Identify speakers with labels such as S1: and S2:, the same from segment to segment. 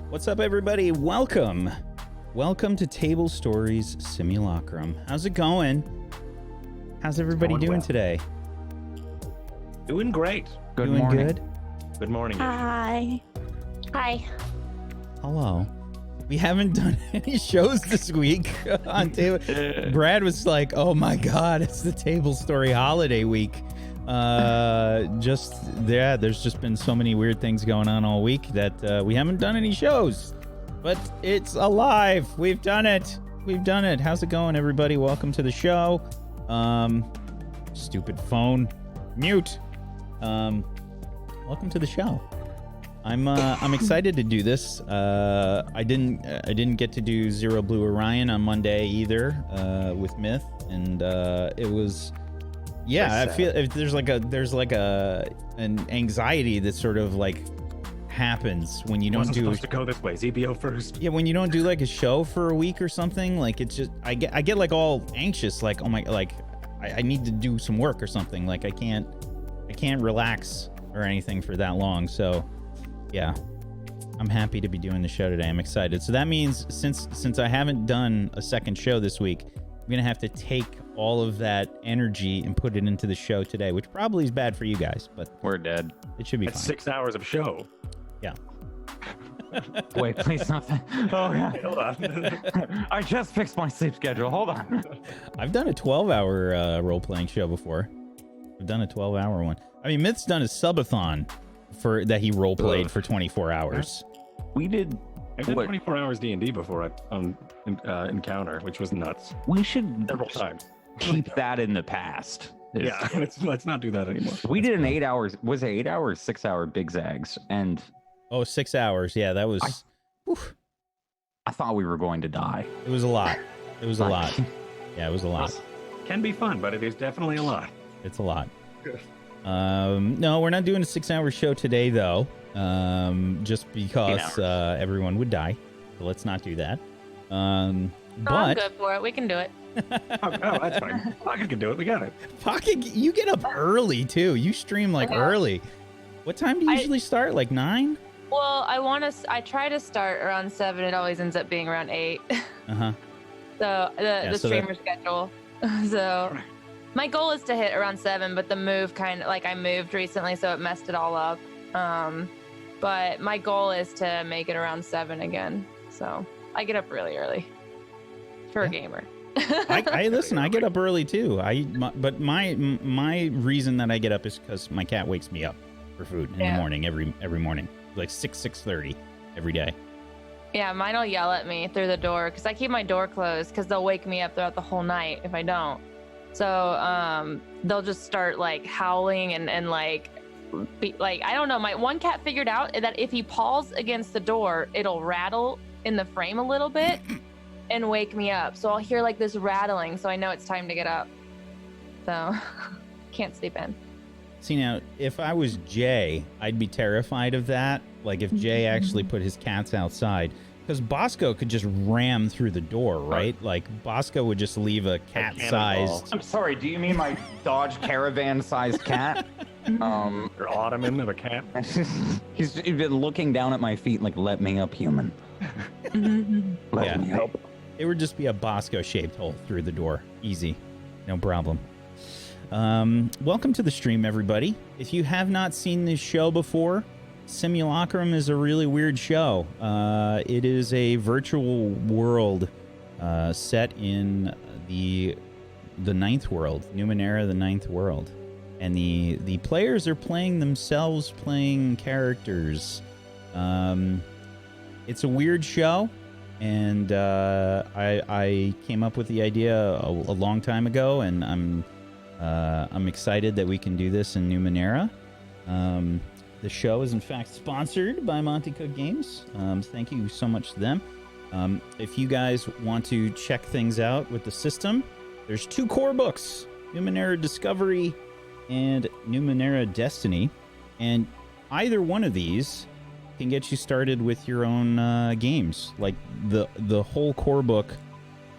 S1: What's up, everybody? Welcome to Table Stories Simulacrum. How's it going? How's everybody doing today?
S2: Doing great.
S1: Doing morning. Good?
S2: Good morning.
S3: Hi. Hi.
S1: Hello. We haven't done any shows this week on table. Brad was like, "Oh my God, it's the Table Story holiday week." There's just been so many weird things going on all week that we haven't done any shows. But it's alive. We've done it. How's it going, everybody? Welcome to the show. Stupid phone. Mute. Welcome to the show. I'm excited to do this. I didn't get to do Zero Blue Orion on Monday either with Myth, and it was. Yeah, I feel if there's an anxiety that sort of like happens when you don't do.
S2: Supposed to go this way. ZBO first.
S1: Yeah, when you don't do like a show for a week or something, like it's just I get like all anxious, like oh my, like I need to do some work or something. Like I can't relax or anything for that long. So yeah, I'm happy to be doing the show today. I'm excited. So that means since I haven't done a second show this week, I'm gonna have to take all of that energy and put it into the show today, which probably is bad for you guys, but
S4: we're dead.
S1: It should be
S2: That's
S1: fine.
S2: 6 hours of show.
S1: Yeah.
S4: Wait, please nothing. Oh yeah.
S2: Hold on.
S4: I just fixed my sleep schedule. Hold on.
S1: I've done a 12-hour role-playing show before. I've done a 12-hour one. I mean, Myth's done a subathon for that he role-played for 24 hours.
S4: We did.
S2: I did 24 hours D&D before on Encounter, which was nuts.
S4: We should
S2: several times.
S4: Keep that in the past.
S2: Yeah, let's not do that anymore.
S4: We did an 8 hours. Was it 8 hours, 6 hour Big Zags? And
S1: 6 hours. Yeah, that was.
S4: I thought we were going to die.
S1: It was a lot. It was a lot. Yeah, it was a lot.
S2: Can be fun, but it is definitely a lot.
S1: It's a lot. No, we're not doing a 6-hour show today, though. Just because everyone would die. So let's not do that. But
S3: I'm good for it. We can do it.
S2: Oh, that's fine. Pocket can do it. We got it.
S1: Pocket, you get up early too. You stream like early. What time do you usually start? Like 9?
S3: Well, I try to start around 7. It always ends up being around 8.
S1: Uh-huh.
S3: So the streamer schedule. So my goal is to hit around 7, but the move kind of like I moved recently, so it messed it all up. But my goal is to make it around 7 again. So I get up really early for a gamer.
S1: I get up early too. But my reason that I get up is because my cat wakes me up for food in the morning every morning, like 6:30 every day.
S3: Yeah, mine will yell at me through the door because I keep my door closed because they'll wake me up throughout the whole night if I don't. So they'll just start like howling and like I don't know. My one cat figured out that if he paws against the door, it'll rattle in the frame a little bit. And wake me up. So I'll hear like this rattling, so I know it's time to get up. So can't sleep in.
S1: See, now, if I was Jay, I'd be terrified of that. Like if Jay actually put his cats outside. Because Bosco could just ram through the door, right? Like Bosco would just leave a cat-sized...
S4: I'm sorry, do you mean my Dodge Caravan-sized cat?
S2: Your ottoman of a cat?
S4: He's been looking down at my feet like, let me up, human. Let me up.
S1: It would just be a Bosco-shaped hole through the door. Easy. No problem. Welcome to the stream, everybody. If you have not seen this show before, Simulacrum is a really weird show. It is a virtual world set in the ninth world, Numenera, the ninth world. And the players are playing themselves, playing characters. It's a weird show. And I came up with the idea a long time ago, and I'm excited that we can do this in Numenera. The show is in fact sponsored by Monty Cook Games. Thank you so much to them. If you guys want to check things out with the system, there's 2 core books: Numenera Discovery and Numenera Destiny, and either one of these can get you started with your own games. Like the whole core book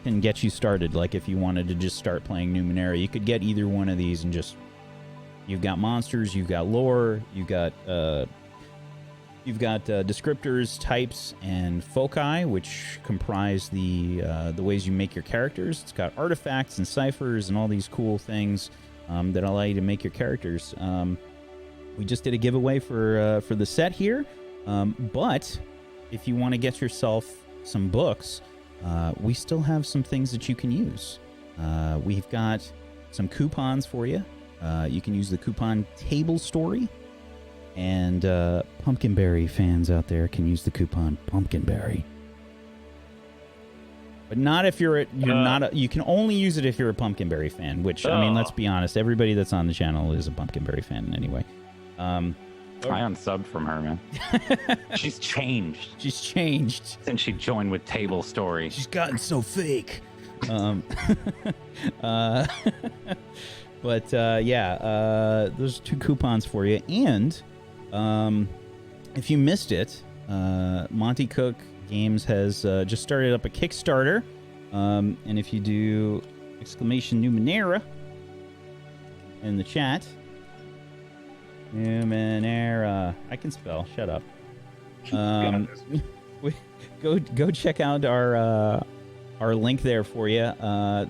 S1: can get you started. Like if you wanted to just start playing Numenera, you could get either one of these and just You've got monsters, you've got lore, you've got You've got descriptors, types, and foci, which comprise the ways you make your characters. It's got artifacts and ciphers and all these cool things that allow you to make your characters. We just did a giveaway for the set here, but if you want to get yourself some books, we still have some things that you can use. We've got some coupons for you. You can use the coupon Table Story. And Pumpkinberry fans out there can use the coupon Pumpkinberry. But not if you're you can only use it if you're a Pumpkinberry fan, which, I mean, let's be honest, everybody that's on the channel is a Pumpkinberry fan anyway.
S4: I unsubbed from her, man. She's changed.
S1: She's changed.
S4: Since she joined with Table Story.
S1: She's gotten so fake. But those are 2 coupons for you. And if you missed it, Monty Cook Games has just started up a Kickstarter. And if you do !Numenera in the chat, Numenera, I can spell, shut up. Go check out our link there for you.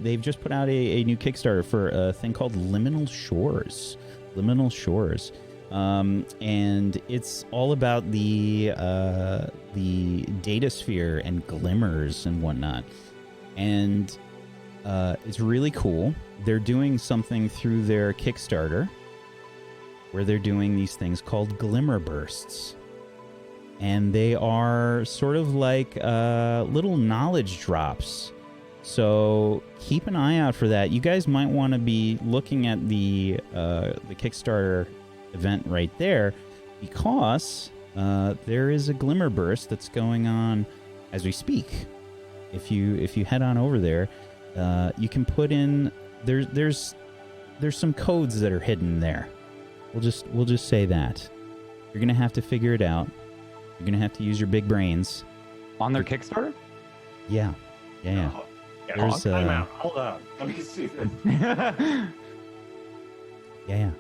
S1: They've just put out a new Kickstarter for a thing called Liminal Shores. And it's all about the data sphere and glimmers and whatnot. And it's really cool. They're doing something through their Kickstarter where they're doing these things called glimmer bursts. And they are sort of like little knowledge drops. So keep an eye out for that. You guys might want to be looking at the Kickstarter event right there, because there is a glimmer burst that's going on as we speak. If you head on over there, you can put in there's some codes that are hidden there. We'll just say that you're gonna have to figure it out. You're gonna have to use your big brains.
S4: On their Kickstarter?
S1: Yeah.
S2: Oh,
S1: There's
S2: time out. Hold on. Let me see this.
S1: Yeah.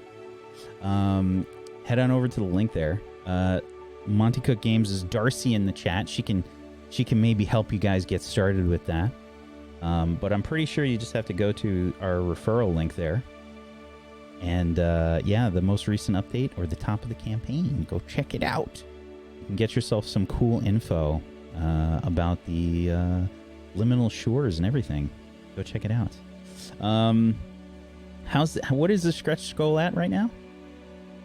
S1: Head on over to the link there. Monty Cook Games is Darcy in the chat. She can maybe help you guys get started with that. But I'm pretty sure you just have to go to our referral link there. And the most recent update or the top of the campaign. Go check it out. You can get yourself some cool info about the liminal shores and everything. Go check it out. What is the stretch goal at right now?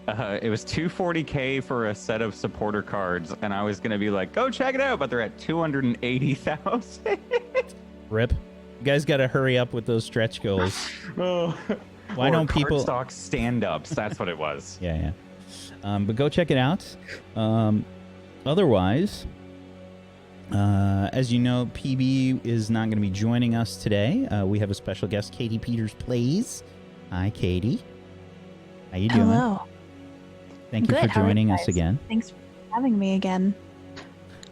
S4: It was $240K for a set of supporter cards, and I was gonna be like, go check it out, but they're at 280,000.
S1: Rip. You guys got to hurry up with those stretch goals. Why
S4: or
S1: don't people
S4: stock stand-ups? That's what it was.
S1: Yeah. But go check it out. Otherwise, as you know, PB is not going to be joining us today. We have a special guest, Katie Peters Plays. Hi, Katie. How you doing?
S5: Hello.
S1: Thank you
S5: Good.
S1: for joining us
S5: guys?
S1: again.
S5: Thanks for having me again.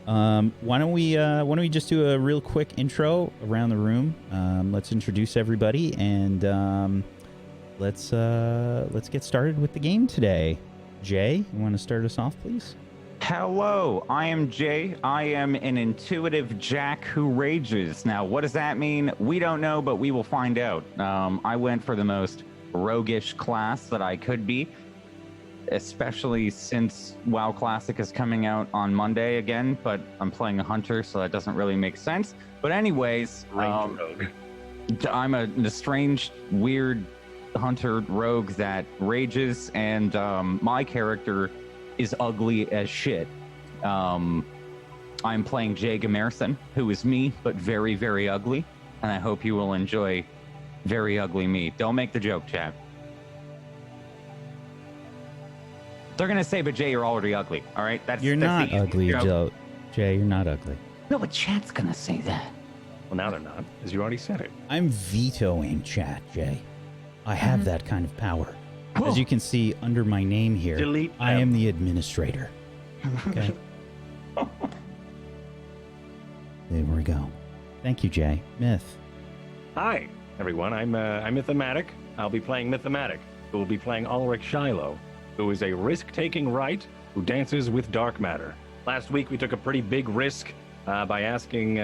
S1: Why don't we just do a real quick intro around the room? Let's introduce everybody, and let's get started with the game today. Jay, you want to start us off, please?
S4: Hello, I am Jay. I am an intuitive jack who rages. Now, what does that mean? We don't know, but we will find out. I went for the most roguish class that I could be, especially since WoW Classic is coming out on Monday again, but I'm playing a hunter, so that doesn't really make sense. But anyways, I'm a strange, weird hunter rogue that rages, and my character is ugly as shit. I'm playing Jay Gamerson, who is me, but very, very ugly, and I hope you will enjoy very ugly me. Don't make the joke, chat. They're gonna say, but Jay, you're already ugly. All right,
S1: You're not
S4: the
S1: ugly,
S4: joke.
S1: Jay. You're not ugly.
S4: No, but chat's gonna say that.
S2: Well, now they're not, as you already said it.
S1: I'm vetoing chat, Jay. I have that kind of power. As you can see under my name here,
S2: Delete
S1: I
S2: them.
S1: am the administrator. Okay. There we go. Thank you, Jay. Myth.
S2: Hi, everyone. I'm Mythomatic. I'll be playing Mythomatic, who will be playing Ulrich Shiloh, who is a risk-taking right who dances with dark matter. Last week, we took a pretty big risk by asking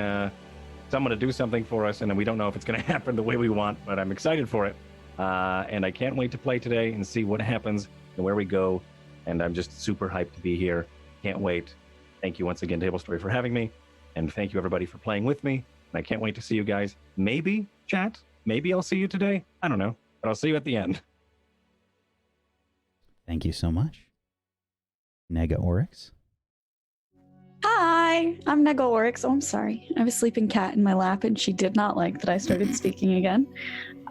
S2: someone to do something for us, and we don't know if it's going to happen the way we want, but I'm excited for it. And I can't wait to play today and see what happens and where we go. And I'm just super hyped to be here. Can't wait. Thank you once again, Table Story, for having me. And thank you, everybody, for playing with me. And I can't wait to see you guys. Maybe, chat, maybe I'll see you today. I don't know, but I'll see you at the end.
S1: Thank you so much. Nega Oryx.
S5: Hi, I'm Nega Oryx. Oh, I'm sorry. I have a sleeping cat in my lap, and she did not like that I started speaking again.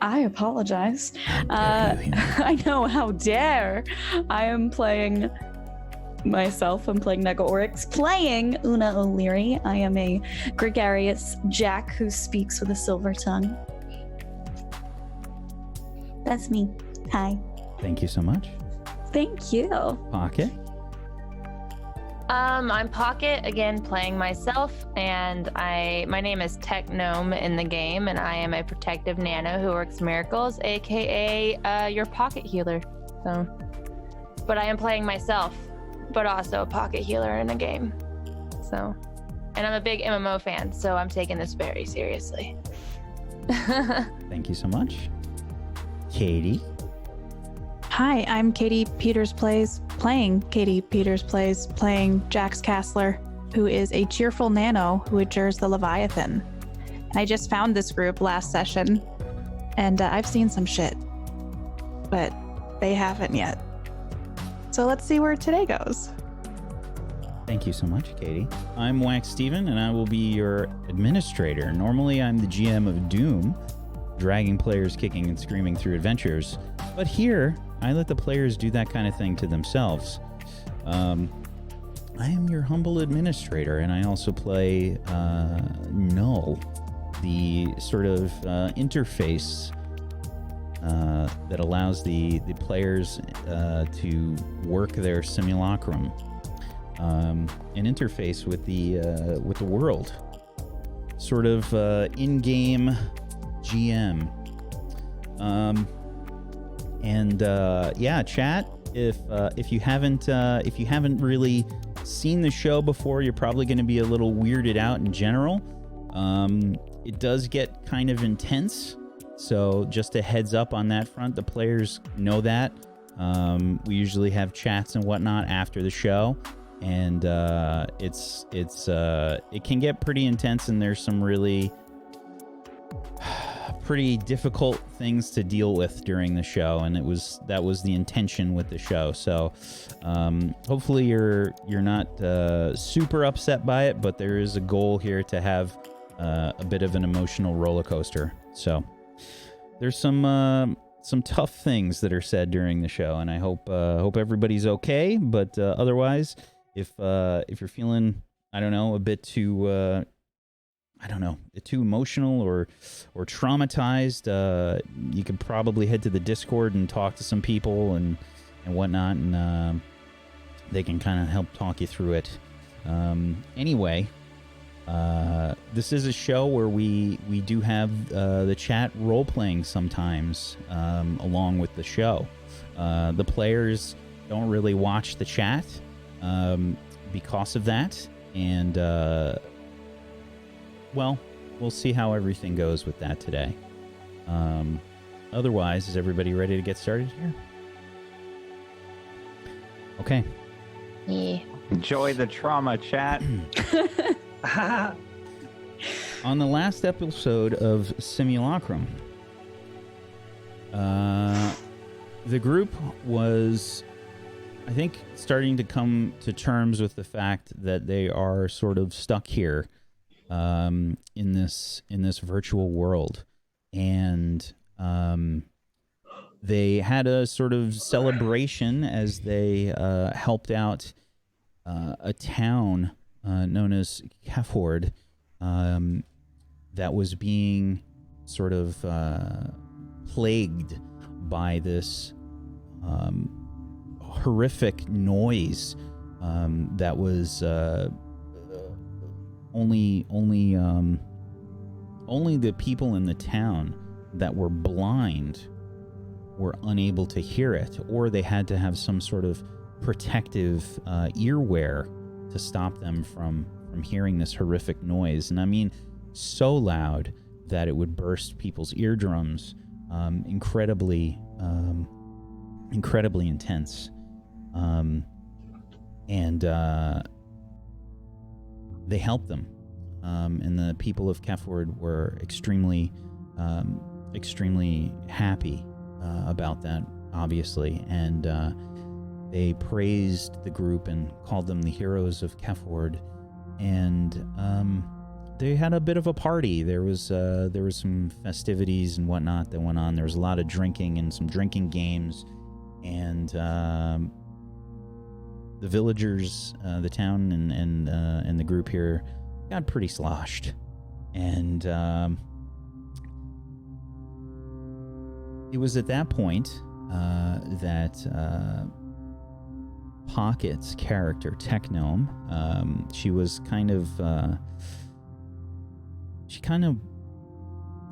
S5: I apologize. I know, how dare. I am playing myself. I'm playing Nega Oryx, playing Una O'Leary. I am a gregarious Jack who speaks with a silver tongue. That's me. Hi.
S1: Thank you so much.
S5: Thank you.
S1: Pocket.
S3: I'm Pocket, again playing myself, and my name is Techgnome in the game, and I am a protective nano who works miracles, aka your pocket healer. So, but I am playing myself, but also a pocket healer in a game. So, and I'm a big MMO fan, so I'm taking this very seriously.
S1: Thank you so much. Katie.
S5: Hi, I'm Katie Peters Plays, playing Jax Castler, who is a cheerful nano who adjures the Leviathan. And I just found this group last session, and I've seen some shit, but they haven't yet. So let's see where today goes.
S1: Thank you so much, Katie. I'm Wacksteven, and I will be your administrator. Normally, I'm the GM of Doom, dragging players kicking and screaming through adventures. But here, I let the players do that kind of thing to themselves. I am your humble administrator, and I also play Null, the sort of interface that allows the players to work their simulacrum, an interface with the world, sort of in-game GM. Yeah, chat. If you haven't really seen the show before, you're probably going to be a little weirded out in general. It does get kind of intense, so just a heads up on that front. The players know that. We usually have chats and whatnot after the show, and it can get pretty intense, and there's some really pretty difficult things to deal with during the show, and that was the intention with the show. So hopefully you're not super upset by it, but there is a goal here to have a bit of an emotional roller coaster. So there's some tough things that are said during the show, and I hope everybody's okay. But otherwise, if you're feeling, I don't know, a bit too too emotional or traumatized, you could probably head to the Discord and talk to some people and whatnot, and they can kind of help talk you through it. Anyway, this is a show where we do have the chat role-playing sometimes along with the show. The players don't really watch the chat because of that, and well, we'll see how everything goes with that today. Otherwise, is everybody ready to get started here? Okay.
S3: Yeah.
S4: Enjoy the trauma, chat.
S1: On the last episode of Simulacrum, the group was, I think, starting to come to terms with the fact that they are sort of stuck here in this virtual world, and they had a sort of celebration as they helped out a town known as Keford that was being sort of plagued by this horrific noise that was only the people in the town that were blind were unable to hear it, or they had to have some sort of protective earwear to stop them from hearing this horrific noise. And I mean, so loud that it would burst people's eardrums. Incredibly intense. And they helped them. And the people of Keford were extremely happy about that, obviously. And they praised the group and called them the heroes of Keford. And they had a bit of a party. There was some festivities and whatnot that went on. There was a lot of drinking and some drinking games. And the villagers, the town and the group here got pretty sloshed. And it was at that point that Pocket's character, Techgnome, she kind of,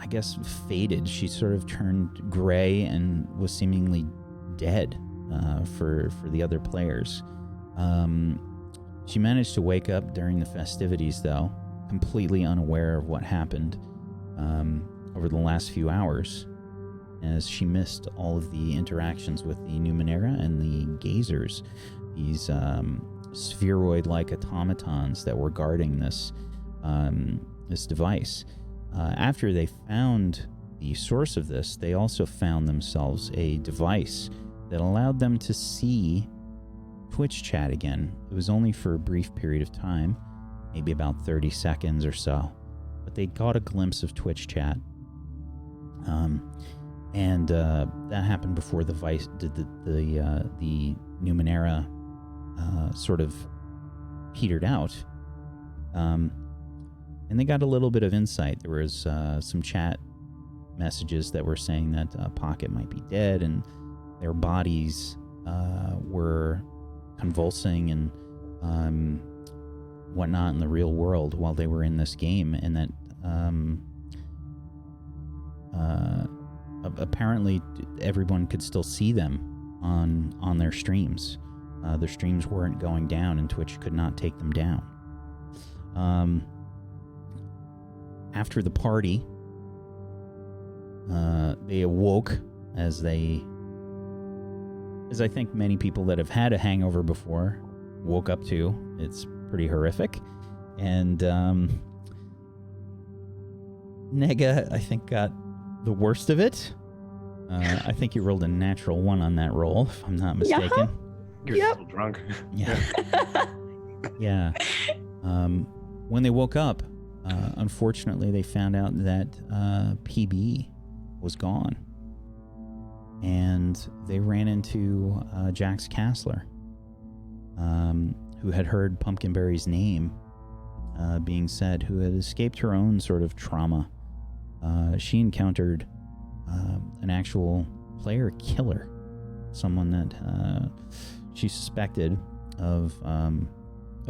S1: I guess, faded. She sort of turned gray and was seemingly dead for the other players. She managed to wake up during the festivities, though, completely unaware of what happened over the last few hours, as she missed all of the interactions with the Numenera and the Gazers, these spheroid-like automatons that were guarding this device. After they found the source of this, they also found themselves a device that allowed them to see Twitch chat again. It was only for a brief period of time, maybe about 30 seconds or so, but they got a glimpse of Twitch chat. And that happened before the Numenera sort of petered out. And they got a little bit of insight. There was some chat messages that were saying that Pocket might be dead, and their bodies were convulsing and whatnot in the real world while they were in this game, and that apparently everyone could still see them on their streams. Their streams weren't going down, and Twitch could not take them down. After the party, they awoke, as I think many people that have had a hangover before woke up to. It's pretty horrific. And Nega, I think, got the worst of it. I think you rolled a natural 1 on that roll, if I'm not mistaken.
S5: Yeah.
S2: You're still drunk.
S1: Yeah. Yeah. When they woke up, unfortunately, they found out that PB was gone. And they ran into Jax Castler, who had heard Pumpkinberry's name being said, who had escaped her own sort of trauma. She encountered an actual player killer, someone that she suspected of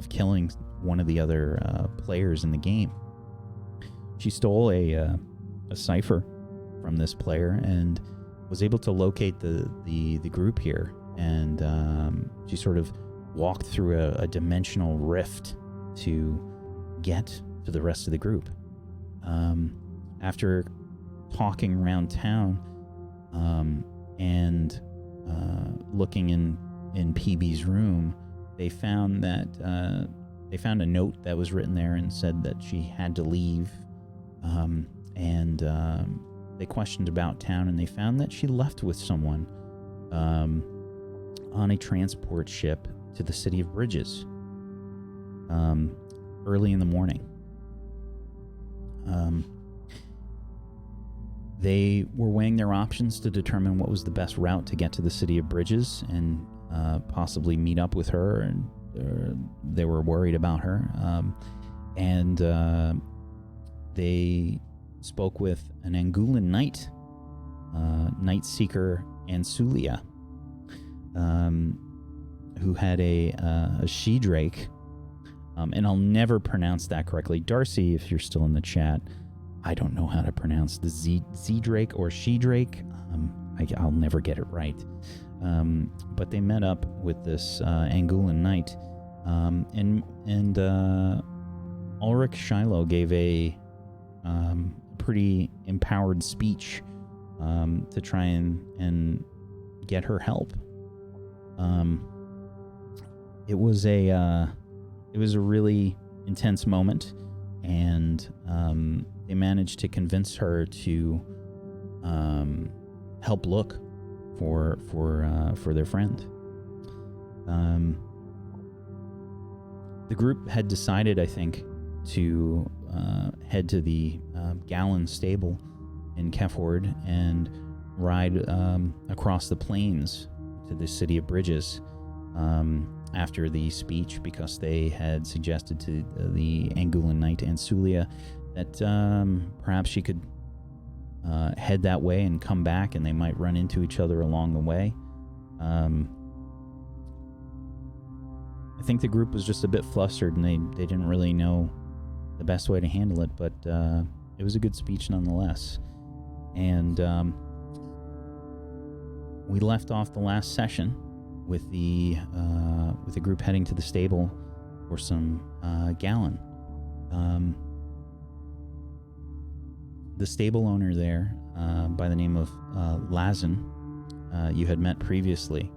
S1: killing one of the other players in the game. She stole a cipher from this player and was able to locate the group here, and she sort of walked through a dimensional rift to get to the rest of the group. After talking around town and looking in PB's room, they found that they found a note that was written there and said that she had to leave, and they questioned about town, and they found that she left with someone on a transport ship to the city of Bridges early in the morning. They were weighing their options to determine what was the best route to get to the city of Bridges and possibly meet up with her, and they were worried about her. And they spoke with an Angulan knight, Night Seeker Ansulia, who had a she-drake, and I'll never pronounce that correctly. Darcy, if you're still in the chat, I don't know how to pronounce the Z-drake or she-drake. I'll never get it right. But they met up with this Angulan knight, and Ulrich Shiloh gave a pretty empowered speech to try and get her help. It was a really intense moment, and they managed to convince her to help look for their friend. The group had decided, I think, to head to the Gallon stable in Keford and ride across the plains to the city of Bridges after the speech, because they had suggested to the Angulan knight Ansulia that perhaps she could head that way and come back, and they might run into each other along the way. I think the group was just a bit flustered, and they didn't really know the best way to handle it, but it was a good speech nonetheless. And we left off the last session with the group heading to the stable for some Gallon. The stable owner there, by the name of Lazen, you had met previously.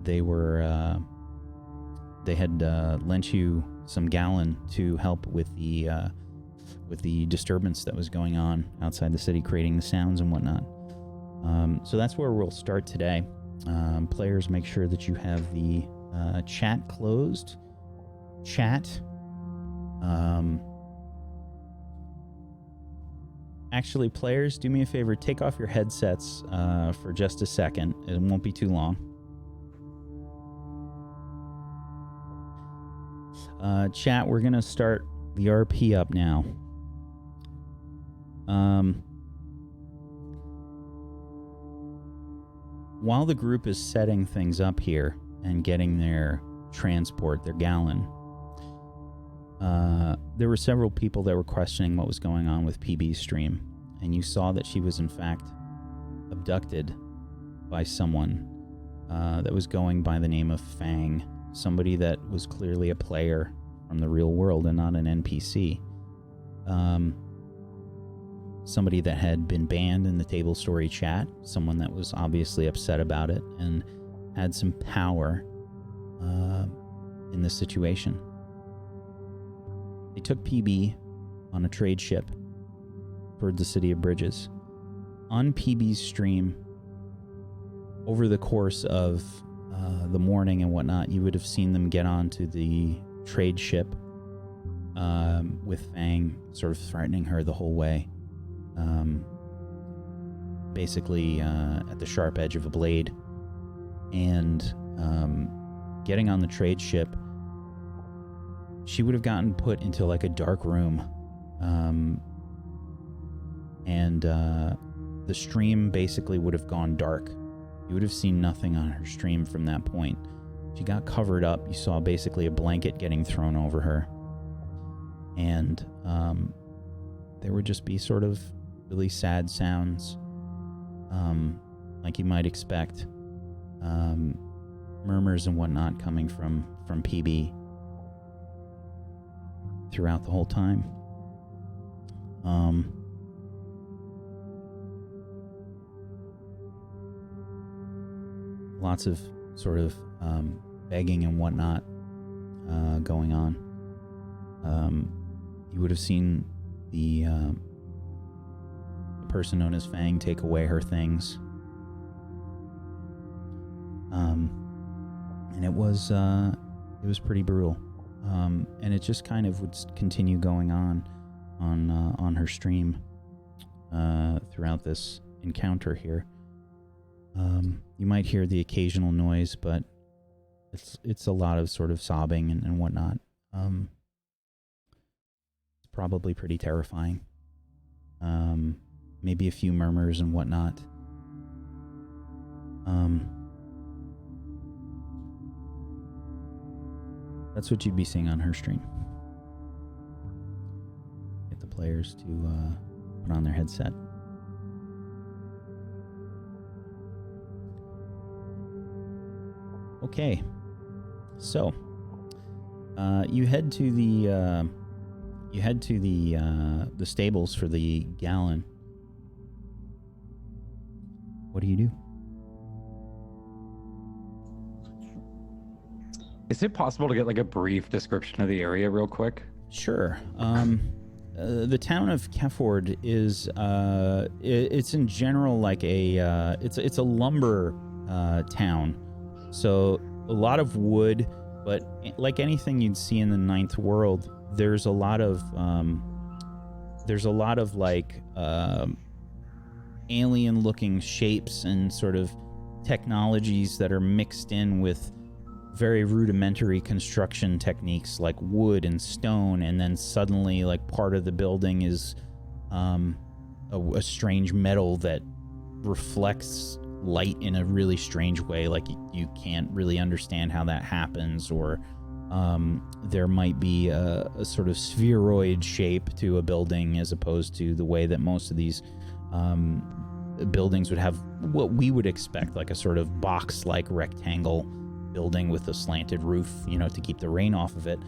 S1: They had lent you some Gallon to help with the disturbance that was going on outside the city, creating the sounds and whatnot. So that's where we'll start today. Players, make sure that you have the chat closed. Chat. Actually, players, do me a favor. Take off your headsets for just a second. It won't be too long. Chat, we're going to start the RP up now. While the group is setting things up here and getting their transport, their Gallon, there were several people that were questioning what was going on with PB's stream, and you saw that she was in fact abducted by someone that was going by the name of Fang, somebody that was clearly a player from the real world and not an NPC. Somebody that had been banned in the table story chat, someone that was obviously upset about it and had some power in this situation. They took PB on a trade ship toward the city of Bridges. On PB's stream, over the course of the morning and whatnot, you would have seen them get onto the trade ship with Fang sort of threatening her the whole way. Basically at the sharp edge of a blade. And getting on the trade ship, she would have gotten put into like a dark room. And the stream basically would have gone dark. You would have seen nothing on her stream from that point. She got covered up. You saw basically a blanket getting thrown over her. And there would just be sort of really sad sounds, like you might expect. Murmurs and whatnot coming from PB throughout the whole time. Lots of sort of begging and whatnot going on. You would have seen the person known as Fang take away her things. And it was pretty brutal. And it just kind of would continue going on her stream throughout this encounter here. You might hear the occasional noise, but it's a lot of sort of sobbing and whatnot. It's probably pretty terrifying. Maybe a few murmurs and whatnot. That's what you'd be seeing on her stream. Get the players to put on their headset. Okay. So, you head to the stables for the gallon. What do you do?
S4: Is it possible to get like a brief description of the area real quick?
S1: Sure. The town of Keford is it's in general like a it's a lumber town, so a lot of wood, but like anything you'd see in the Ninth World, there's a lot of like alien looking shapes and sort of technologies that are mixed in with very rudimentary construction techniques like wood and stone, and then suddenly like part of the building is a strange metal that reflects light in a really strange way, like you can't really understand how that happens, or there might be a sort of spheroid shape to a building as opposed to the way that most of these buildings would have what we would expect, like a sort of box-like rectangle building with a slanted roof, to keep the rain off of it.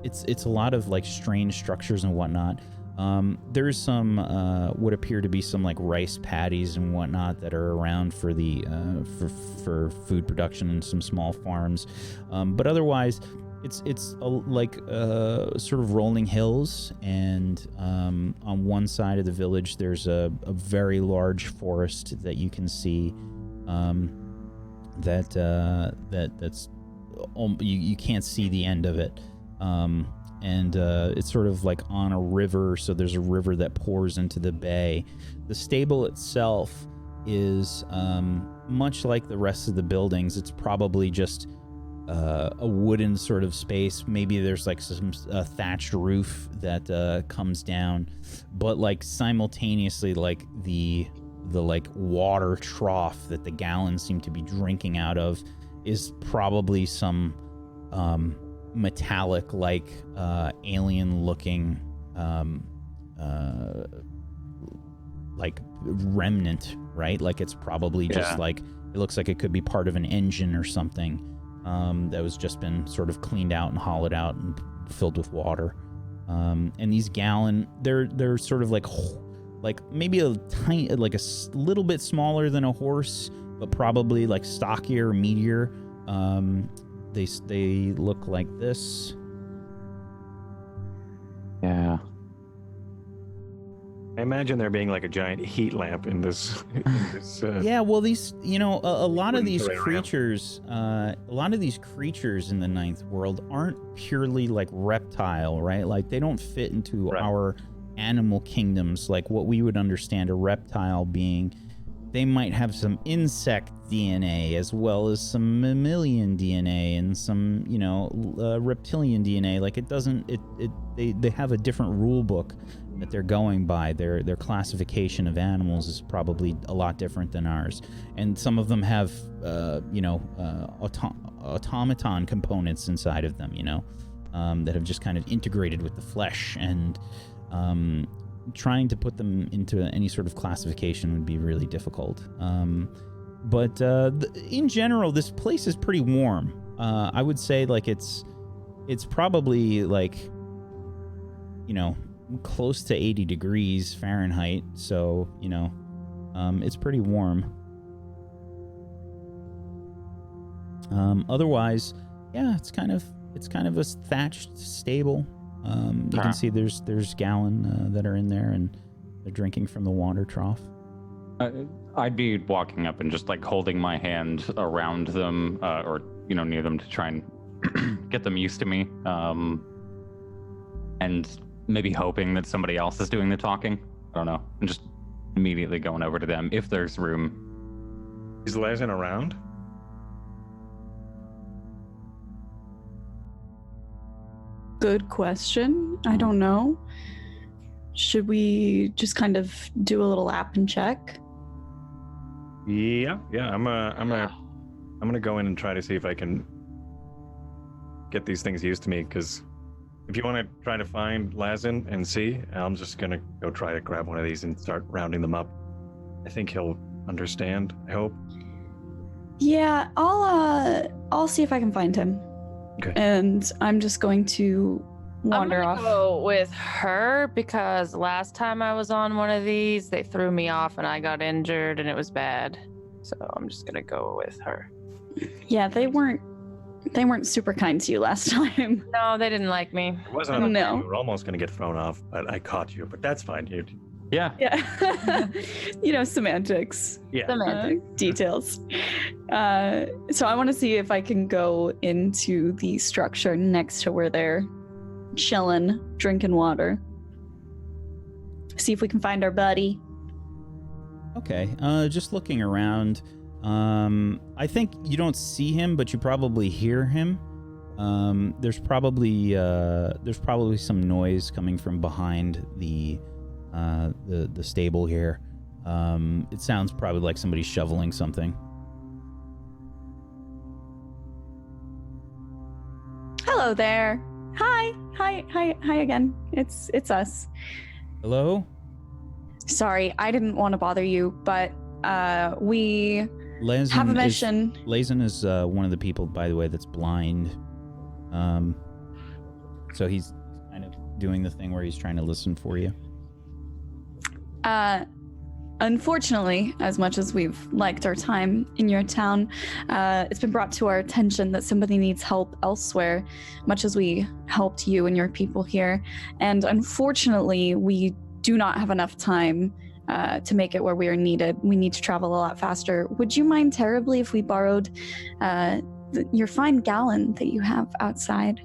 S1: It's a lot of like strange structures and whatnot. There's some what appear to be some like rice paddies and whatnot that are around for the for food production and some small farms, but otherwise it's like sort of rolling hills, and on one side of the village there's a very large forest that you can see. That's you can't see the end of it, and it's sort of like on a river, so there's a river that pours into the bay. The stable itself is much like the rest of the buildings. It's probably just a wooden sort of space. Maybe there's like some thatched roof that comes down, but like simultaneously, like the like water trough that the gallons seem to be drinking out of is probably some metallic, like alien looking like remnant, right? Like it's probably just like, it looks like it could be part of an engine or something that was just been sort of cleaned out and hollowed out and filled with water. And these gallon, they're sort of like maybe a tiny, like a little bit smaller than a horse, but probably like stockier, meatier. They look like this.
S4: Yeah.
S2: I imagine there being like a giant heat lamp in this.
S1: Yeah, well, these, a lot of these
S2: terrain
S1: creatures, in the Ninth World aren't purely like reptile, right? Like they don't fit into our animal kingdoms, like what we would understand a reptile being. They might have some insect DNA as well as some mammalian DNA and some, reptilian DNA. Like it doesn't, they have a different rule book that they're going by. Their classification of animals is probably a lot different than ours. And some of them have, automaton components inside of them, that have just kind of integrated with the flesh, and trying to put them into any sort of classification would be really difficult. But in general, this place is pretty warm. I would say like it's probably like, close to 80 degrees Fahrenheit. So, it's pretty warm. Otherwise, yeah, it's kind of a thatched stable. You can see there's gallon that are in there, and they're drinking from the water trough.
S4: I'd be walking up and just like holding my hand around them, or near them, to try and get them used to me, and maybe hoping that somebody else is doing the talking. I don't know, and just immediately going over to them if there's room.
S2: Is Lezen around?
S5: Good question. I don't know. Should we just kind of do a little app and check?
S2: Yeah. I'm gonna go in and try to see if I can get these things used to me. Because if you want to try to find Lezen and see, I'm just gonna go try to grab one of these and start rounding them up. I think he'll understand. I hope.
S5: Yeah, I'll see if I can find him.
S2: Okay.
S5: And I'm just going to wander
S3: I'm
S5: off.
S3: gonna go with her because last time I was on one of these, they threw me off and I got injured and it was bad. So I'm just gonna go with her.
S5: Yeah, they weren't super kind to you last time.
S3: No, they didn't like me.
S2: It wasn't enough.
S5: No.
S2: You were almost going to get thrown off, but I caught you. But that's fine.
S4: Yeah.
S5: Yeah. Semantics.
S2: Yeah.
S5: Details. So I want to see if I can go into the structure next to where they're chilling, drinking water. See if we can find our buddy.
S1: Okay. Just looking around. I think you don't see him, but you probably hear him. There's probably some noise coming from behind the stable here. It sounds probably like somebody shoveling something.
S5: Hello there. Hi again. It's us.
S1: Hello?
S5: Sorry, I didn't want to bother you, but we have a mission.
S1: Lazen is one of the people, by the way, that's blind. So he's kind of doing the thing where he's trying to listen for you.
S5: Unfortunately, as much as we've liked our time in your town, it's been brought to our attention that somebody needs help elsewhere, much as we helped you and your people here. And unfortunately, we do not have enough time to make it where we are needed. We need to travel a lot faster. Would you mind terribly if we borrowed your fine gallon that you have outside?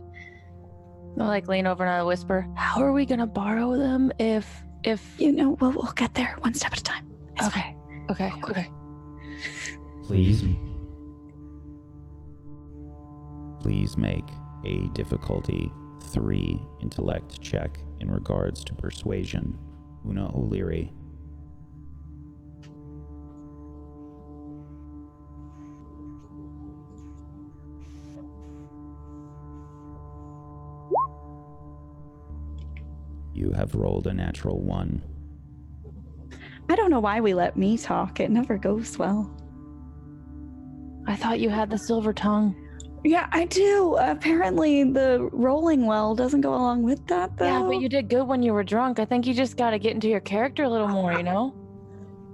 S3: I'll like lean over and I'll whisper, how are we gonna borrow them if
S5: we'll get there one step at a time. It's
S3: okay.
S5: fine.
S3: Okay.
S1: Please make a difficulty 3 intellect check in regards to persuasion. Una O'Leary. You have rolled a natural 1.
S5: I don't know why we let me talk. It never goes well.
S3: I thought you had the silver tongue.
S5: Yeah, I do. Apparently the rolling well doesn't go along with that, though.
S3: Yeah, but you did good when you were drunk. I think you just got to get into your character a little more, you know?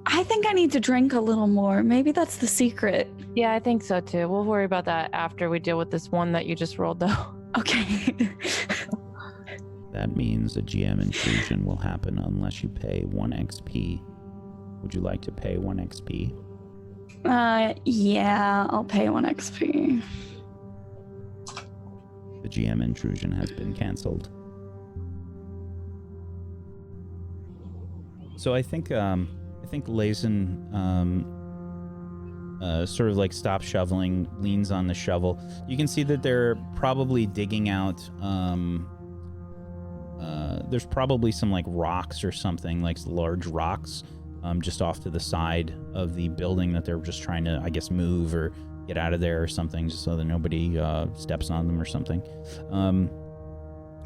S5: I think I need to drink a little more. Maybe that's the secret.
S3: Yeah, I think so too. We'll worry about that after we deal with this one that you just rolled, though.
S5: Okay.
S1: That means a GM intrusion will happen unless you pay 1 XP. Would you like to pay 1 XP?
S5: Yeah, I'll pay 1 XP.
S1: The GM intrusion has been canceled. So I think Lazen sort of like stops shoveling, leans on the shovel. You can see that they're probably digging out. There's probably some like rocks or something, like large rocks, just off to the side of the building that they're just trying to, I guess, move or get out of there or something, just so that nobody steps on them or something.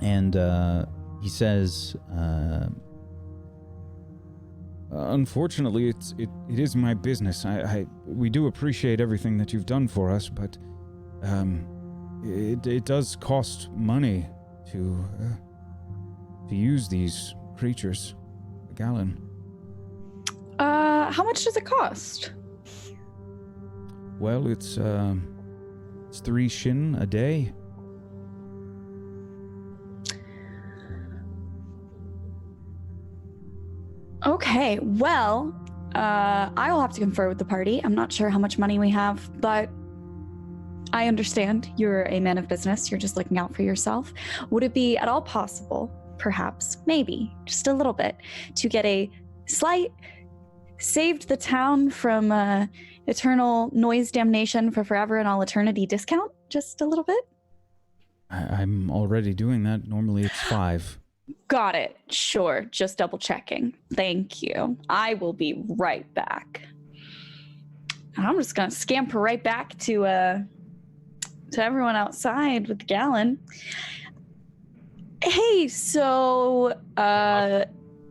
S1: And he says,
S6: unfortunately, it is my business. We do appreciate everything that you've done for us, but it does cost money to use these creatures. A gallon.
S5: How much does it cost?
S6: Well, it's 3 shin a day.
S5: Okay, well, I will have to confer with the party. I'm not sure how much money we have, but I understand you're a man of business. You're just looking out for yourself. Would it be at all possible, perhaps, maybe, just a little bit, to get a slight saved the town from eternal noise damnation for forever and all eternity discount? Just a little bit?
S6: I'm already doing that. Normally it's 5.
S5: Got it. Sure. Just double checking. Thank you. I will be right back. I'm just gonna scamper right back to everyone outside with the gallon. Hey, so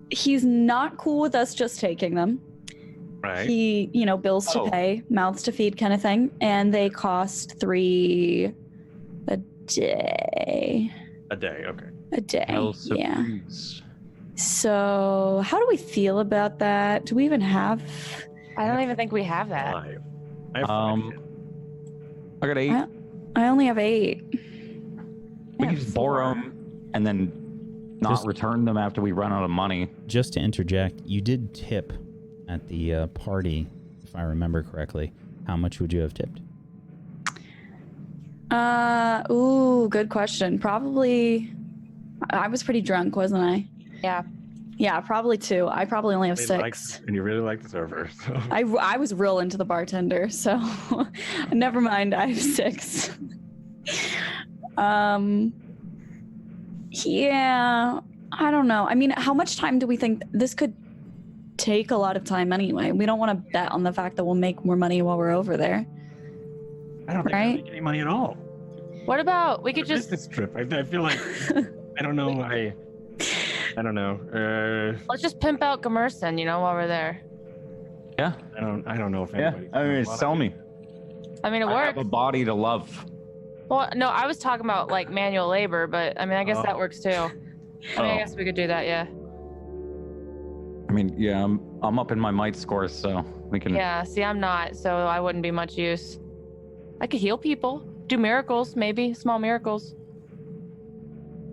S5: he's not cool with us just taking them.
S2: Right.
S5: Bills to pay, mouths to feed kind of thing. And they cost 3 a day.
S2: A day, okay.
S5: A day,
S4: House of
S5: yeah.
S4: Breeze.
S5: So how do we feel about that? Do we even have...
S3: I don't even think we have that.
S2: 5. I have 5.
S4: I got 8.
S5: I only have 8.
S4: We can just borrow them and then not return them after we run out of money.
S1: Just to interject, you did tip at the party, if I remember correctly. How much would you have tipped?
S5: Good question. Probably, I was pretty drunk, wasn't I?
S3: Yeah.
S5: Yeah, probably 2. I probably only have 6.
S2: And you really like the server. So.
S5: I was real into the bartender, so never mind. I have 6. Yeah, I don't know. I mean, how much time do we think this could take? A lot of time anyway. We don't want to bet on the fact that we'll make more money while we're over there.
S2: I don't think I make any money at all.
S3: What about we could just
S2: business trip? I feel like I don't know. I don't know.
S3: Let's just pimp out Gamerson, while we're there.
S4: Yeah.
S2: I don't know if anybody.
S4: I mean, sell me.
S3: I mean, it
S4: I
S3: works.
S4: have a body to love.
S3: Well, no, I was talking about like manual labor, but I mean, I guess that works too. I mean, I guess we could do that, yeah.
S4: I mean, yeah, I'm up in my might score, so we can.
S3: Yeah, see, I'm not, so I wouldn't be much use. I could heal people, do miracles, maybe small miracles.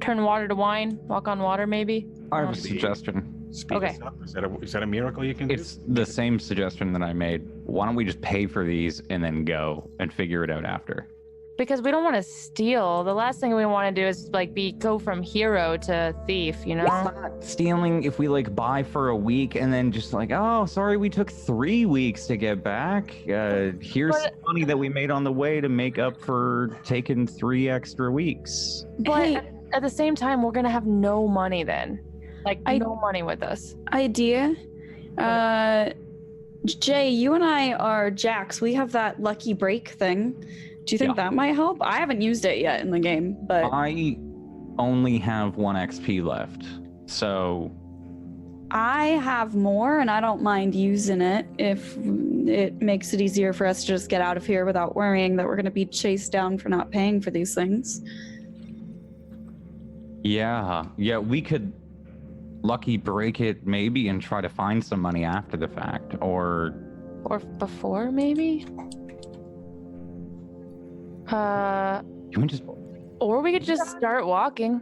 S3: Turn water to wine, walk on water, maybe.
S4: I have a suggestion.
S2: Speed us up. Is that a miracle you can
S4: It's
S2: do?
S4: the same suggestion that I made. Why don't we just pay for these and then go and figure it out after?
S3: Because we don't want to steal. The last thing we want to do is like go from hero to thief,
S4: It's not stealing if we like buy for a week and then just like, oh, sorry, we took 3 weeks to get back. Here's some money that we made on the way to make up for taking 3 extra weeks.
S3: But at the same time, we're gonna have no money then. Like no money with us.
S5: Idea. Jay, you and I are Jax. We have that lucky break thing. Do you think that might help? I haven't used it yet in the game, but
S4: I only have 1 XP left, so
S5: I have more, and I don't mind using it if it makes it easier for us to just get out of here without worrying that we're going to be chased down for not paying for these things.
S4: yeah, we could lucky break it maybe and try to find some money after the fact, or
S3: before maybe.
S4: Can we just?
S3: Or we could just start walking.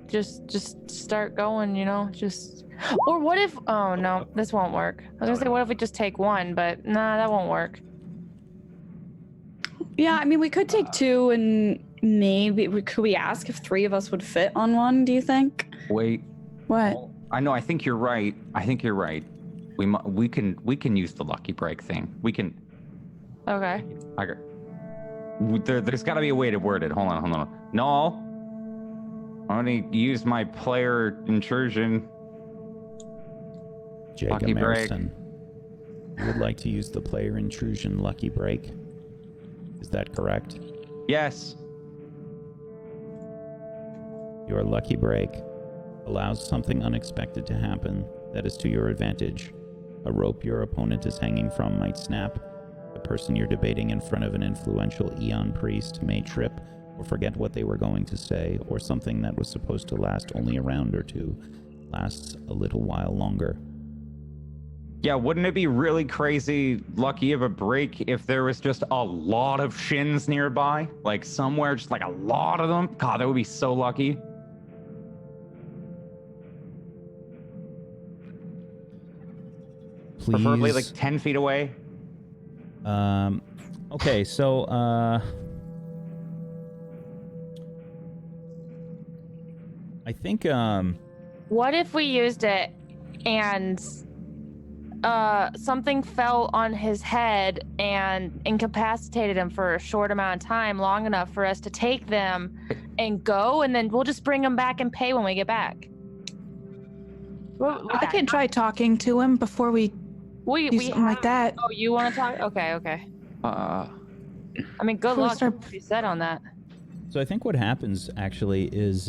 S3: Just start going. Or what if? Oh no, this won't work. I was gonna say, what if we just take 1, but nah, that won't work.
S5: Yeah, I mean, we could take 2, and maybe could we ask if 3 of us would fit on 1? Do you think?
S4: Wait.
S5: What?
S4: I know. I think you're right. We can use the lucky break thing. We can.
S3: Okay.
S4: There's got to be a way to word it. Hold on. No. I'm going to use my player intrusion.
S1: Jacob
S4: Lucky break.
S1: Emerson. You would like to use the player intrusion lucky break. Is that correct?
S4: Yes.
S1: Your lucky break allows something unexpected to happen that is to your advantage. A rope your opponent is hanging from might snap. The person you're debating in front of an influential Eon priest may trip or forget what they were going to say, or something that was supposed to last only a round or 2 lasts a little while longer.
S4: Yeah, wouldn't it be really crazy lucky of a break if there was just a lot of shins nearby? Like somewhere, just like a lot of them? God, that would be so lucky.
S1: Please.
S4: Preferably like 10 feet away.
S1: Okay, so, I think,
S3: What if we used it and something fell on his head and incapacitated him for a short amount of time, long enough for us to take them and go, and then we'll just bring them back and pay when we get back.
S7: I can try talking to him before we do something like that.
S3: Oh, you want to talk? Okay. I mean, good luck. What you said on that.
S1: So I think what happens actually is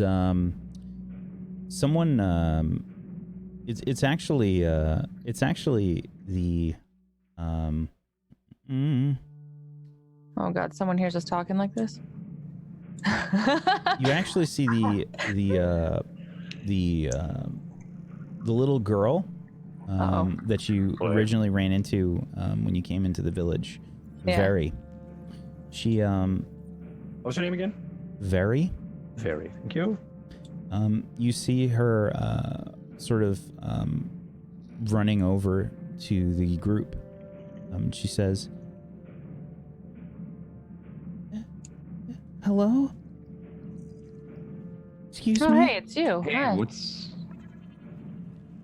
S1: someone It's actually the
S3: Oh God, someone hears us talking like this.
S1: you actually see the little girl that you originally ran into when you came into the village.
S3: Yeah.
S1: Very. She
S2: What's her name again?
S1: Very.
S2: Very. Thank you.
S1: You see her sort of running over to the group. She says, "Hello? Excuse me?"
S3: Oh, hey, it's you.
S4: Hey,
S3: Hi.
S4: what's...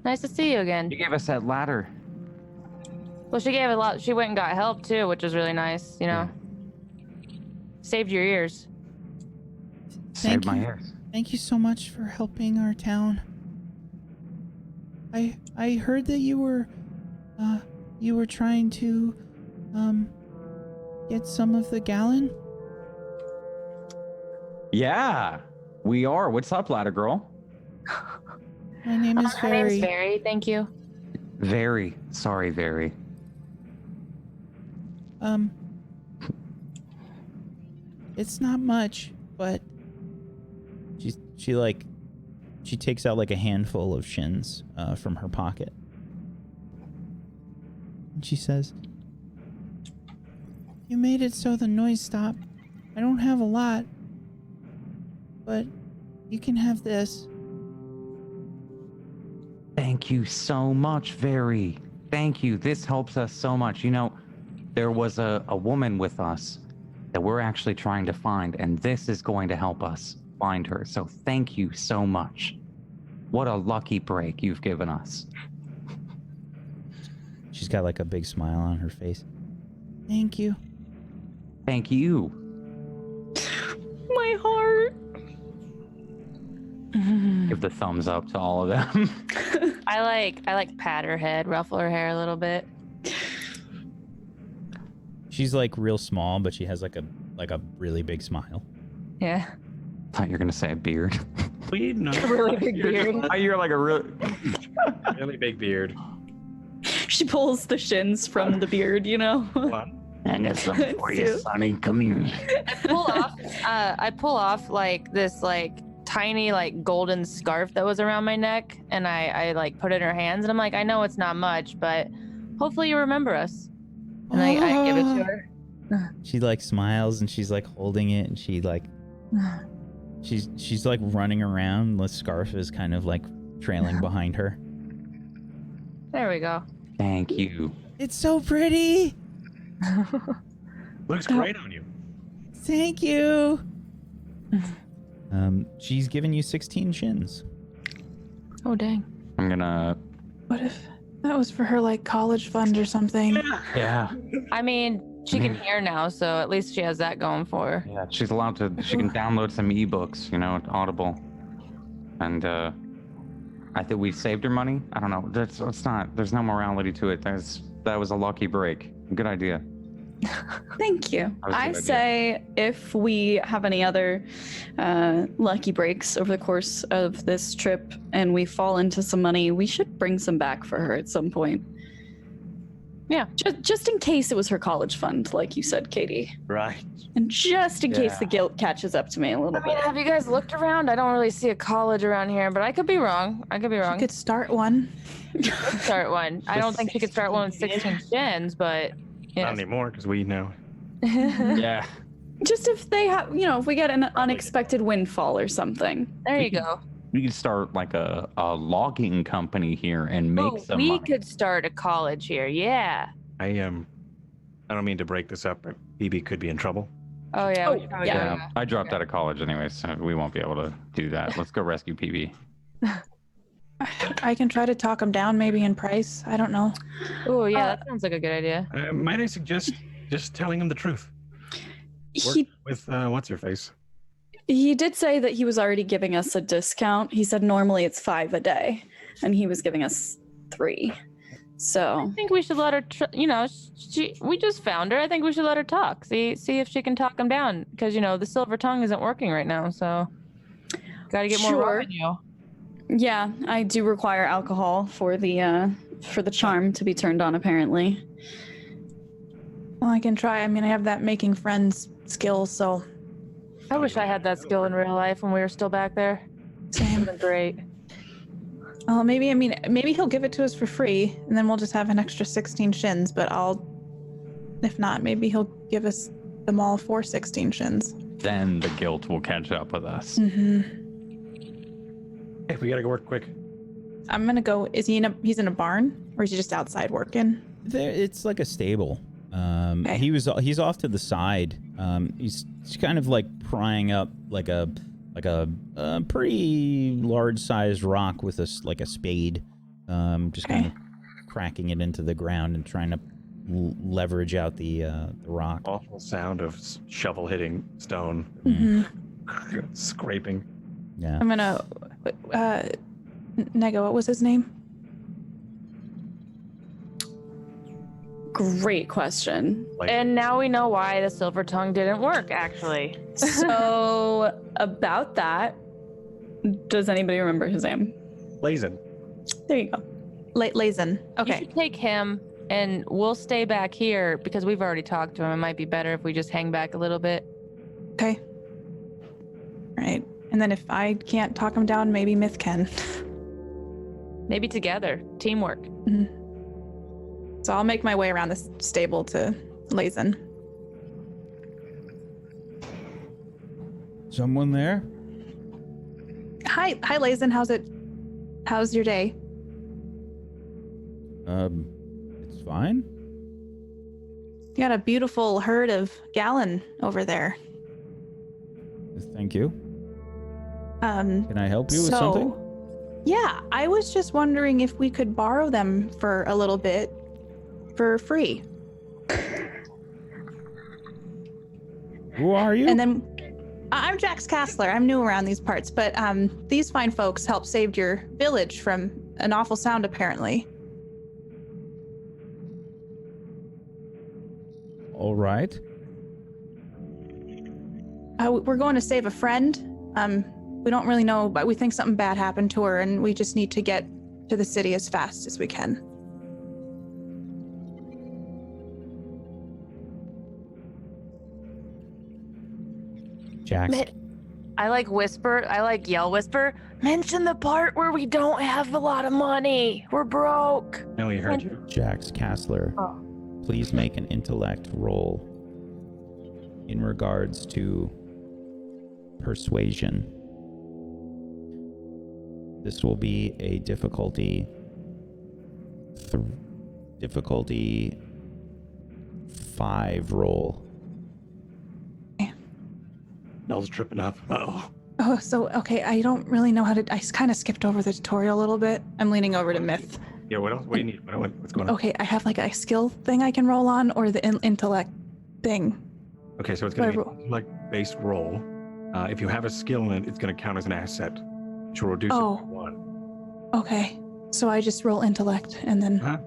S3: Nice to see you again.
S4: You gave us that ladder.
S3: Well, she gave a lot. She went and got help too, which was really nice. You know, saved your ears.
S4: Saved my ears.
S1: Thank you so much for helping our town. I heard that you were trying to get some of the gallon.
S4: Yeah, we are. What's up, ladder girl?
S1: My name is
S3: Her name's Very. Thank you.
S4: Very. Sorry, Very.
S1: It's not much, but she takes out like a handful of shins from her pocket. And she says, "You made it so the noise stopped. I don't have a lot, but you can have this."
S4: Thank you so much, Very. Thank you. This helps us so much. You know, there was a woman with us that we're actually trying to find, and this is going to help us find her. So thank you so much. What a lucky break you've given us.
S1: She's got like a big smile on her face. Thank you.
S4: Thank you.
S5: My heart.
S4: Give the thumbs up to all of them.
S3: I like pat her head, ruffle her hair a little bit.
S1: She's like real small, but she has like a really big smile.
S3: Yeah.
S4: Thought you were gonna say a beard.
S2: We know.
S3: Really big beard.
S4: You're like a real.
S2: Really big beard.
S5: She pulls the shins from the beard, you know?
S4: And it's something for you, Sonny. Come here.
S3: I pull off like this like tiny like golden scarf that was around my neck, and I like put it in her hands, and I'm like, I know it's not much, but hopefully you remember us. And I give it to her.
S1: She like smiles and she's like holding it, and she like she's like running around. The scarf is kind of like trailing behind her.
S3: There we go.
S4: Thank you.
S1: It's so pretty.
S2: Looks great on you.
S1: Thank you. She's given you 16 shins.
S3: Oh dang.
S4: I'm gonna.
S7: What if that was for her like college fund or something?
S4: Yeah.
S3: I mean, she can hear now, so at least she has that going for her.
S4: Yeah. She's allowed to. She can download some ebooks. You know, at Audible. And I think we saved her money. I don't know. It's not. There's no morality to it. That was a lucky break. Good idea.
S5: Thank you.
S4: That was a
S5: I
S4: good idea.
S5: say if we have any other lucky breaks over the course of this trip and we fall into some money, we should bring some back for her at some point.
S3: Yeah.
S5: Just in case it was her college fund, like you said, Katie.
S2: Right.
S5: And just in case
S4: Yeah.
S5: the guilt catches up to me a little
S3: I mean,
S5: bit.
S3: have you guys looked around? I don't really see a college around here, but I could be wrong.
S7: You could start one.
S3: Start one. I don't think she could start one with 16 shins, but
S2: Not
S3: yes.
S2: anymore, because we know.
S4: Yeah.
S5: Just if they have, if we get an unexpected windfall or something.
S3: There you go.
S4: We could start like a logging company here and make some
S3: we
S4: money.
S3: could start a college here. Yeah.
S2: I don't mean to break this up, but BB could be in trouble.
S3: Oh yeah.
S5: Oh,
S3: we should probably
S5: yeah.
S3: go.
S4: I dropped out of college anyway, so we won't be able to do that. Let's go rescue PB.
S7: I can try to talk him down maybe in price. I don't know.
S3: Oh yeah, that sounds like a good idea.
S2: Might I suggest just telling him the truth? Work
S5: He
S2: with what's her face?
S5: He did say that he was already giving us a discount. He said normally it's 5 a day, and he was giving us 3. So
S3: I think we should let her. We just found her. I think we should let her talk. See if she can talk him down, because the silver tongue isn't working right now. So got to get more
S5: Sure.
S3: revenue.
S5: Yeah, I do require alcohol for the charm to be turned on, apparently.
S7: Well, I can try. I mean, I have that making friends skill, so
S3: I wish I had that skill in real life when we were still back there.
S7: same.
S3: Would've been great.
S7: Well, maybe he'll give it to us for free, and then we'll just have an extra 16 shins. But if not, maybe he'll give us them all for 16 shins.
S4: Then the guilt will catch up with us.
S7: Mm-hmm.
S2: Hey, we gotta go work quick.
S7: I'm gonna go. He's in a barn, or is he just outside working?
S1: It's like a stable.
S7: Okay.
S1: He's off to the side. He's kind of like prying up like a pretty large sized rock with a spade. Just kind of cracking it into the ground and trying to leverage out the rock.
S2: Awful sound of shovel hitting stone.
S7: Mm-hmm.
S2: Scraping.
S1: Yeah.
S7: I'm gonna. Nego, what was his name?
S5: Great question.
S3: And now we know why the silver tongue didn't work, actually.
S5: So, about that, does anybody remember his name?
S2: Lazen.
S5: There you go.
S7: Lazen.
S3: You
S7: Okay.
S3: should take him, and we'll stay back here because we've already talked to him. It might be better if we just hang back a little bit.
S7: Okay. All right. And then if I can't talk him down, maybe Myth can.
S3: Maybe together. Teamwork.
S7: Mm-hmm. So I'll make my way around this stable to Lazen.
S6: Someone there?
S7: Hi, Lazen. How's your day?
S6: It's fine.
S7: You got a beautiful herd of gallon over there.
S6: Thank you.
S7: Um,
S6: Can I help you with something?
S7: Yeah, I was just wondering if we could borrow them for a little bit for free.
S6: Who are you?
S7: And then I'm Jax Castler. I'm new around these parts, but these fine folks helped save your village from an awful sound, apparently.
S6: All right.
S7: We're going to save a friend. We don't really know, but we think something bad happened to her, and we just need to get to the city as fast as we can.
S6: Jax.
S3: I yell whisper, mention the part where we don't have a lot of money. We're broke.
S2: No, he heard you.
S1: Jax Castler,
S3: Oh.
S1: please make an intellect roll in regards to persuasion. This will be a difficulty 5 roll.
S2: Nell's tripping up. Uh-oh.
S7: Oh, so, okay, I don't really know how to... I kind of skipped over the tutorial a little bit. I'm leaning over to Myth.
S2: Yeah, what else? What do you need? What's going on?
S7: Okay, I have like a skill thing I can roll on, or the intellect thing.
S2: Okay, so it's going to be
S7: Whatever.
S2: an intellect-based roll. If you have a skill in it, it's going to count as an asset, which will reduce it
S7: Oh.
S2: by 1.
S7: Okay, so I just roll intellect and then...
S2: Uh-huh.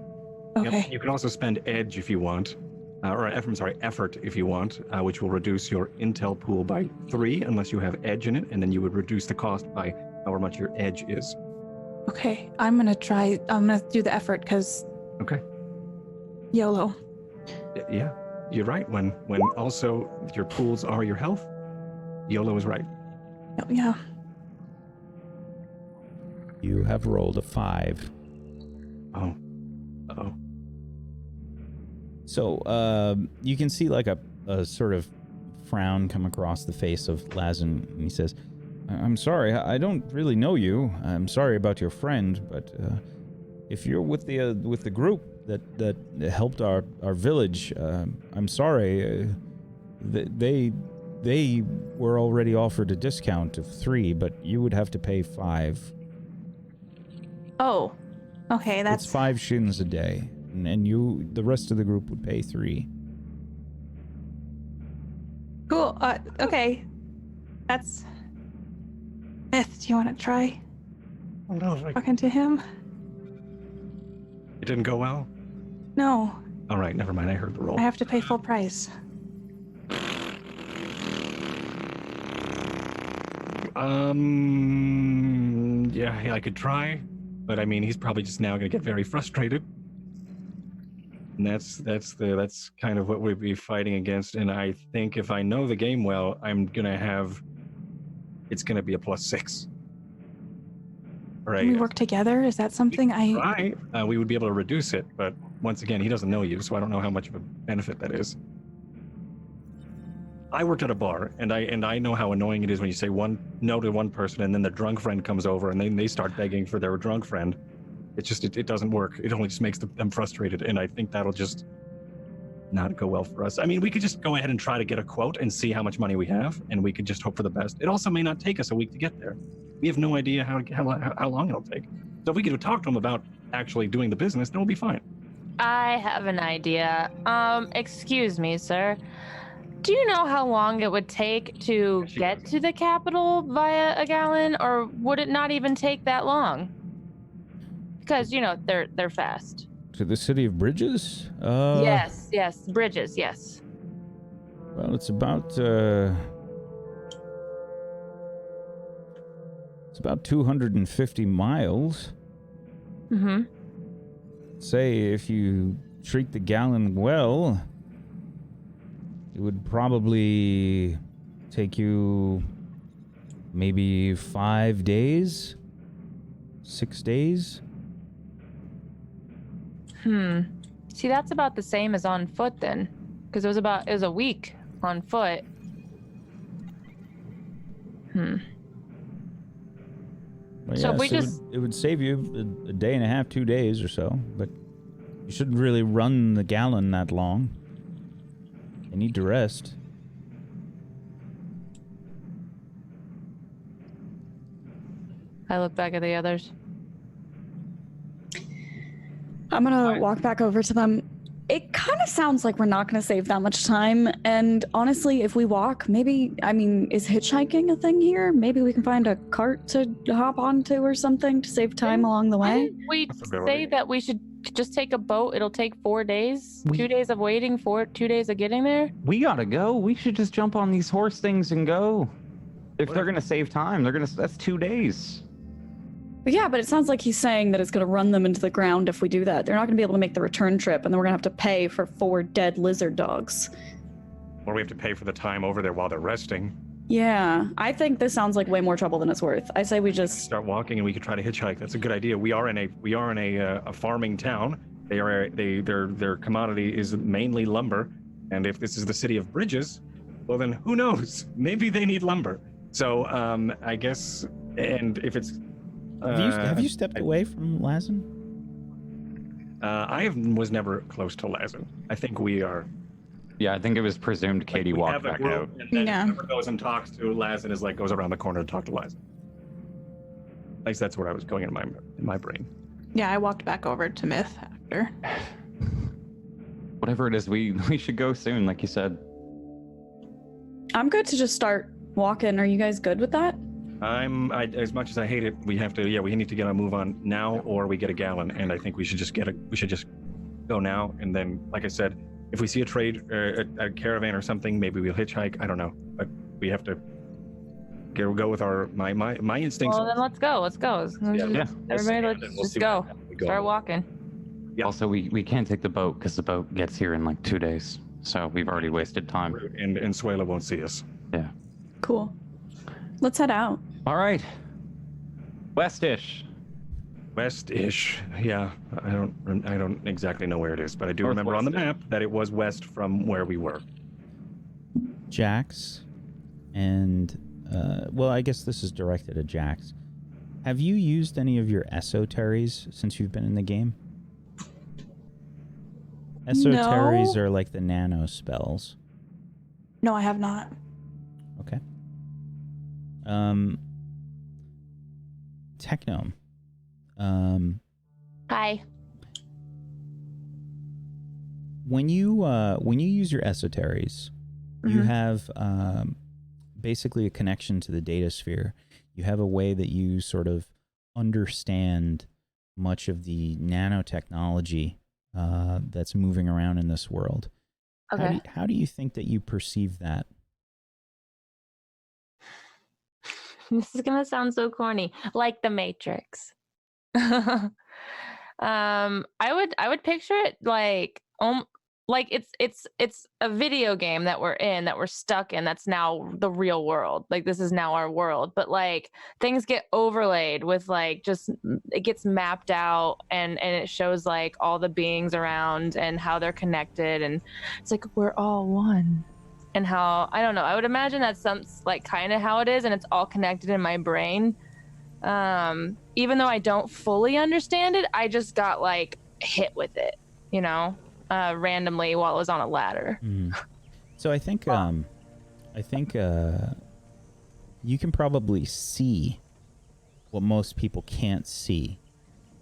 S7: Okay.
S2: Yep. You can also spend edge if you want, effort if you want, which will reduce your intel pool by 3 unless you have edge in it, and then you would reduce the cost by however much your edge is.
S7: Okay, I'm gonna do the effort, because...
S2: Okay.
S7: YOLO.
S2: Yeah, you're right. When also your pools are your health, YOLO is right.
S7: Yeah.
S1: You have rolled a 5.
S2: Oh. Uh-oh.
S1: So you can see like a sort of frown come across the face of Lazen, and he says, I'm sorry, I don't really know you. I'm sorry about your friend, but if you're with the group that helped our village, I'm sorry. They were already offered a discount of 3, but you would have to pay 5.
S7: Oh, okay, that's...
S1: It's 5 shins a day, and you, the rest of the group, would pay 3.
S7: Cool, okay. That's... Myth, do you want to try
S2: Oh no, like,
S7: talking to him?
S2: it didn't go well?
S7: No,
S2: All right, never mind. I heard the roll.
S7: I have to pay full price.
S2: yeah, I could try, but I mean, he's probably just now gonna get very frustrated. And that's kind of what we'd be fighting against. And I think if I know the game well, it's gonna be a +6. Right.
S7: Can we work together? Is that something
S2: Right. We would be able to reduce it, but once again, he doesn't know you, so I don't know how much of a benefit that is. I worked at a bar, and I know how annoying it is when you say no to one person, and then the drunk friend comes over, and then they start begging for their drunk friend. It's just it doesn't work. It only just makes them frustrated, and I think that'll just not go well for us. I mean, we could just go ahead and try to get a quote and see how much money we have, and we could just hope for the best. It also may not take us a week to get there. We have no idea how long it'll take. So if we could talk to him about actually doing the business, then we'll be fine.
S3: I have an idea. Excuse me, sir. Do you know how long it would take to get to the capital via a gallon, or would it not even take that long? Because they're fast.
S6: To the city of Bridges?
S3: Yes, Bridges, yes.
S6: Well, it's about 250 miles.
S3: Mm-hmm.
S6: Say if you treat the gallon well, it would probably take you maybe 5 days, 6 days.
S3: See, that's about the same as on foot then, because it was a week on foot.
S6: Well,
S3: So if we
S6: it would save you a day and a half, 2 days or so, but you shouldn't really run the gallon that long. They need to rest.
S3: I look back at the others.
S5: I'm gonna walk back over to them. It kind of sounds like we're not gonna save that much time. And honestly, if we walk, maybe, is hitchhiking a thing here? Maybe we can find a cart to hop onto or something to save time along the way.
S3: Didn't we say that we should just take a boat? It'll take 4 days. 2 days of waiting, 2 days of getting there.
S4: We gotta go. We should just jump on these horse things and go. If they're gonna save time, that's 2 days.
S5: But yeah, but it sounds like he's saying that it's going to run them into the ground if we do that. They're not going to be able to make the return trip, and then we're going to have to pay for 4 dead lizard dogs.
S2: Or we have to pay for the time over there while they're resting.
S5: Yeah, I think this sounds like way more trouble than it's worth. I say we just
S2: start walking, and we could try to hitchhike. That's a good idea. We are in a farming town. Their commodity is mainly lumber, and if this is the city of Bridges, well then who knows? Maybe they need lumber. So I guess, and if it's
S1: Have you stepped away from Lazen?
S2: I was never close to Lazen. I think we are.
S4: Yeah, I think it was presumed Katie walked back out.
S2: And then whoever goes and talks to Lazen is goes around the corner to talk to Lazen. At least that's where I was going in my brain.
S7: Yeah, I walked back over to Myth after.
S4: Whatever it is, we should go soon, like you said.
S5: I'm good to just start walking. Are you guys good with that?
S2: As much as I hate it, we need to get a move on now, or we get a gallon. And I think we should just go now. And then, like I said, if we see a trade, a caravan or something, maybe we'll hitchhike. I don't know, but we have to go with my instincts.
S3: Well, then let's go. Everybody, let's just go. Start walking.
S2: Yeah.
S4: Also, we can't take the boat because the boat gets here in 2 days. So we've already wasted time.
S2: And Suela won't see us.
S4: Yeah.
S5: Cool. Let's head out.
S4: All right. West-ish.
S2: West-ish. Yeah. I don't exactly know where it is, but I do remember on the map that it was west from where we were.
S1: Jax, and I guess this is directed at Jax. Have you used any of your esoteries since you've been in the game? Esoteries are like the nano spells.
S7: No, I have not.
S1: Okay. Techgnome.
S3: Hi.
S1: When you use your esoteries, you have basically a connection to the data sphere. You have a way that you sort of understand much of the nanotechnology that's moving around in this world.
S3: Okay.
S1: How do you think that you perceive that?
S3: This is gonna sound so corny, like the Matrix. I would picture it like it's a video game that we're stuck in, that's now the real world. Like this is now our world, but like things get overlaid with like just it gets mapped out and it shows like all the beings around and how they're connected, and it's like we're all one. And how, I don't know, I would imagine that's some like kind of how it is, and it's all connected in my brain. Even though I don't fully understand it, I just got like hit with it, randomly while I was on a ladder.
S1: So I think you can probably see what most people can't see,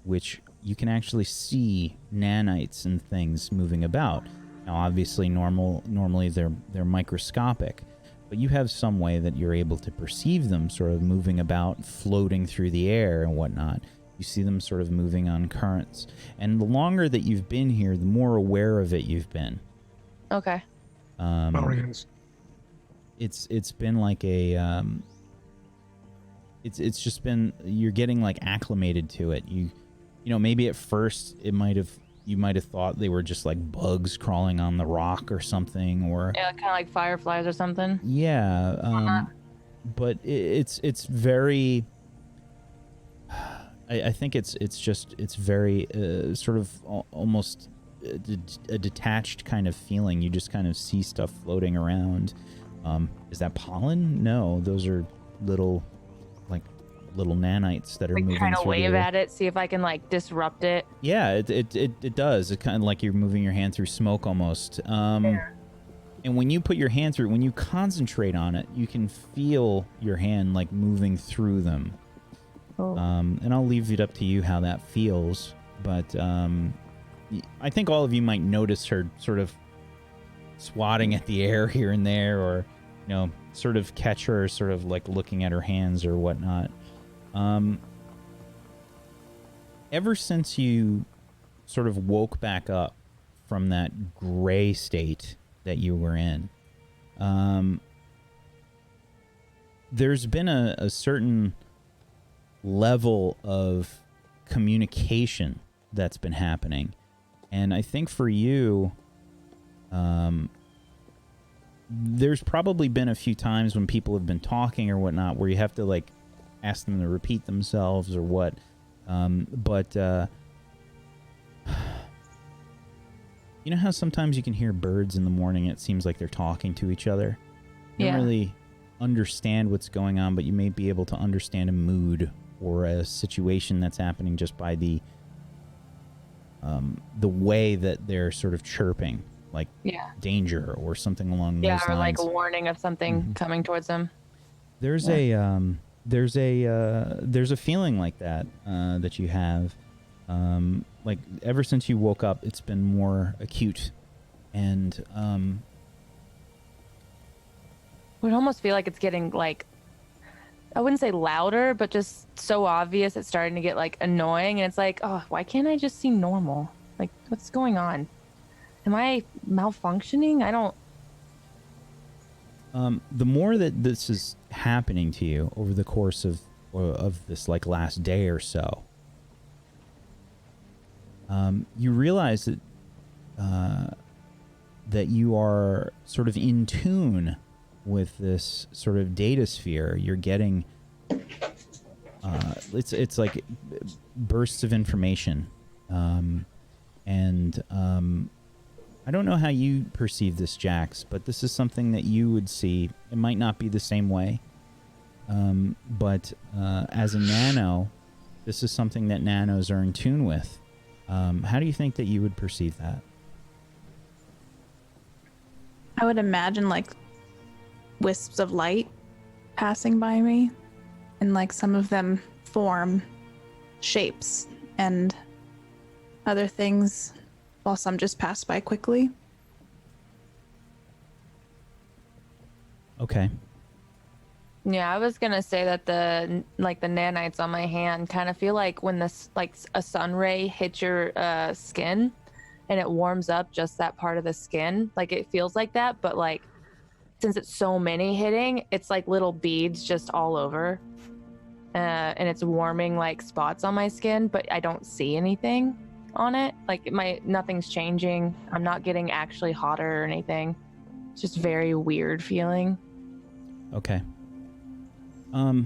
S1: which you can actually see nanites and things moving about. Now, obviously, normally they're microscopic, but you have some way that you're able to perceive them sort of moving about, floating through the air and whatnot. You see them sort of moving on currents. And the longer that you've been here, the more aware of it you've been.
S3: Okay.
S1: It's been like a it's just been, you're getting like acclimated to it. You know, maybe at first you might have thought they were just like bugs crawling on the rock or something, or
S3: yeah, kind of like fireflies or something.
S1: Yeah, but it's very. I think it's very sort of almost a detached kind of feeling. You just kind of see stuff floating around. Is that pollen? No, those are little nanites that are moving.
S3: Trying to wave at it, see if I can like disrupt it.
S1: Yeah, it does. It kind of like you're moving your hand through smoke almost. And when you put your hand through, when you concentrate on it, you can feel your hand like moving through them.
S3: Oh.
S1: And I'll leave it up to you how that feels. But I think all of you might notice her sort of swatting at the air here and there, or sort of catch her sort of like looking at her hands or whatnot. Ever since you sort of woke back up from that gray state that you were in, there's been a certain level of communication that's been happening. And I think for you, there's probably been a few times when people have been talking or whatnot where you have to like ask them to repeat themselves or what. But you know how sometimes you can hear birds in the morning and it seems like they're talking to each other? You don't really understand what's going on, but you may be able to understand a mood or a situation that's happening just by the way that they're sort of chirping, like danger or something along those lines.
S3: Yeah, or like a warning of something coming towards them.
S1: There's a feeling like that that you have. Like ever since you woke up, it's been more acute, and
S3: it would almost feel like it's getting like, I wouldn't say louder, but just so obvious it's starting to get like annoying, and it's like, oh, why can't I just see normal? Like, what's going on? Am I malfunctioning? I don't.
S1: The more that this is happening to you over the course of this like last day or so, you realize that that you are sort of in tune with this sort of data sphere. You're getting it's like bursts of information, and I don't know how you perceive this, Jax, but this is something that you would see. It might not be the same way, but as a nano, this is something that nanos are in tune with. How do you think that you would perceive that?
S7: I would imagine like wisps of light passing by me, and like some of them form shapes and other things, while some just pass by quickly.
S1: Okay.
S3: Yeah, I was gonna say that the nanites on my hand kind of feel like when this like a sun ray hits your skin, and it warms up just that part of the skin. Like it feels like that, but like since it's so many hitting, it's like little beads just all over. And it's warming like spots on my skin, but I don't see anything on it. Like nothing's changing. I'm not getting actually hotter or anything. It's just very weird feeling.
S1: Okay. The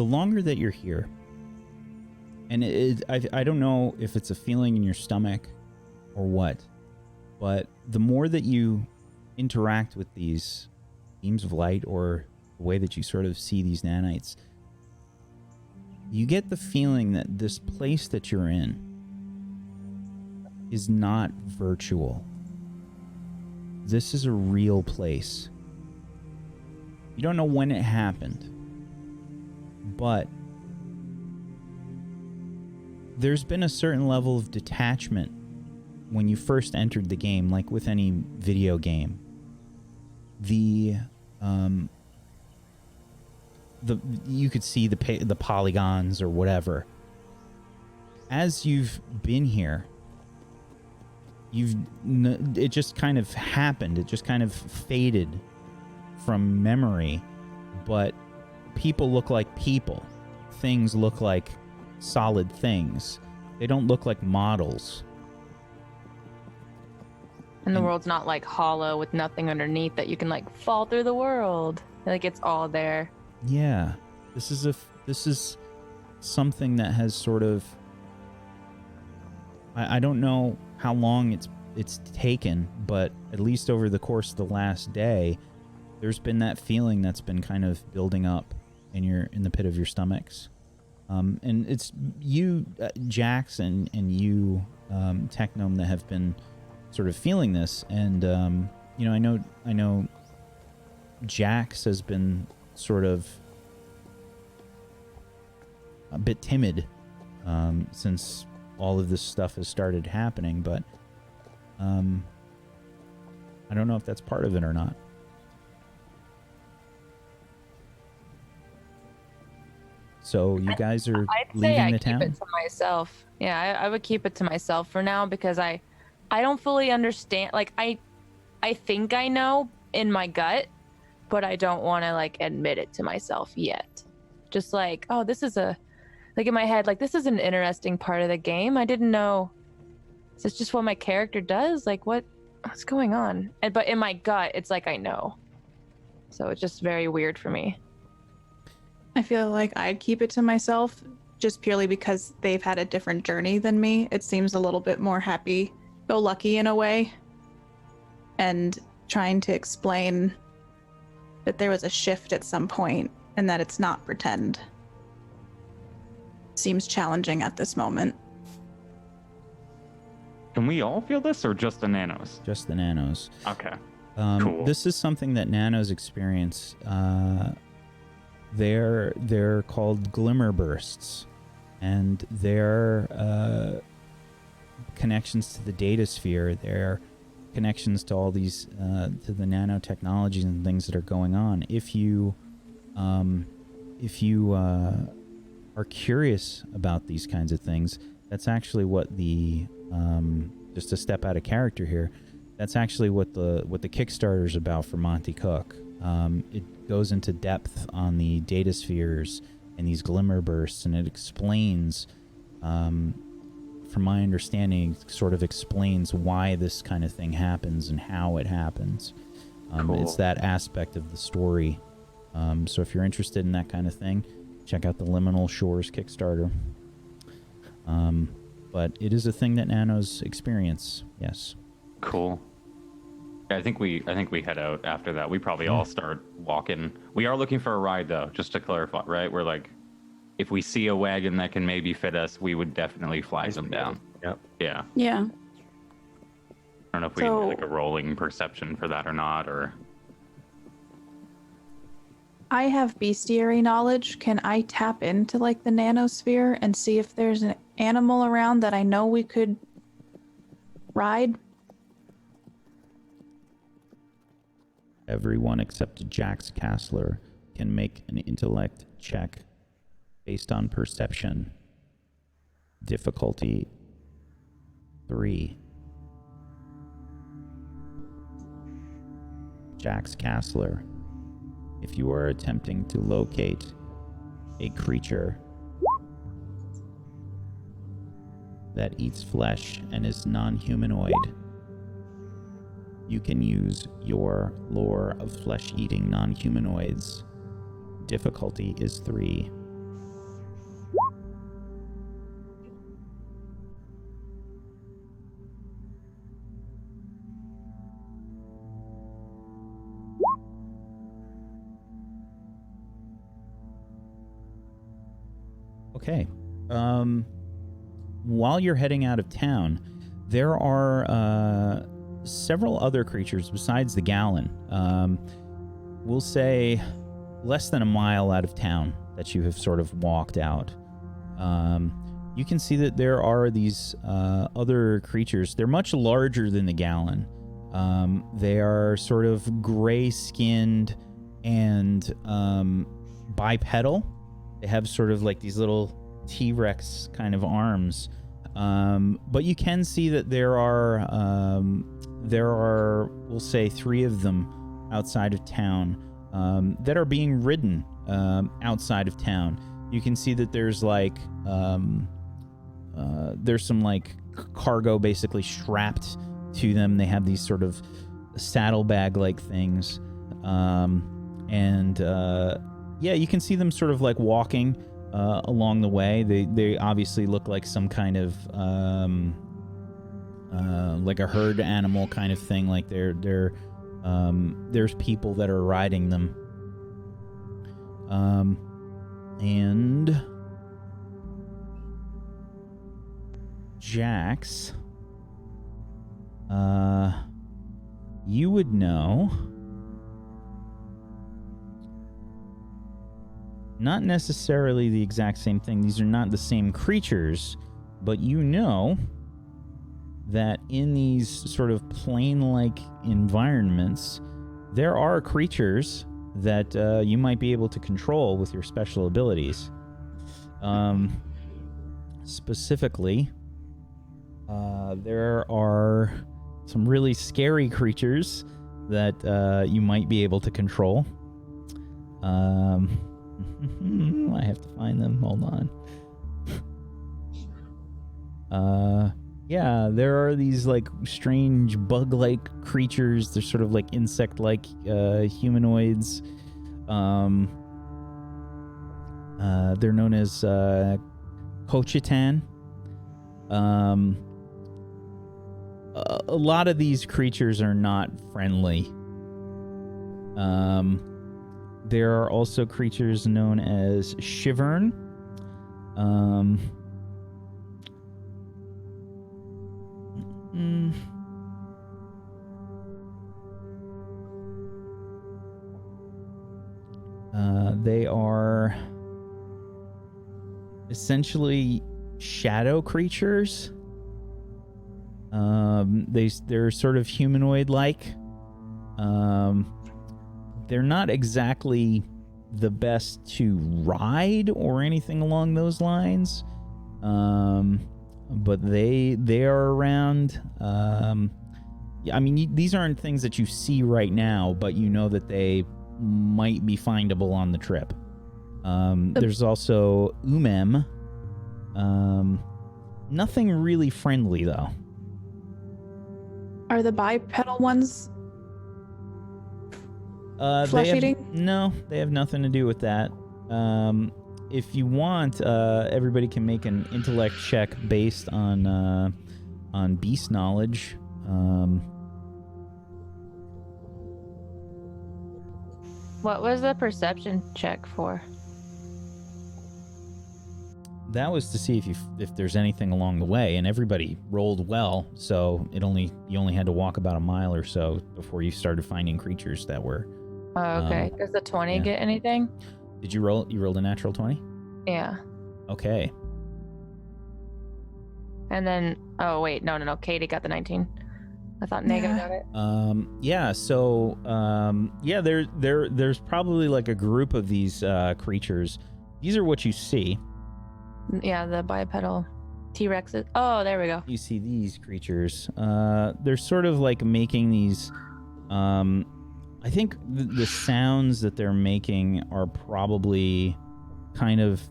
S1: longer that you're here, and I don't know if it's a feeling in your stomach or what, but the more that you interact with these beams of light or the way that you sort of see these nanites, you get the feeling that this place that you're in is not virtual. This is a real place. You don't know when it happened, but there's been a certain level of detachment when you first entered the game, like with any video game. You could see the polygons or whatever. As you've been here, it just kind of happened. It just kind of faded from memory, but people look like people. Things look like solid things. They don't look like models.
S3: And the world's not like hollow with nothing underneath that you can like fall through the world. Like it's all there.
S1: Yeah. This is something that has sort of, I don't know how long it's taken, but at least over the course of the last day, there's been that feeling that's been kind of building up in the pit of your stomachs. And it's you, Jax, and you, Techgnome, that have been sort of feeling this. And I know Jax has been sort of a bit timid since all of this stuff has started happening, but I don't know if that's part of it or not. So you guys are leaving the town?
S3: I'd say I keep it to myself. Yeah, I would keep it to myself for now because I don't fully understand. Like I think I know in my gut, but I don't want to like admit it to myself yet. Just like, oh, this is in my head, like this is an interesting part of the game. I didn't know. Is this just what my character does? Like what's going on? But in my gut, it's like I know. So it's just very weird for me.
S7: I feel like I'd keep it to myself just purely because they've had a different journey than me. It seems a little bit more happy-go-lucky in a way. And trying to explain that there was a shift at some point and that it's not pretend seems challenging at this moment.
S4: Can we all feel this or just the nanos?
S1: Just the nanos.
S4: Okay.
S1: Cool. This is something that nanos experience. They're called glimmer bursts, and they're connections to the data sphere. They're connections to all these to the nanotechnologies and things that are going on. If you are curious about these kinds of things, that's actually what the just to step out of character here. That's actually what the Kickstarter is about for Monty Cook. It goes into depth on the data spheres and these glimmer bursts, and it explains, from my understanding, sort of explains why this kind of thing happens and how it happens.
S4: Cool.
S1: It's that aspect of the story. So if you're interested in that kind of thing, check out the Liminal Shores Kickstarter. But it is a thing that nanos experience. Yes.
S4: Cool. I think we head out after that. We probably all start walking. We are looking for a ride though, just to clarify, right? We're like, if we see a wagon that can maybe fit us, we would definitely flag them down.
S2: Yep.
S4: Yeah.
S5: Yeah.
S4: I don't know if we can do like a rolling perception for that or not, or.
S7: I have bestiary knowledge. Can I tap into like the nanosphere and see if there's an animal around that I know we could ride?
S1: Everyone except Jax Castler can make an intellect check based on perception. Difficulty 3. Jax Castler, if you are attempting to locate a creature that eats flesh and is non-humanoid, you can use your lore of flesh-eating non-humanoids. Difficulty is 3. Okay. While you're heading out of town, there are several other creatures besides the Gallon. We'll say less than a mile out of town that you have sort of walked out. You can see that there are these other creatures. They're much larger than the Gallon. They are sort of gray-skinned and bipedal. They have sort of like these little T-Rex kind of arms. But you can see that there are, we'll say, 3 of them outside of town that are being ridden outside of town. You can see that there's like, there's some like cargo basically strapped to them. They have these sort of saddlebag-like things. Yeah, you can see them sort of like walking along the way. They obviously look like some kind of like a herd animal kind of thing. Like there's people that are riding them. And Jax, you would know. Not necessarily the exact same thing. These are not the same creatures, but you know that in these sort of plain-like environments, there are creatures that you might be able to control with your special abilities. Specifically, there are some really scary creatures that you might be able to control. I have to find them. Hold on. Yeah, there are these like strange bug-like creatures. They're sort of like insect-like humanoids. They're known as Kochitan. A lot of these creatures are not friendly. There are also creatures known as Shivern. They are essentially shadow creatures. They're sort of humanoid-like. They're not exactly the best to ride or anything along those lines, but they are around. I mean, these aren't things that you see right now, but you know that they might be findable on the trip. There's also Umem. Nothing really friendly, though.
S7: Are the bipedal ones flesh-eating?
S1: No, they have nothing to do with that. If you want, everybody can make an intellect check based on beast knowledge.
S3: What was the perception check for?
S1: That was to see if there's anything along the way, and everybody rolled well, so you only had to walk about a mile or so before you started finding creatures that were.
S3: Oh, okay. Does the 20 get anything?
S1: Did you roll? You rolled a natural 20?
S3: Yeah.
S1: Okay.
S3: And then, oh wait, no. Katie got the 19. I thought Megan got it.
S1: Yeah. So, there's probably like a group of these creatures. These are what you see.
S3: Yeah, the bipedal T-Rexes. Oh, there we go.
S1: You see these creatures. They're sort of like making these I think the sounds that they're making are probably kind of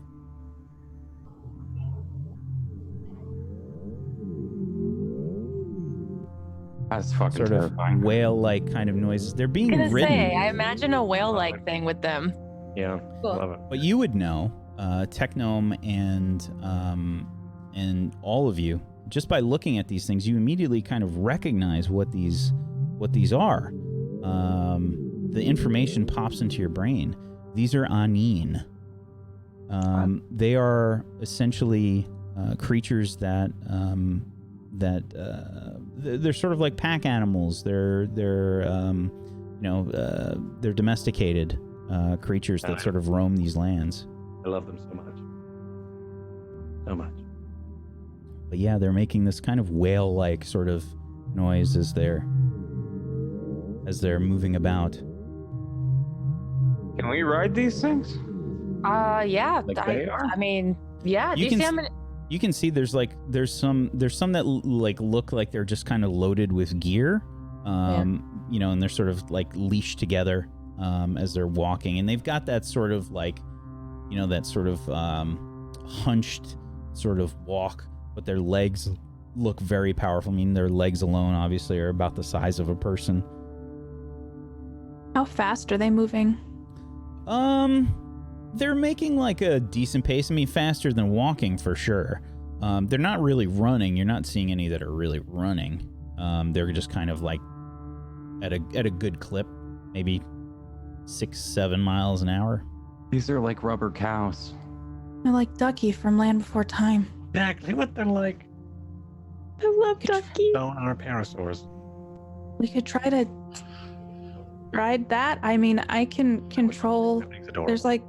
S4: That's fucking
S1: sort of
S4: terrifying.
S1: whale-like kind of noises. They're being
S3: I was gonna
S1: ridden.
S3: say, I imagine a whale-like thing with them.
S2: Yeah,
S3: Cool.
S2: love it.
S1: But you would know, Techgnome and all of you, just by looking at these things, you immediately kind of recognize what these are. The information pops into your brain. These are Anin. They are essentially creatures that they're sort of like pack animals. They're domesticated creatures that sort of roam these lands.
S2: I love them so much. So much.
S1: But yeah, they're making this kind of whale-like sort of noise as they're moving about.
S4: Can we ride these things?
S3: Yeah.
S2: Like they are?
S3: I mean, yeah. Do you see how many?
S1: You can see there's some that look like they're just kind of loaded with gear, and they're sort of like leashed together as they're walking, and they've got that sort of like, that sort of hunched sort of walk, but their legs look very powerful. I mean, their legs alone obviously are about the size of a person.
S7: How fast are they moving?
S1: They're making like a decent pace. I mean, faster than walking for sure. They're not really running. You're not seeing any that are really running. They're just kind of like at a good clip, maybe 6-7 miles an hour.
S4: These are like rubber cows.
S7: They're like Ducky from Land Before Time.
S2: Exactly what they're like.
S5: I love Ducky.
S2: Stone on our parasaurs.
S7: We could try to ride that. I mean, I can control.
S2: Everything's adorable.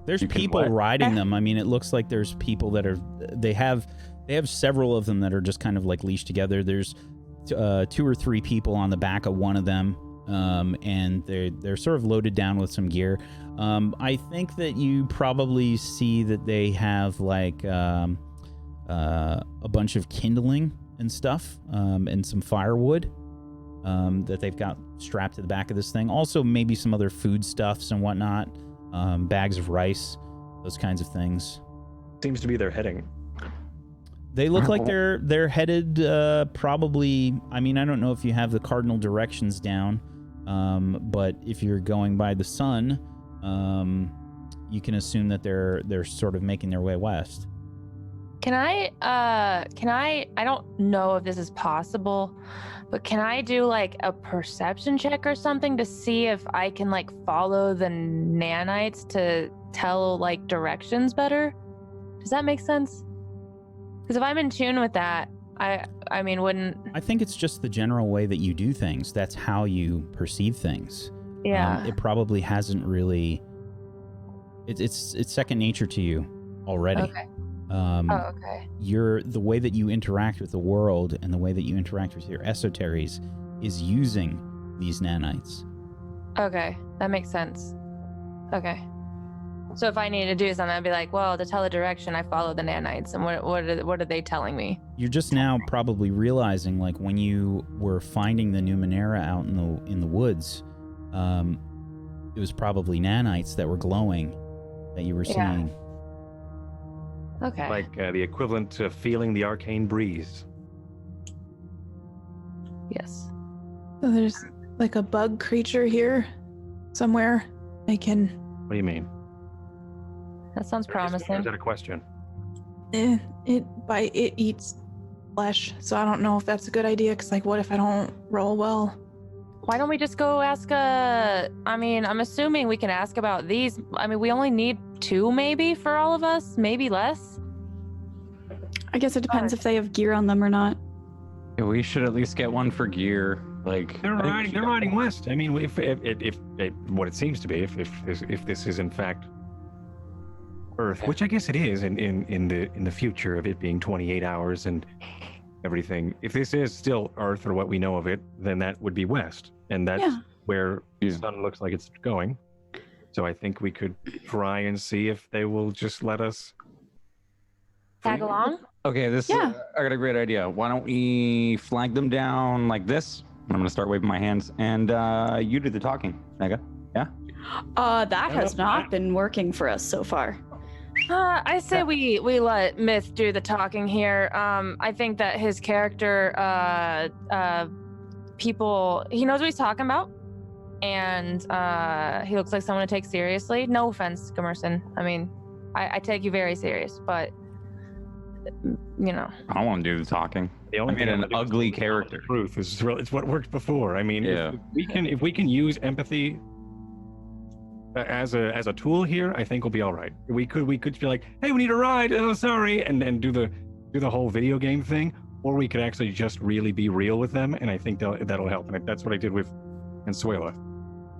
S1: There's
S4: You can
S1: people
S4: what?
S1: riding them. I mean, it looks like there's people that are. They have several of them that are just kind of like leashed together. There's 2 or 3 people on the back of one of them, and they're sort of loaded down with some gear. I think that you probably see that they have like a bunch of kindling and stuff, and some firewood that they've got strapped to the back of this thing. Also, maybe some other foodstuffs and whatnot. Bags of rice, those kinds of things.
S2: Seems to be their heading.
S1: They look like they're headed probably. I mean, I don't know if you have the cardinal directions down, but if you're going by the sun, you can assume that they're sort of making their way west.
S3: Can I don't know if this is possible, but can I do like a perception check or something to see if I can like follow the nanites to tell like directions better? Does that make sense? Because if I'm in tune with that, I mean, wouldn't...
S1: I think it's just the general way that you do things. That's how you perceive things.
S3: Yeah.
S1: It probably hasn't really... It's second nature to you already.
S3: Okay. Okay.
S1: The way that you interact with the world and the way that you interact with your esoteries is using these nanites.
S3: Okay. That makes sense. Okay. So if I need to do something, I'd be like, well, to tell the direction, I follow the nanites. And what are they telling me?
S1: You're just now probably realizing, like, when you were finding the Numenera out in the woods, it was probably nanites that were glowing that you were seeing.
S3: Okay.
S2: Like the equivalent to feeling the arcane breeze.
S3: Yes.
S7: So there's like a bug creature here somewhere. I can.
S2: What do you mean?
S3: That sounds
S2: Or
S3: promising.
S2: is that a question?
S7: It eats flesh, so I don't know if that's a good idea. Cause like, what if I don't roll well?
S3: Why don't we just go ask I mean, I'm assuming we can ask about these. I mean, we only need 2 maybe for all of us, maybe less.
S5: I guess it depends if they have gear on them or not.
S4: Yeah, we should at least get one for gear. Like
S2: They're riding west. I mean, if what it seems to be, if this is in fact Earth, which I guess it is in the future of it being 28 hours and everything. If this is still Earth or what we know of it, then that would be west, and that's where the sun looks like it's going. So I think we could try and see if they will just let us
S3: Tag along?
S4: Okay, I got a great idea. Why don't we flag them down like this? I'm gonna start waving my hands, and you do the talking, Mega. Yeah.
S5: That has not been working for us so far.
S3: I say we let Myth do the talking here. I think that his character, he knows what he's talking about, and he looks like someone to take seriously. No offense, Gummerson. I mean, I take you very serious, but you know.
S4: I don't want to do the talking.
S2: The only
S4: I made an ugly character.
S2: Truth is it's what worked before. I mean,
S4: Yeah.
S2: if we can use empathy as a tool here, I think we'll be all right. We could be like, hey, we need a ride. Oh, sorry, and do the whole video game thing, or we could actually just really be real with them, and I think that'll help. And that's what I did with Consuela.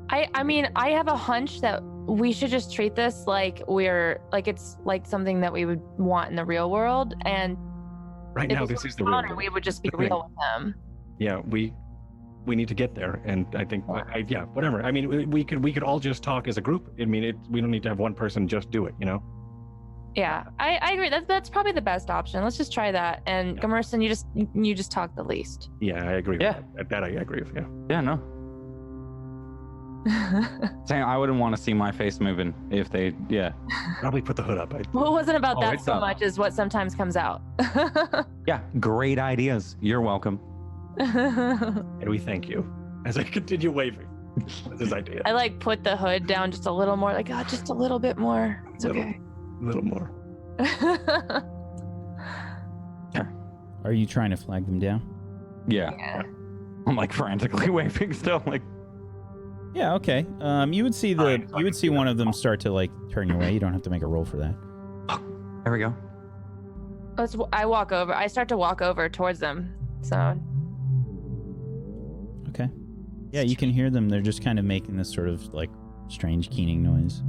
S3: I mean, I have a hunch that we should just treat this like it's like something that we would want in the real world, and
S2: Right now, this is the real world.
S3: We would just be
S2: The thing.
S3: real with them.
S2: Yeah, we need to get there, and I think yeah, whatever. I mean, we could all just talk as a group. I mean, we don't need to have one person just do it, you know.
S3: Yeah, I agree. That's probably the best option. Let's just try that. And
S2: Yeah.
S3: Gummerson, you just talk the least.
S2: Yeah, I agree.
S4: Yeah.
S2: With that I agree with. Yeah.
S4: Yeah, no. Saying I wouldn't want to see my face moving if they. Yeah.
S2: Probably put the hood up.
S3: Well, it wasn't about
S4: Oh,
S3: that
S4: it's
S3: so
S4: up.
S3: much as what sometimes comes out.
S4: Yeah. Great ideas. You're welcome.
S2: And we thank you as I continue waving. That's his idea.
S3: I like put the hood down just a little more, like just a little bit more. It's
S2: Little.
S3: okay.
S2: A little more.
S1: Are you trying to flag them down?
S4: Yeah.
S3: Yeah.
S4: I'm like frantically waving still. Like.
S1: Yeah, okay. You would see
S2: Fine,
S1: you would see one of them start to like turn your way. You don't have to make a roll for that.
S4: There we go.
S3: I start to walk over towards them. So
S1: Okay. Yeah, you can hear them. They're just kind of making this sort of like strange keening noise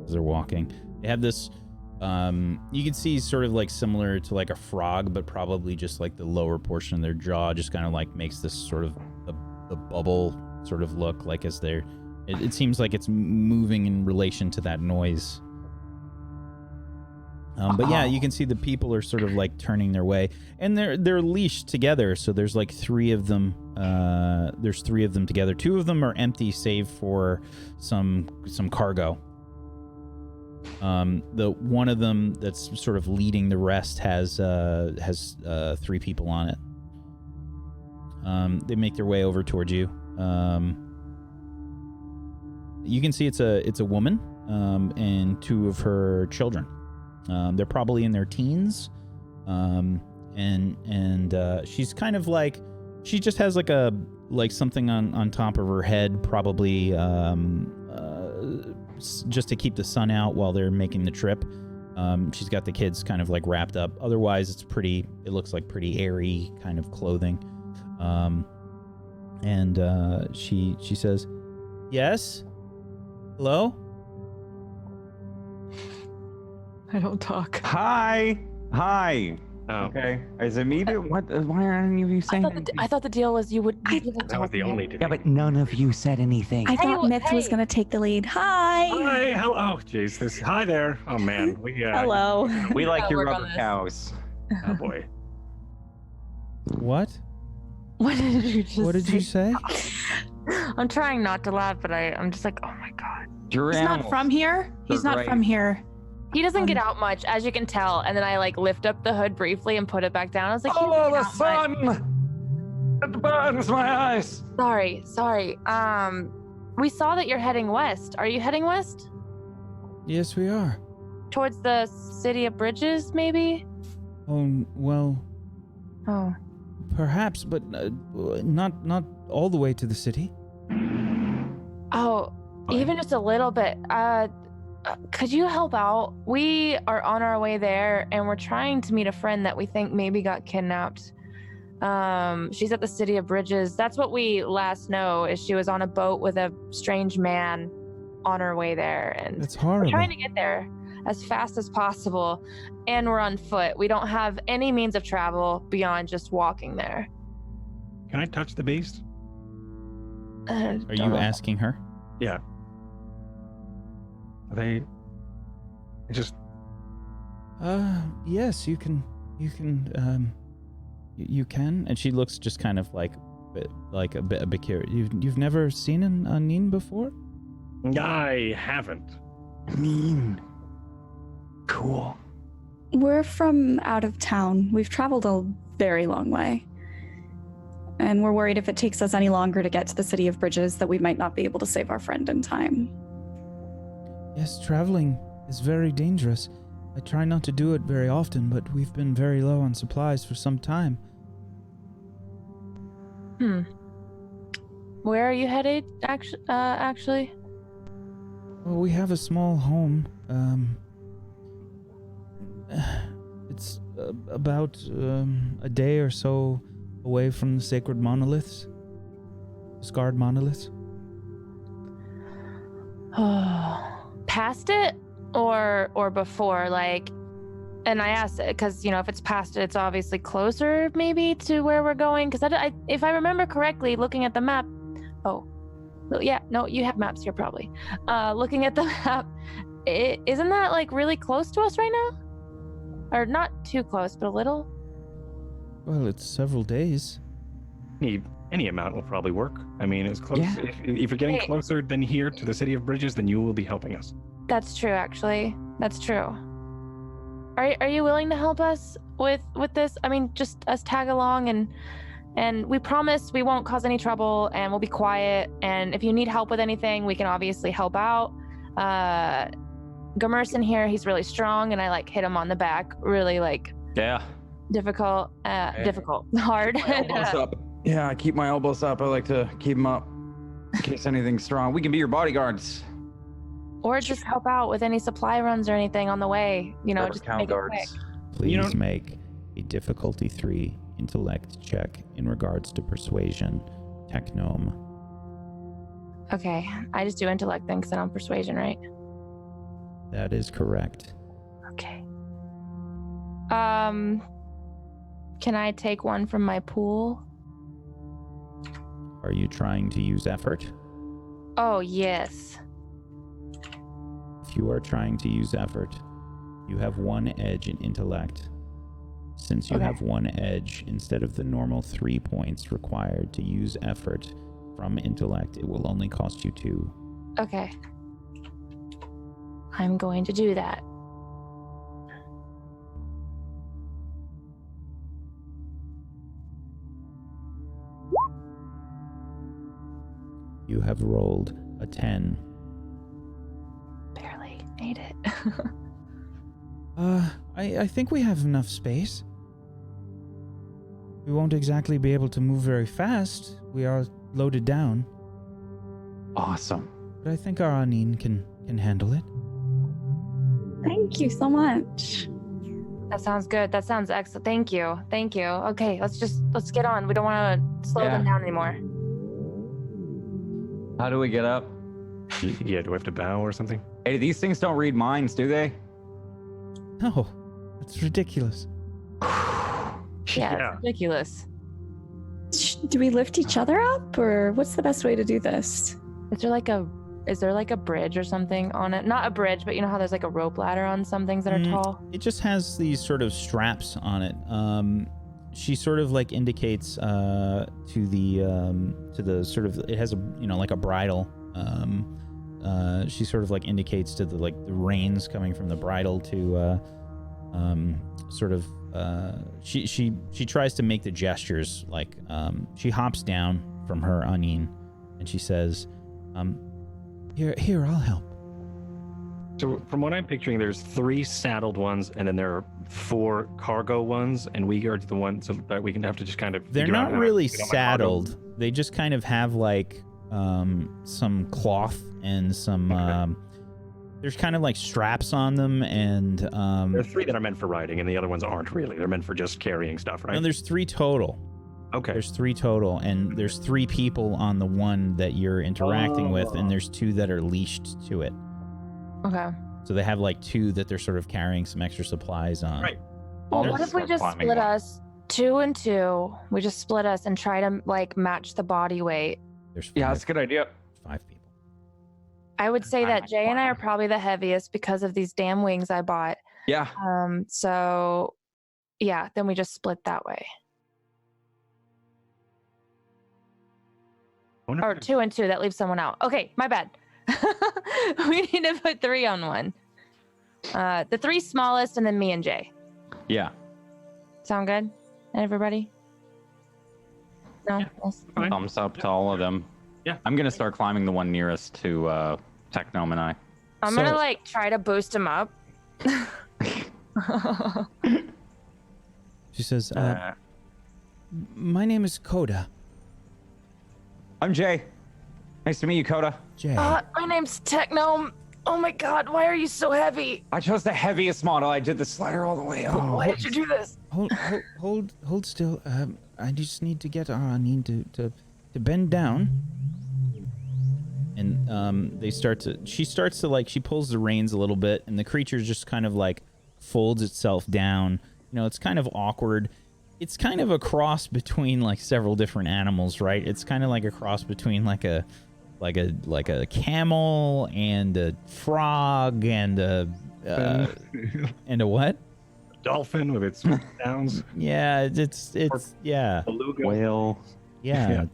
S1: as they're walking. They have this you can see sort of like similar to like a frog, but probably just like the lower portion of their jaw just kind of like makes this sort of a bubble sort of look like as they're it seems like it's moving in relation to that noise. But yeah, you can see the people are sort of like turning their way, and they're leashed together. So there's like three of them. There's three of them together. Two of them are empty, save for some cargo. The one of them that's sort of leading the rest has three people on it. They make their way over towards you. You can see it's a woman and two of her children. They're probably in their teens, and she's kind of like she just has like something on top of her head, probably just to keep the sun out while they're making the trip. She's got the kids kind of like wrapped up. Otherwise, it looks like pretty airy kind of clothing. And she says, "Yes, hello."
S3: I don't talk.
S4: Hi.
S2: Oh,
S4: Okay. Is it me? What? Why aren't any of you saying anything?
S3: I thought the deal was you would.
S2: that was the only.
S4: Yeah, but none of you said anything.
S5: I thought Myth was
S3: hey.
S5: going to take the lead. Hi.
S2: Hi. Hello. Oh, jeez. Hi there. Oh man. We.
S5: Hello.
S4: We like
S3: gotta
S4: your
S3: work on
S4: rubber
S3: this.
S4: cows.
S2: Oh boy.
S1: What?
S3: What did you just?
S1: What did you say?
S3: I'm trying not to laugh, but I'm just like, oh my god.
S4: Your
S7: He's not
S4: animals.
S7: from here. He's
S4: They're
S7: not from here.
S3: He doesn't get out much, as you can tell. And then I like lift up the hood briefly and put it back down. I was like, he
S4: Oh,
S3: doesn't
S4: the
S3: get out much.
S4: sun! It burns my eyes.
S3: Sorry. We saw that you're heading west. Are you heading west?
S1: Yes, we are.
S3: Towards the city of Bridges, maybe?
S1: Oh, well,
S3: Oh.
S1: perhaps, but not all the way to the city.
S3: Oh, even just a little bit. Could you help out? We are on our way there, and we're trying to meet a friend that we think maybe got kidnapped. She's at the city of Bridges. That's what we last know, is she was on a boat with a strange man on her way there. And
S1: That's
S3: we're
S1: horrible.
S3: trying to get there as fast as possible, and we're on foot. We don't have any means of travel beyond just walking there.
S2: Can I touch the beast?
S1: Are you asking her?
S2: Yeah. Are they? I just.
S1: Yes, you can. You can. And she looks just kind of like
S6: like a bit curious. You've never seen an Anin before?
S2: I haven't.
S4: Cool.
S5: We're from out of town. We've traveled a very long way. And we're worried if it takes us any longer to get to the City of Bridges that we might not be able to save our friend in time.
S6: Yes, traveling is very dangerous. I try not to do it very often, but we've been very low on supplies for some time.
S3: Where are you headed, actually?
S6: Well, we have a small home. It's about a day or so away from the sacred monoliths. Scarred monoliths.
S3: Past it or before? Like, and I asked it because, if it's past it, it's obviously closer maybe to where we're going. Because if I remember correctly, looking at the map, you have maps here probably. Looking at the map, isn't that like really close to us right now? Or not too close, but a little?
S6: Well, it's several days.
S2: Any amount will probably work. I mean, as close.
S4: Yeah.
S2: If you're getting closer than here to the City of Bridges, then you will be helping us.
S3: That's true, actually. That's true. Are you willing to help us with this? I mean, just us tag along and we promise we won't cause any trouble and we'll be quiet. And if you need help with anything, we can obviously help out. Gamerson here, he's really strong, and I hit him on the back, really difficult, hard.
S4: Elbows up. Yeah, I keep my elbows up. I like to keep them up in case anything's strong. We can be your bodyguards.
S3: Or just help out with any supply runs or anything on the way. Just make it quick.
S6: Please make a difficulty 3 intellect check in regards to persuasion. Techgnome.
S3: Okay, I just do intellect then because I'm on persuasion, right?
S6: That is correct.
S3: Okay. Can I take one from my pool?
S6: Are you trying to use effort?
S3: Oh, yes.
S6: If you are trying to use effort, you have 1 edge in intellect. Since you have 1 edge, instead of the normal 3 points required to use effort from intellect, it will only cost you 2.
S3: Okay. I'm going to do that.
S6: You have rolled a 10.
S3: Barely made it.
S6: I think we have enough space. We won't exactly be able to move very fast. We are loaded down.
S4: Awesome.
S6: But I think our Anin can handle it.
S5: Thank you so much.
S3: That sounds good. That sounds excellent. Thank you. Okay, let's get on. We don't want to slow them down anymore.
S4: How do we get up?
S2: Yeah, do we have to bow or something?
S4: Hey, these things don't read minds, do they?
S6: No, that's ridiculous.
S3: Yeah, it's ridiculous.
S5: Do we lift each other up, or what's the best way to do this?
S3: Is there like a bridge or something on it? Not a bridge, but you know how there's like a rope ladder on some things that are tall?
S6: It just has these sort of straps on it. She sort of indicates to the sort of, it has a, like a bridle. She sort of indicates to the the reins coming from the bridle to sort of she tries to make the gestures she hops down from her Anin and she says, here I'll help.
S2: So from what I'm picturing, there's 3 saddled ones, and then there are 4 cargo ones, and we are the ones that we can have to just kind of.
S6: They're not really saddled. They just kind of have some cloth and some. There's kind of straps on them, and
S2: there are 3 that are meant for riding, and the other ones aren't really. They're meant for just carrying stuff, right?
S6: No, there's 3 total.
S2: Okay.
S6: There's 3 total, and there's 3 people on the one that you're interacting with, and there's 2 that are leashed to it.
S3: Okay.
S6: So they have 2 that they're sort of carrying some extra supplies on.
S2: Right.
S3: Well, what if we just split us 2 and 2? We just split us and try to match the body weight.
S6: There's 5,
S4: Yeah, that's a good idea.
S6: 5 people.
S3: I would say that Jay and I are probably the heaviest because of these damn wings I bought.
S4: Yeah.
S3: So yeah, then we just split that way.
S2: Oh, no.
S3: Or 2 and 2. That leaves someone out. Okay, my bad. We need to put 3 on one. The 3 smallest, and then me and Jay.
S4: Yeah.
S3: Sound good, everybody? No.
S2: Yeah.
S3: Yes.
S2: Fine.
S4: Thumbs up to all of them.
S2: Yeah.
S4: I'm gonna start climbing the one nearest to Techgnome and I.
S3: I'm
S6: So-
S3: gonna like try to boost him up.
S6: She says, "My name is Coda.
S4: I'm Jay. Nice to meet you, Coda.
S6: Jay."
S3: My name's Techgnome. Oh my god, why are you so heavy?
S4: I chose the heaviest model. I did the slider all the way up.
S3: Why did you do this?
S6: Hold still. I just need to get. I need to bend down. And they start to. She starts to like. She pulls the reins a little bit, and the creature just kind of like folds itself down. You know, it's kind of awkward. It's kind of a cross between like several different animals, right? It's kind of like a cross between like a camel and a frog and a what?
S2: Dolphin with its sounds.
S6: Yeah, it's yeah.
S2: Beluga.
S4: Whale.
S6: Yeah,
S2: Yeah.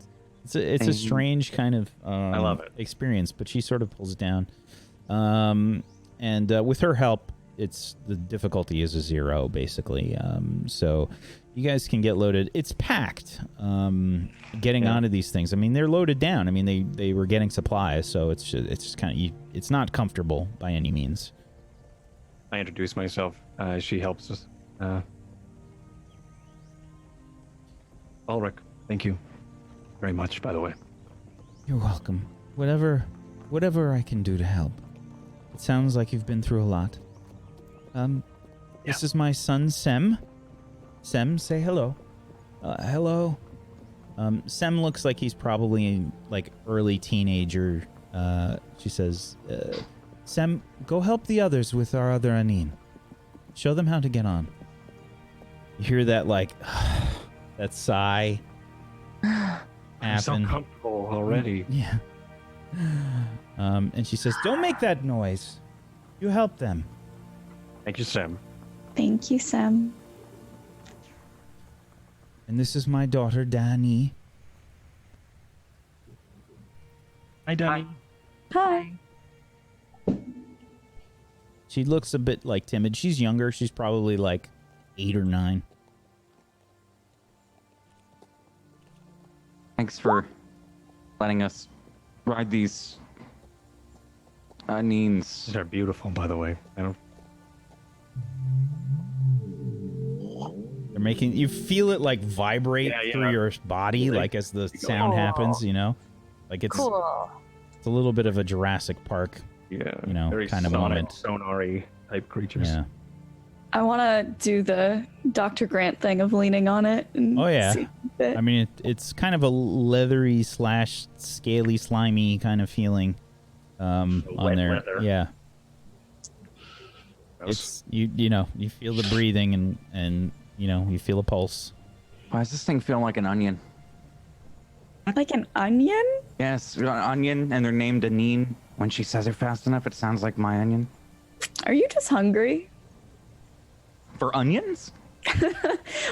S6: it's a strange kind of
S2: I love it.
S6: experience, but she sort of pulls it down. And with her help, the difficulty is a 0 basically. So you guys can get loaded. It's packed. Getting onto these things. I mean, they're loaded down. I mean, they were getting supplies, so it's just kind of it's not comfortable by any means.
S2: I introduce myself. She helps us. Ulrich, thank you very much, by the way.
S6: You're welcome. Whatever I can do to help. It sounds like you've been through a lot. This is my son, Sem. Sem, say hello. Hello. Sem looks like he's probably like early teenager. She says, Sem, go help the others with our other Anin. Show them how to get on. You hear that like that sigh
S2: I'm so
S6: happen.
S2: comfortable already.
S6: Yeah. And she says, don't make that noise. You help them.
S2: Thank you, Sam.
S5: Thank you, Sam.
S6: And this is my daughter, Dani.
S2: Hi, Danny.
S5: Hi.
S6: She looks a bit like timid. She's younger. She's probably like 8 or 9.
S4: Thanks for letting us ride these Anins.
S2: These are beautiful, by the way.
S6: They're making you feel it like vibrate through your body, like as the sound happens. You know, like it's
S3: Cool.
S6: it's a little bit of a Jurassic Park,
S2: Yeah.
S6: you know,
S2: Very
S6: kind of moment.
S2: Sonar-y type creatures.
S6: Yeah.
S5: I want to do the Dr. Grant thing of leaning on it. And
S6: Oh, yeah.
S5: see it.
S6: I mean, it's kind of a leathery / scaly, slimy kind of feeling on
S2: wet
S6: there.
S2: leather.
S6: Yeah.
S2: Gross.
S6: It's you know, you feel the breathing and you know, you feel a pulse.
S4: Why does this thing feel like an onion?
S5: Like an onion?
S4: Yes, an onion, and they're named Anin. When she says it fast enough, it sounds like my onion.
S5: Are you just hungry?
S4: For onions?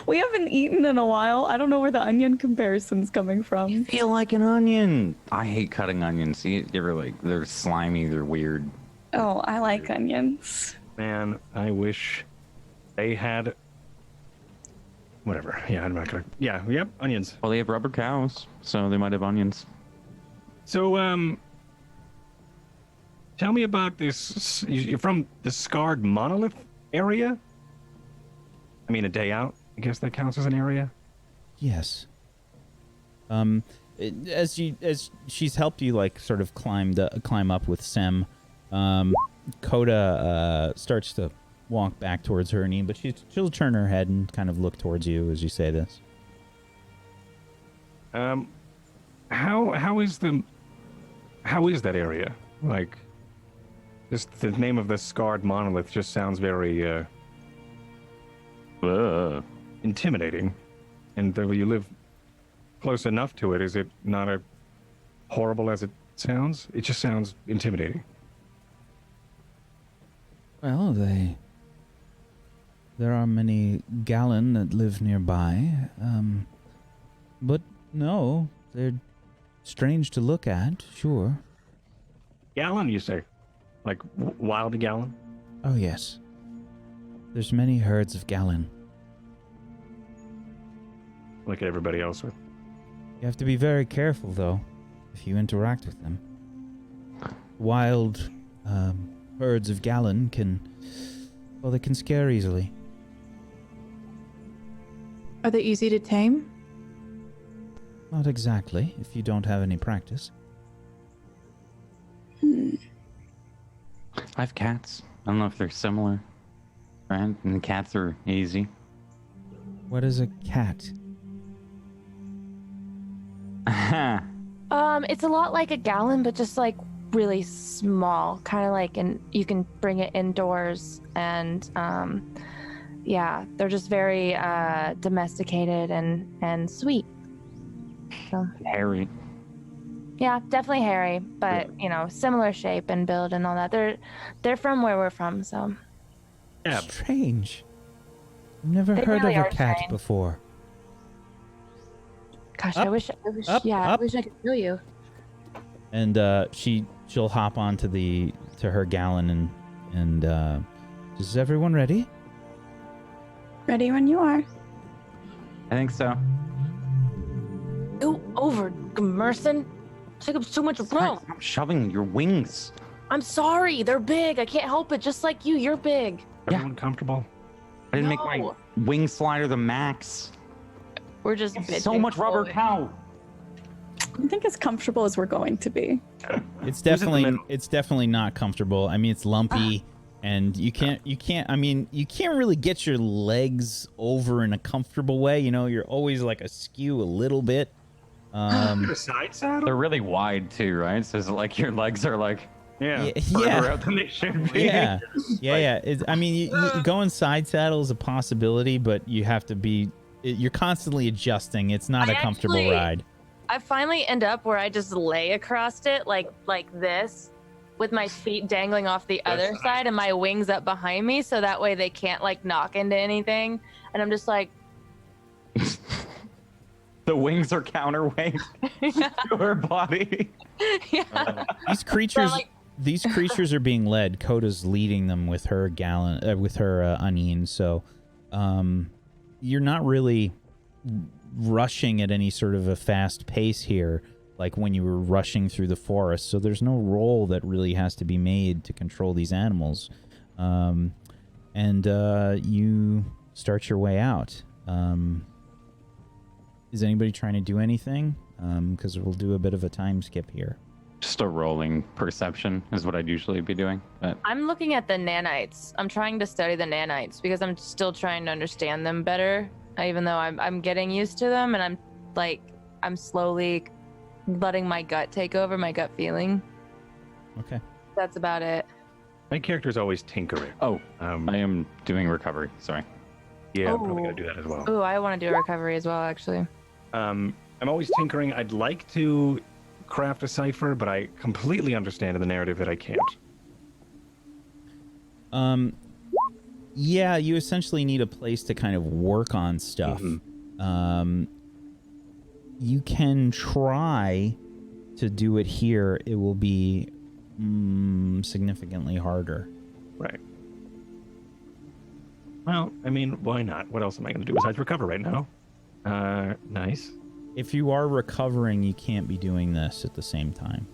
S5: We haven't eaten in a while. I don't know where the onion comparison's coming from.
S4: Feel like an onion. I hate cutting onions. They're slimy. They're weird.
S5: Oh, I like onions.
S2: Man, I wish they had. Whatever. Yeah, I'm not gonna. Yeah, yep, onions.
S4: Well, they have rubber cows, so they might have onions.
S2: So, tell me about this. You're from the Scarred Monolith area? I mean, a day out. I guess that counts as an area.
S6: Yes. As she's helped you like sort of climb up with Sem, Coda starts to walk back towards her knee, but she'll turn her head and kind of look towards you as you say this.
S2: How is that area? Like, just the name of the Scarred Monolith just sounds very intimidating. And though you live close enough to it, is it not as horrible as it sounds? It just sounds intimidating.
S6: Well, there are many Gallon that live nearby, but no, they're Strange to look at, sure.
S2: Gallon, you say? Like wild gallon?
S6: Oh, yes. There's many herds of Gallon.
S2: Look at everybody else with.
S6: You have to be very careful, though, if you interact with them. Wild herds of Gallon they can scare easily.
S7: Are they easy to tame?
S6: Not exactly, if you don't have any practice.
S5: Hmm.
S4: I have cats. I don't know if they're similar. Right? And cats are easy.
S6: What is a cat?
S3: It's a lot like a gallon, but just like really small, kind of like, and you can bring it indoors, and yeah, they're just very domesticated and sweet. So
S4: Hairy.
S3: yeah, definitely hairy, but you know, similar shape and build and all that. They're from where we're from, so
S2: Yeah.
S6: Strange. I've never
S3: They
S6: heard
S3: really
S6: of a
S3: are
S6: cat
S3: strange.
S6: before.
S3: gosh,
S6: Up,
S3: I wish,
S6: up,
S3: yeah,
S6: up.
S3: I wish I could show you.
S6: And she'll hop onto to her Gallon and is everyone ready?
S5: Ready when you are.
S4: I think so.
S3: Go over, Merson. Took up so much room.
S4: Stop shoving your wings.
S3: I'm sorry, they're big. I can't help it. Just like you're big.
S4: Yeah.
S2: Everyone comfortable?
S4: I didn't make my
S3: No.
S4: wing slider the max.
S3: We're just
S4: So
S3: bitching.
S4: much rubber cow.
S5: I think as comfortable as we're going to be.
S6: It's
S2: Who's in the middle?
S6: definitely not comfortable. I mean, it's lumpy, and you can't. I mean, you can't really get your legs over in a comfortable way. You know, you're always like askew a little bit.
S2: The side saddle?
S4: They're really wide too, right? So it's like your legs are like
S2: Yeah.
S6: Yeah.
S2: Further out than they should be.
S6: Yeah, yeah. I mean, you going side saddle is a possibility, but you have to be. You're constantly adjusting. It's not
S3: I
S6: a comfortable
S3: actually-
S6: ride.
S3: I finally end up where I just lay across it like this, with my feet dangling off the
S2: That's
S3: other
S2: nice.
S3: side and my wings up behind me, so that way they can't like knock into anything. And I'm just like,
S4: the wings are counterweight to her body.
S3: yeah.
S6: These creatures,
S3: like-
S6: these creatures are being led. Coda's leading them with her Gallon, with her Anine. So, you're not really rushing at any sort of a fast pace here, like when you were rushing through the forest. So there's no roll that really has to be made to control these animals. And you start your way out. Is anybody trying to do anything? Because we'll do a bit of a time skip here.
S4: Just a rolling perception is what I'd usually be doing. But
S3: I'm looking at the nanites. I'm trying to study the nanites because I'm still trying to understand them better, even though I'm getting used to them, and I'm slowly letting my gut take over, my gut feeling.
S6: Okay.
S3: That's about it.
S2: My character's always tinkering.
S4: I am doing recovery. Sorry.
S2: Yeah, I'm probably
S3: Oh.
S2: gonna do that as well.
S3: Ooh, I want to do a recovery as well, actually.
S2: I'm always tinkering. I'd like to craft a cipher, but I completely understand in the narrative that I can't.
S6: Yeah, you essentially need a place to kind of work on stuff. You can try to do it here. It will be significantly harder.
S2: Right. Well, I mean, why not? What else am I going to do besides recover right now? Nice.
S6: If you are recovering, you can't be doing this at the same time.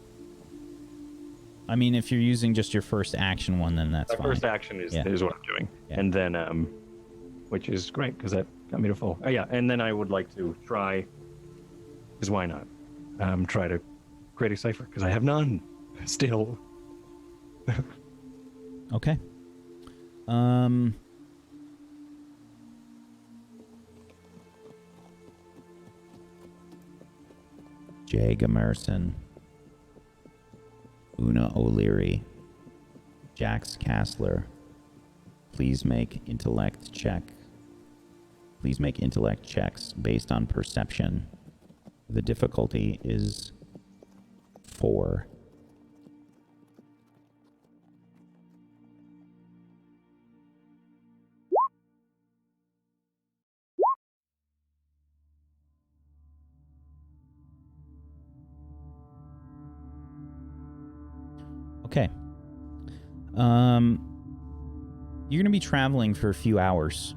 S6: I mean, if you're using just your first action one, then that's
S2: My
S6: fine.
S2: first action is what I'm doing.
S6: Yeah.
S2: And then, which is great because that got me to full. Oh, yeah. And then I would like to try, because why not? Try to create a cipher because I have none still.
S6: Okay. Jay Gamerson, Una O'Leary, Jax Castler, please make intellect check. Please make intellect checks based on perception. The difficulty is 4. Okay. You're going to be traveling for a few hours.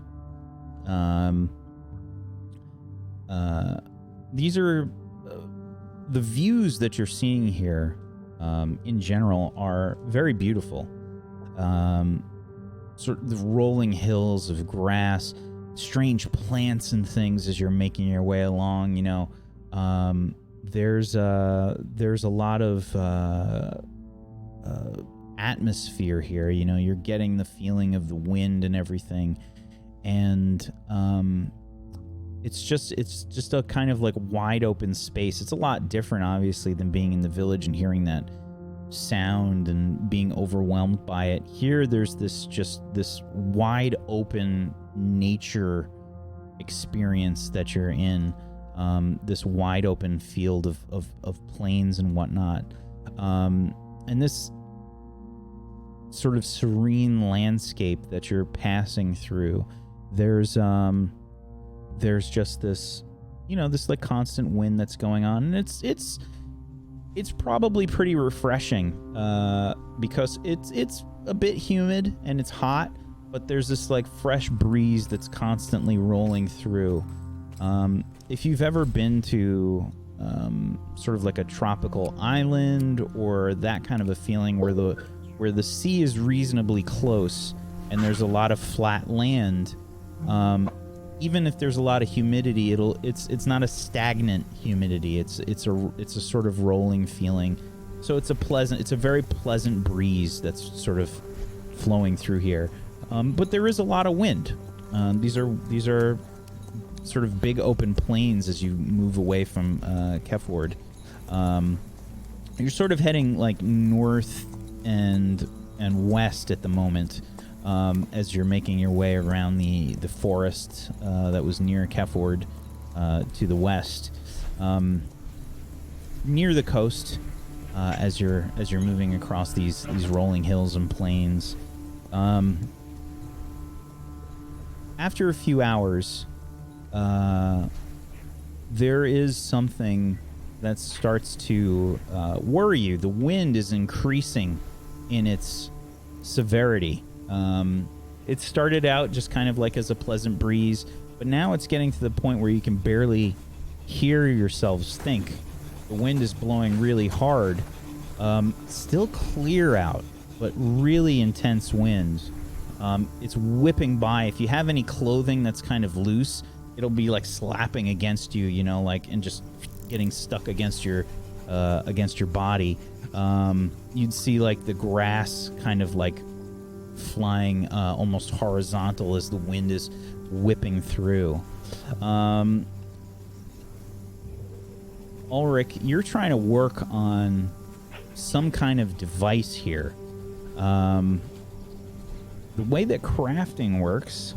S6: These are the views that you're seeing here. In general, are very beautiful. Sort of the rolling hills of grass, strange plants and things as you're making your way along. You know, there's a lot of atmosphere here. You know, you're getting the feeling of the wind and everything, and it's just a kind of like wide open space. It's a lot different, obviously, than being in the village and hearing that sound and being overwhelmed by it. Here, there's this wide open nature experience that you're in. This wide open field of plains and whatnot, and this sort of serene landscape that you're passing through. There's just this, you know, this like constant wind that's going on, and it's probably pretty refreshing because it's a bit humid and it's hot, but there's this like fresh breeze that's constantly rolling through. If you've ever been to sort of like a tropical island or that kind of a feeling where the sea is reasonably close and there's a lot of flat land, even if there's a lot of humidity, it's not a stagnant humidity. It's a sort of rolling feeling. So it's a very pleasant breeze that's sort of flowing through here. But there is a lot of wind. These are sort of big open plains as you move away from Keford. You're sort of heading like north and west at the moment. As you're making your way around the forest that was near Keford to the west, near the coast, as you're moving across these rolling hills and plains. After a few hours, there is something that starts to worry you. The wind is increasing in its severity. It started out just kind of like as a pleasant breeze, but now it's getting to the point where you can barely hear yourselves think. The wind is blowing really hard. Still clear out, but really intense wind. It's whipping by. If you have any clothing that's kind of loose, it'll be like slapping against you, you know, like, and just getting stuck against your body. You'd see like the grass kind of like flying almost horizontal as the wind is whipping through. Ulrich, you're trying to work on some kind of device here. The way that crafting works,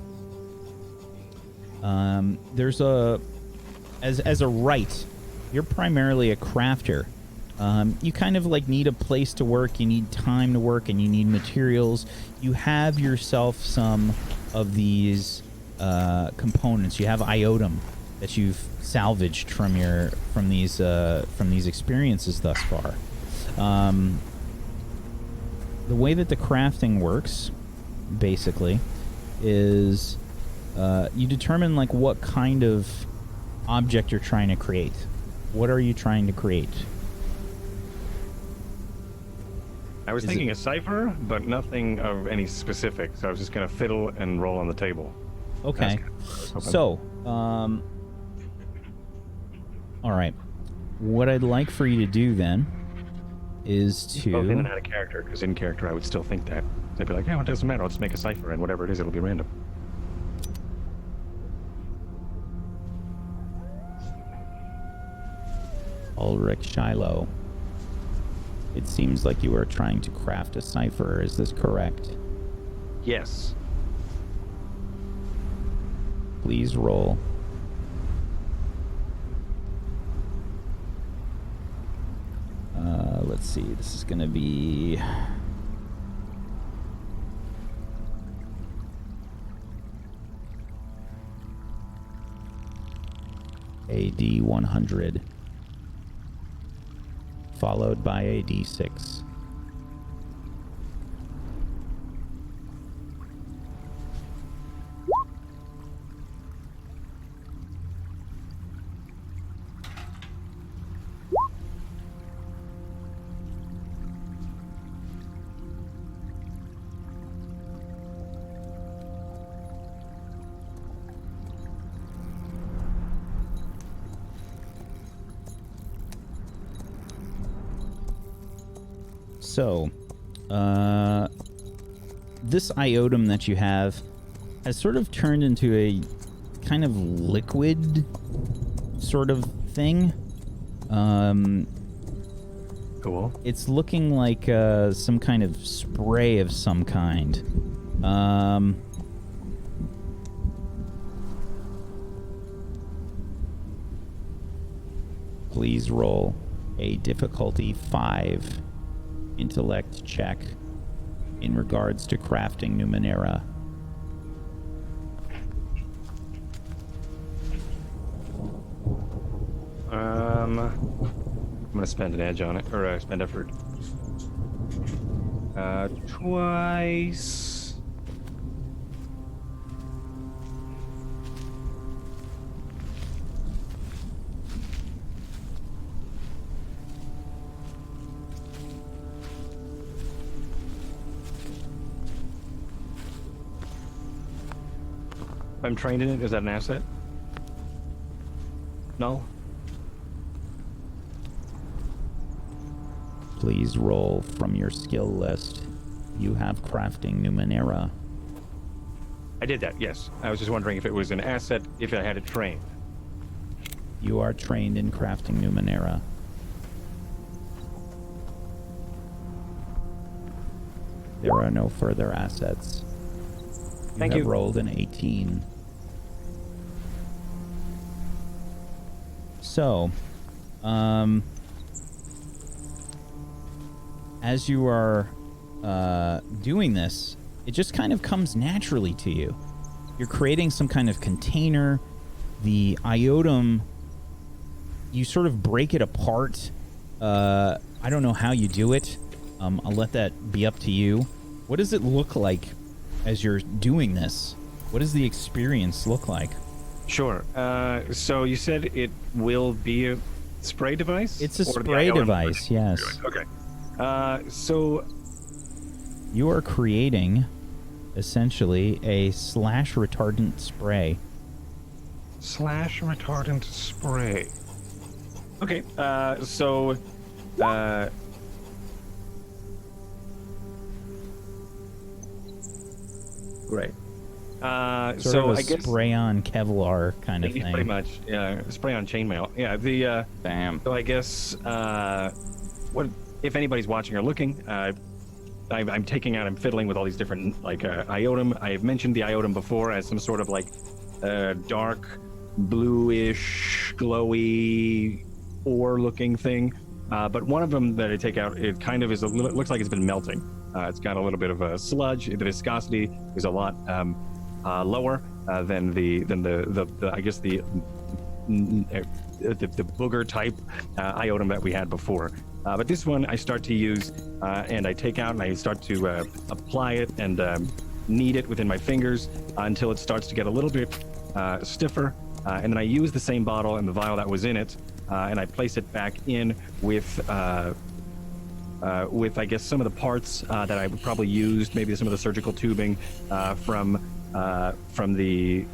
S6: there's as a rite, you're primarily a crafter. You kind of like need a place to work, you need time to work, and you need materials. You have yourself some of these components. You have iotum that you've salvaged from these experiences thus far. The way that the crafting works, basically, is you determine like what kind of object you're trying to create. What are you trying to create?
S2: I was thinking a cipher, but nothing of any specific. So I was just going to fiddle and roll on the table.
S6: Okay. So, all right. What I'd like for you to do then is to...
S2: Both in and out of character, because in character I would still think that. They'd be like, yeah, well, it doesn't matter. I'll just make a cipher, and whatever it is, it'll be random.
S6: Ulrich Shiloh. It seems like you are trying to craft a cipher. Is this correct?
S2: Yes.
S6: Please roll. Let's see. This is going to be... AD 100. Followed by a D6. So, this iotum that you have has sort of turned into a kind of liquid sort of thing.
S2: Cool.
S6: It's looking like some kind of spray of some kind. Please roll a difficulty 5 intellect check in regards to crafting Numenera.
S2: I'm gonna spend an edge on it, or spend effort. Twice. If I'm trained in it, is that an asset? No?
S6: Please roll from your skill list. You have crafting Numenera.
S2: I did that, yes. I was just wondering if it was an asset, if I had it trained.
S6: You are trained in crafting Numenera. There are no further assets.
S2: Thank
S6: have
S2: you.
S6: Rolled an 18. So, as you are doing this, it just kind of comes naturally to you. You're creating some kind of container. The iotum, you sort of break it apart. I don't know how you do it. I'll let that be up to you. What does it look like as you're doing this? What does the experience look like?
S2: Sure. So you said it will be a spray device?
S6: It's a
S2: Or the
S6: spray
S2: iotum
S6: device,
S2: version?
S6: yes.
S2: Okay. So
S6: You are creating, essentially, a slash retardant spray.
S2: slash retardant spray. Okay. Great.
S6: Sort
S2: So
S6: of a
S2: I guess
S6: spray-on Kevlar kind of thing.
S2: pretty much, yeah, spray on chainmail. Yeah.
S4: Damn.
S2: So I guess what if anybody's watching or looking? I'm taking out. I'm fiddling with all these different iotum. I have mentioned the iotum before as some sort of dark bluish, glowy ore-looking thing. But one of them that I take out, it kind of is it looks like it's been melting. It's got a little bit of a sludge. The viscosity is a lot lower than the I guess the booger type iotum that we had before. But this one I start to use and I take out and I start to apply it and knead it within my fingers until it starts to get a little bit stiffer. And then I use the same bottle and the vial that was in it and I place it back in with I guess some of the parts that I would probably used, maybe some of the surgical tubing from the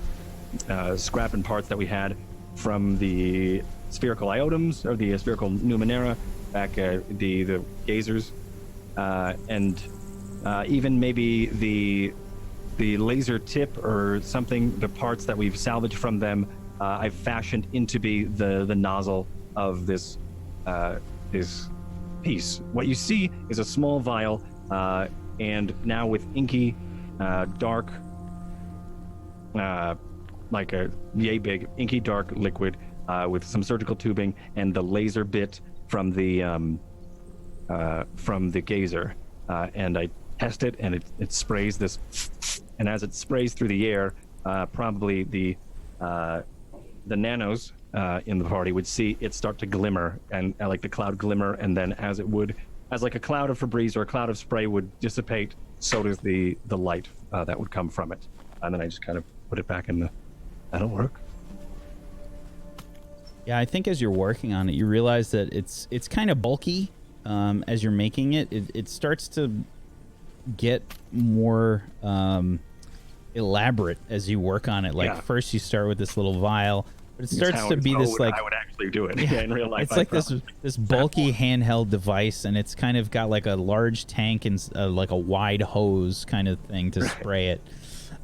S2: scrap and parts that we had from the spherical iotums or the spherical Numenera back the gazers and even maybe the laser tip or something, the parts that we've salvaged from them, I've fashioned into be the nozzle of this this piece. What you see is a small vial, and now with inky, dark, like a yay big inky dark liquid with some surgical tubing and the laser bit from the gazer, and I test it, and it sprays this, and as it sprays through the air, probably the nanos in the party would see it start to glimmer, and like the cloud glimmer, and then as like a cloud of Febreze or a cloud of spray would dissipate, so does the light that would come from it, and then I just kind of put it back in the. That'll work.
S6: Yeah, I think as you're working on it, you realize that it's kind of bulky. As you're making it, it starts to get more elaborate as you work on it. Like first you start with this little vial, but But it starts to be this like
S2: I would actually do it in real life.
S6: it's like this bulky handheld device, and it's kind of got like a large tank and like a wide hose kind of thing to spray it.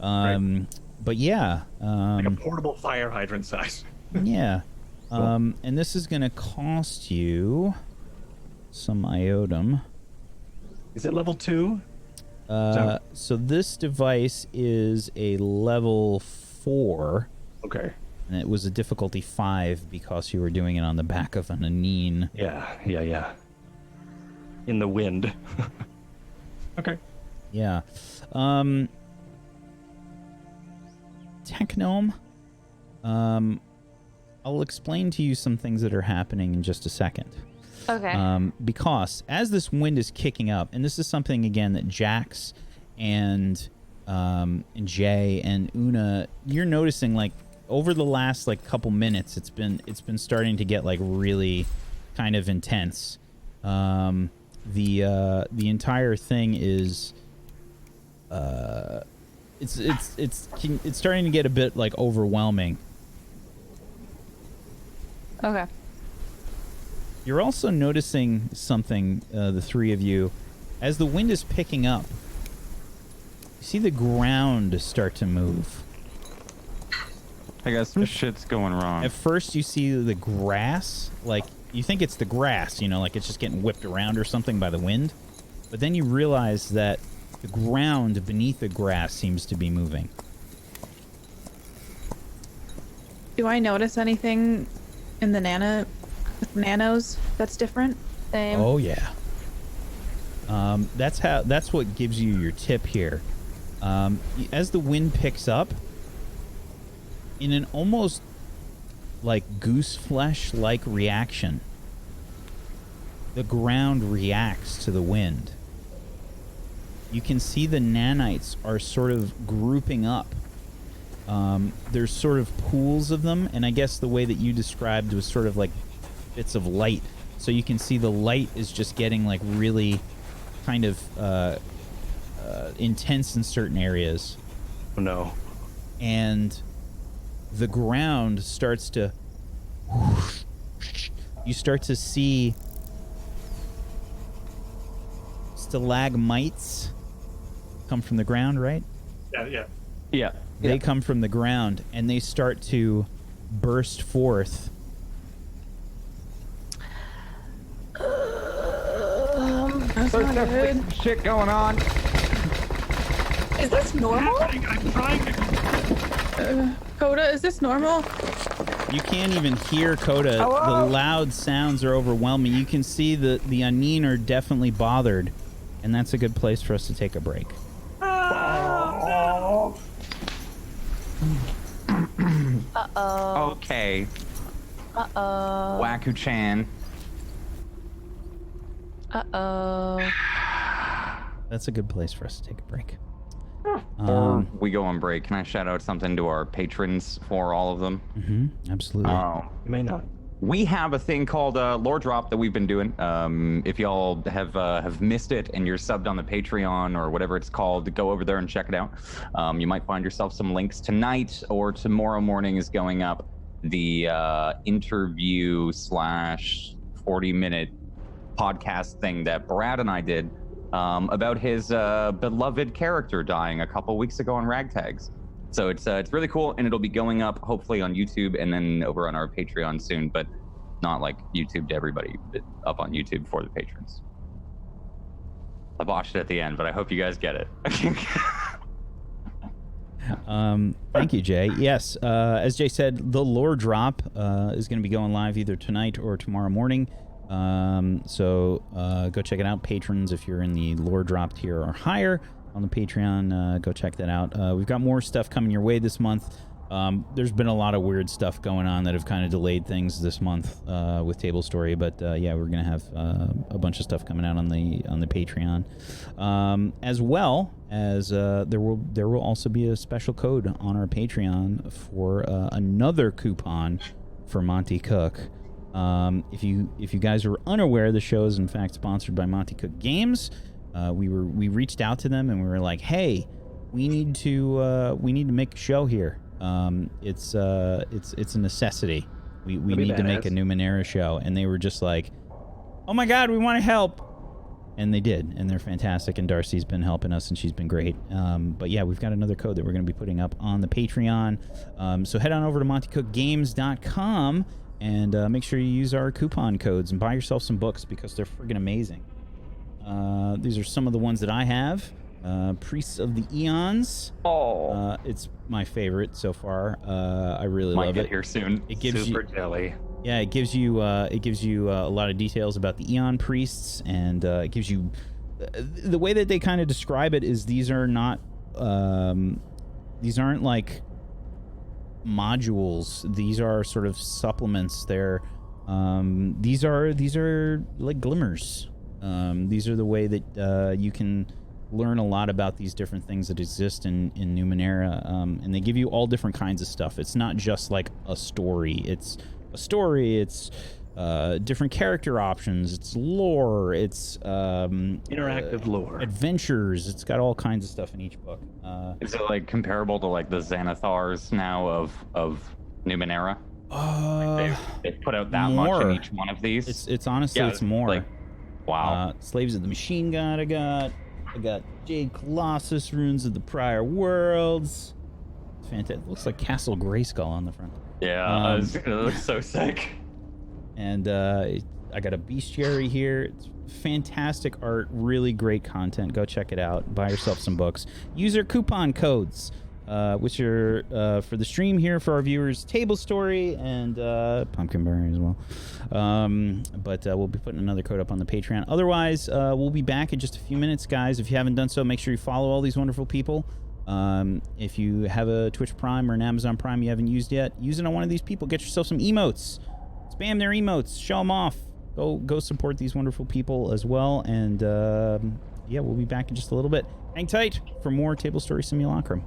S6: But yeah,
S2: like a portable fire hydrant size.
S6: Yeah.
S2: Cool.
S6: And this is going to cost you some iodum.
S2: Is it level 2?
S6: So this device is a level 4.
S2: Okay.
S6: And it was a difficulty 5 because you were doing it on the back of an anine.
S2: Yeah. In the wind. Okay.
S6: Yeah. Techgnome. I'll explain to you some things that are happening in just a second.
S3: Okay.
S6: Because as this wind is kicking up, and this is something again that Jax and Jay and Una, you're noticing like over the last like couple minutes, it's been starting to get like really kind of intense. The entire thing is it's starting to get a bit like overwhelming.
S3: Okay.
S6: You're also noticing something, the three of you, as the wind is picking up. You see the ground start to move.
S4: I guess some shit's going wrong.
S6: At first, you see the grass, like you think it's the grass, like it's just getting whipped around or something by the wind. But then you realize that the ground beneath the grass seems to be moving.
S7: Do I notice anything in the nanos that's different?
S3: Same.
S6: Oh yeah. That's what gives you your tip here. As the wind picks up, in an almost like goose flesh like reaction, the ground reacts to the wind. You can see the nanites are sort of grouping up. There's sort of pools of them, and I guess the way that you described was sort of like bits of light. So you can see the light is just getting like really kind of intense in certain areas.
S2: Oh no.
S6: And the ground starts to... You start to see stalagmites come from the ground, right?
S2: Yeah.
S6: They come from the ground, and they start to burst forth.
S7: That's not good.
S4: Shit going on.
S5: Is this normal?
S2: I'm trying to...
S7: Coda, is this normal?
S6: You can't even hear Coda. The loud sounds are overwhelming. You can see the anine are definitely bothered, and that's a good place for us to take a break.
S3: Uh-oh.
S4: Okay.
S3: Uh-oh.
S4: Waku-chan.
S3: Uh-oh.
S6: That's a good place for us to take a break.
S4: Before we go on break, can I shout out something to our patrons for all of them?
S6: Mm-hmm, absolutely.
S2: You may not.
S4: We have a thing called Lore Drop that we've been doing. If y'all have missed it and you're subbed on the Patreon or whatever it's called, go over there and check it out. You might find yourself some links tonight or tomorrow morning is going up the interview / 40-minute podcast thing that Brad and I did about his beloved character dying a couple weeks ago on Ragtags. So it's really cool, and it'll be going up hopefully on YouTube and then over on our Patreon soon, but not like YouTube to everybody, but up on YouTube for the patrons. I botched it at the end, but I hope you guys get it.
S6: Thank you, Jay. Yes, as Jay said, the Lore Drop is going to be going live either tonight or tomorrow morning. So go check it out. Patrons, if you're in the Lore Drop tier or higher on the Patreon, go check that out. We've got more stuff coming your way this month. There's been a lot of weird stuff going on that have kind of delayed things this month with Table Story, but yeah, we're gonna have a bunch of stuff coming out on the Patreon, as well as there will also be a special code on our Patreon for another coupon for Monty Cook. If you guys are unaware, the show is in fact sponsored by Monty Cook Games. We reached out to them and we were like, hey, we need to make a show here. It's a necessity. We need to make a Numenera show, and they were just like, oh my god, we want to help. And they did, and they're fantastic, and Darcy's been helping us, and she's been great. But yeah, we've got another code that we're going to be putting up on the Patreon. So head on over to montycookgames.com and make sure you use our coupon codes and buy yourself some books because they're friggin' amazing. These are some of the ones that I have. Priests of the Eons. It's my favorite so far. I really love it.
S4: Might get here soon.
S6: It gives
S2: Super jelly.
S6: Yeah, it gives you a lot of details about the Eon priests, and it gives you the way that they kind of describe it is these are not these aren't like modules. These are sort of supplements. They're these are like glimmers. These are the way that you can learn a lot about these different things that exist in Numenera, and they give you all different kinds of stuff. It's not just like a story. It's a story, it's different character options, it's lore, it's
S2: interactive lore,
S6: adventures. It's got all kinds of stuff in each book.
S4: Is it like comparable to like the Xanathars now of Numenera? Like they've put out that much in each one of these.
S6: It's honestly it's more.
S4: Like, wow.
S6: Slaves of the Machine God. I got Jade Colossus, Runes of the Prior Worlds. It's fantastic. It looks like Castle Grayskull on the front.
S4: Yeah, it looks so sick.
S6: And I got a bestiary here. It's fantastic art, really great content. Go check it out. Buy yourself some books. Use our coupon codes, which are for the stream here for our viewers, Table Story and Pumpkinberry as well. But we'll be putting another code up on the Patreon. Otherwise, we'll be back in just a few minutes, guys. If you haven't done so, make sure you follow all these wonderful people. If you have a Twitch Prime or an Amazon Prime you haven't used yet, use it on one of these people. Get yourself some emotes. Spam their emotes. Show them off. Go support these wonderful people as well. And yeah, we'll be back in just a little bit. Hang tight for more Table Story Simulacrum.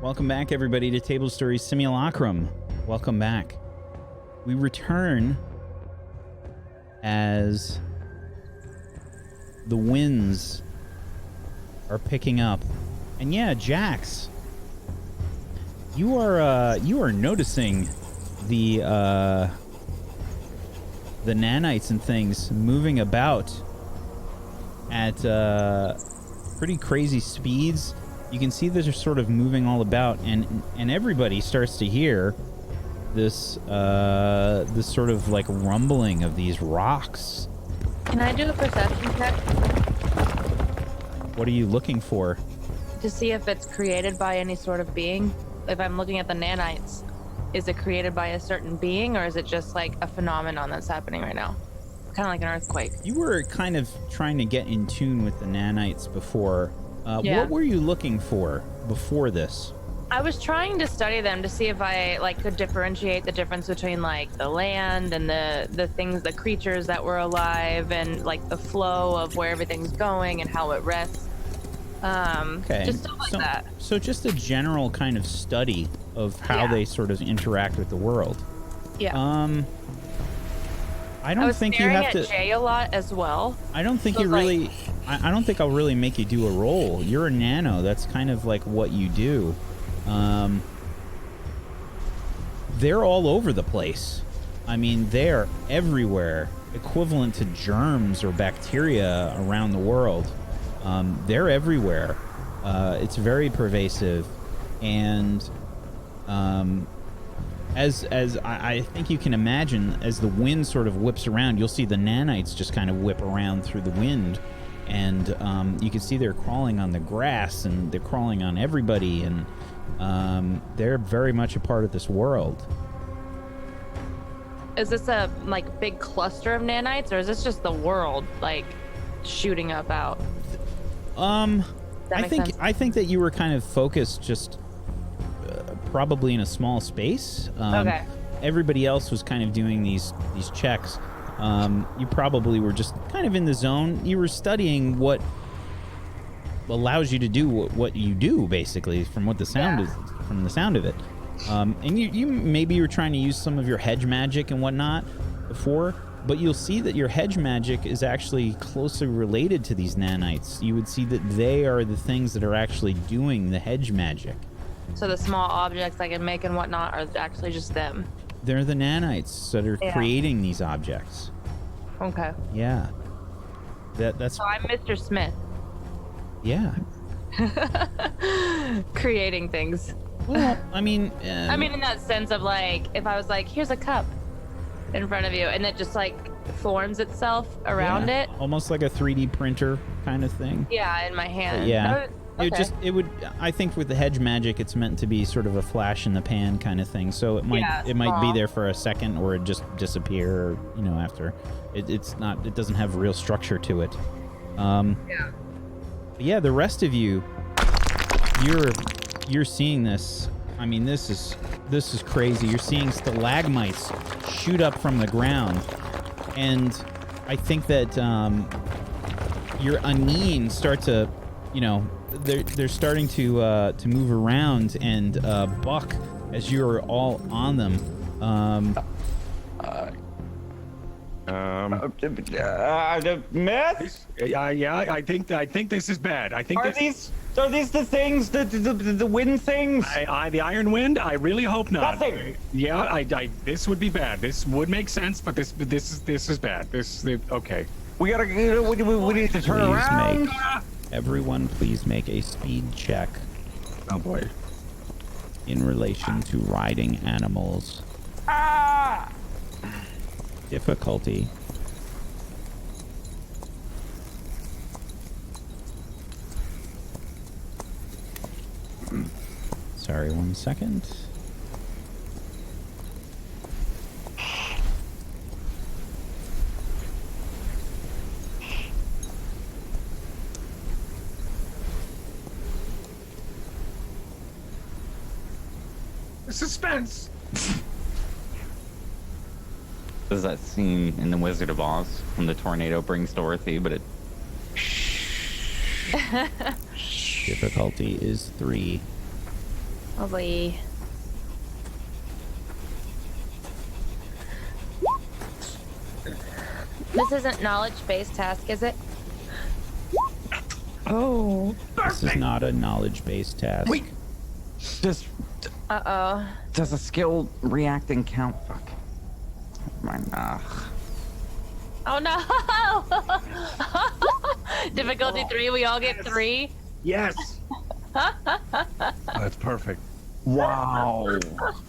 S6: Welcome back, everybody, to Table Stories Simulacrum. Welcome back. We return as the winds are picking up. And yeah, Jax, you are noticing the nanites and things moving about at pretty crazy speeds. You can see they're sort of moving all about, and everybody starts to hear this this sort of like rumbling of these rocks.
S3: Can I do a perception check
S6: What are you looking for?
S3: to see if it's created by any sort of being? If I'm looking at the nanites, is it created by a certain being, or is it just like a phenomenon that's happening right now? Kind of like an earthquake.
S6: You were kind of trying to get in tune with the nanites before.
S3: Yeah.
S6: What were you looking for before this?
S3: I was trying to study them to see if I like could differentiate the difference between like the land and the things, the creatures that were alive, and like the flow of where everything's going and how it rests.
S6: Okay.
S3: Just stuff like that.
S6: So just a general kind of study of how
S3: Yeah.
S6: they sort of interact with the world.
S3: Yeah.
S6: I
S3: I
S6: don't
S3: was
S6: think you
S3: staring
S6: have
S3: at
S6: to.
S3: Jay a lot as well.
S6: I don't think
S3: So
S6: you
S3: it's like-
S6: really. I don't think I'll really make you do a roll. You're a nano. That's kind of like what you do. They're all over the place. I mean, they're everywhere, equivalent to germs or bacteria around the world. They're everywhere. It's very pervasive, and as I think you can imagine, as the wind sort of whips around, you'll see the nanites just kind of whip around through the wind, and you can see they're crawling on the grass, and they're crawling on everybody, and they're very much a part of this world.
S3: Is this a like big cluster of nanites, or is this just the world like shooting up out? Does that make sense?
S6: I think that you were kind of focused just probably in a small space.
S3: Okay.
S6: Everybody else was kind of doing these checks. You probably were just kind of in the zone. You were studying what allows you to do what you do, basically, from what the sound is, from the sound of it. And you maybe you were trying to use some of your hedge magic and whatnot before, but you'll see that your hedge magic is actually closely related to these nanites. You would see that they are the things that are actually doing the hedge magic.
S3: So the small objects I can make and whatnot are actually just them.
S6: They're the nanites that are
S3: Yeah.
S6: creating these objects.
S3: Okay.
S6: Yeah. That's
S3: So I'm Mr. Smith,
S6: yeah.
S3: creating things.
S6: Well, I mean,
S3: I mean, in that sense of like, if I was like, here's a cup in front of you, and it just like forms itself around
S6: yeah,
S3: it.
S6: almost like a 3D printer kind of thing.
S3: Yeah, in my hand.
S6: Yeah.
S3: Okay.
S6: It would. I think with the hedge magic, it's meant to be sort of a flash in the pan kind of thing. So it might
S3: Yeah,
S6: it might be
S3: small.
S6: there for a second, or it just disappear. Or, after. It's not. It doesn't have real structure to it.
S3: Yeah.
S6: Yeah. The rest of you, you're seeing this. I mean, this is crazy. You're seeing stalagmites shoot up from the ground, and I think that your Aneen start to, they're starting to move around and buck as you're all on them.
S4: Myth?
S2: Yeah, I think this is bad. I think
S4: Are these the things, the wind things?
S2: the Iron Wind. I really hope not.
S4: Nothing.
S2: Yeah, I this would be bad. This would make sense, but this is bad. Okay.
S4: We gotta, we need to turn
S6: Please
S4: around.
S6: Everyone, please make a speed check
S2: Oh boy.
S6: in relation to riding animals.
S4: Ah!
S6: Difficulty. Sorry, 1 second.
S2: Suspense.
S4: There's that scene in The Wizard of Oz when the tornado brings Dorothy, but it...
S6: Difficulty is 3.
S3: Lovely. This isn't knowledge-based task, is it?
S5: Oh.
S6: This is not a knowledge-based task.
S4: Wait. Does
S3: Uh-oh.
S4: a skill reacting count? Fuck.
S3: Oh no! Difficulty 3, we all get 3.
S2: Yes. That's perfect.
S4: Wow.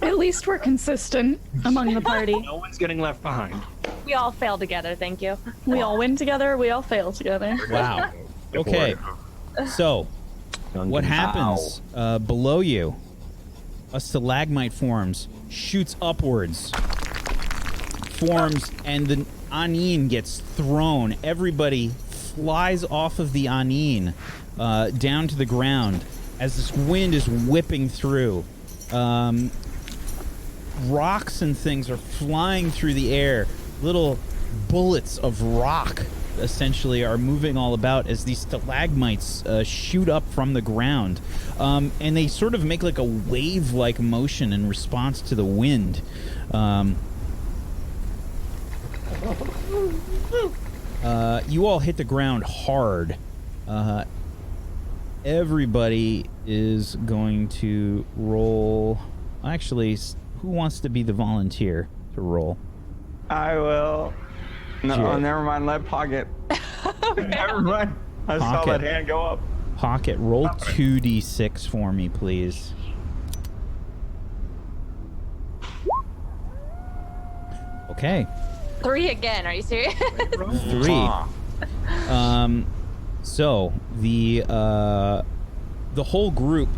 S5: At least we're consistent among the party.
S2: No one's getting left behind.
S3: We all fail together, thank you.
S5: We all win together, we all fail together.
S6: Wow. Okay. So, what happens below you? A stalagmite forms, shoots upwards, forms, and the Anine gets thrown. Everybody flies off of the Anine down to the ground as this wind is whipping through. Rocks and things are flying through the air. Little bullets of rock essentially are moving all about as these stalagmites shoot up from the ground. And they sort of make like a wave-like motion in response to the wind. You all hit the ground hard. Everybody is going to roll. Actually, who wants to be the volunteer to roll?
S4: I will. No,
S6: Sure.
S4: never mind. Let Pocket. Never mind. I saw
S6: Pocket.
S4: that hand go up.
S6: Pocket, roll 2d6 for me, please. Okay.
S3: 3 again, are you serious?
S6: 3. So the whole group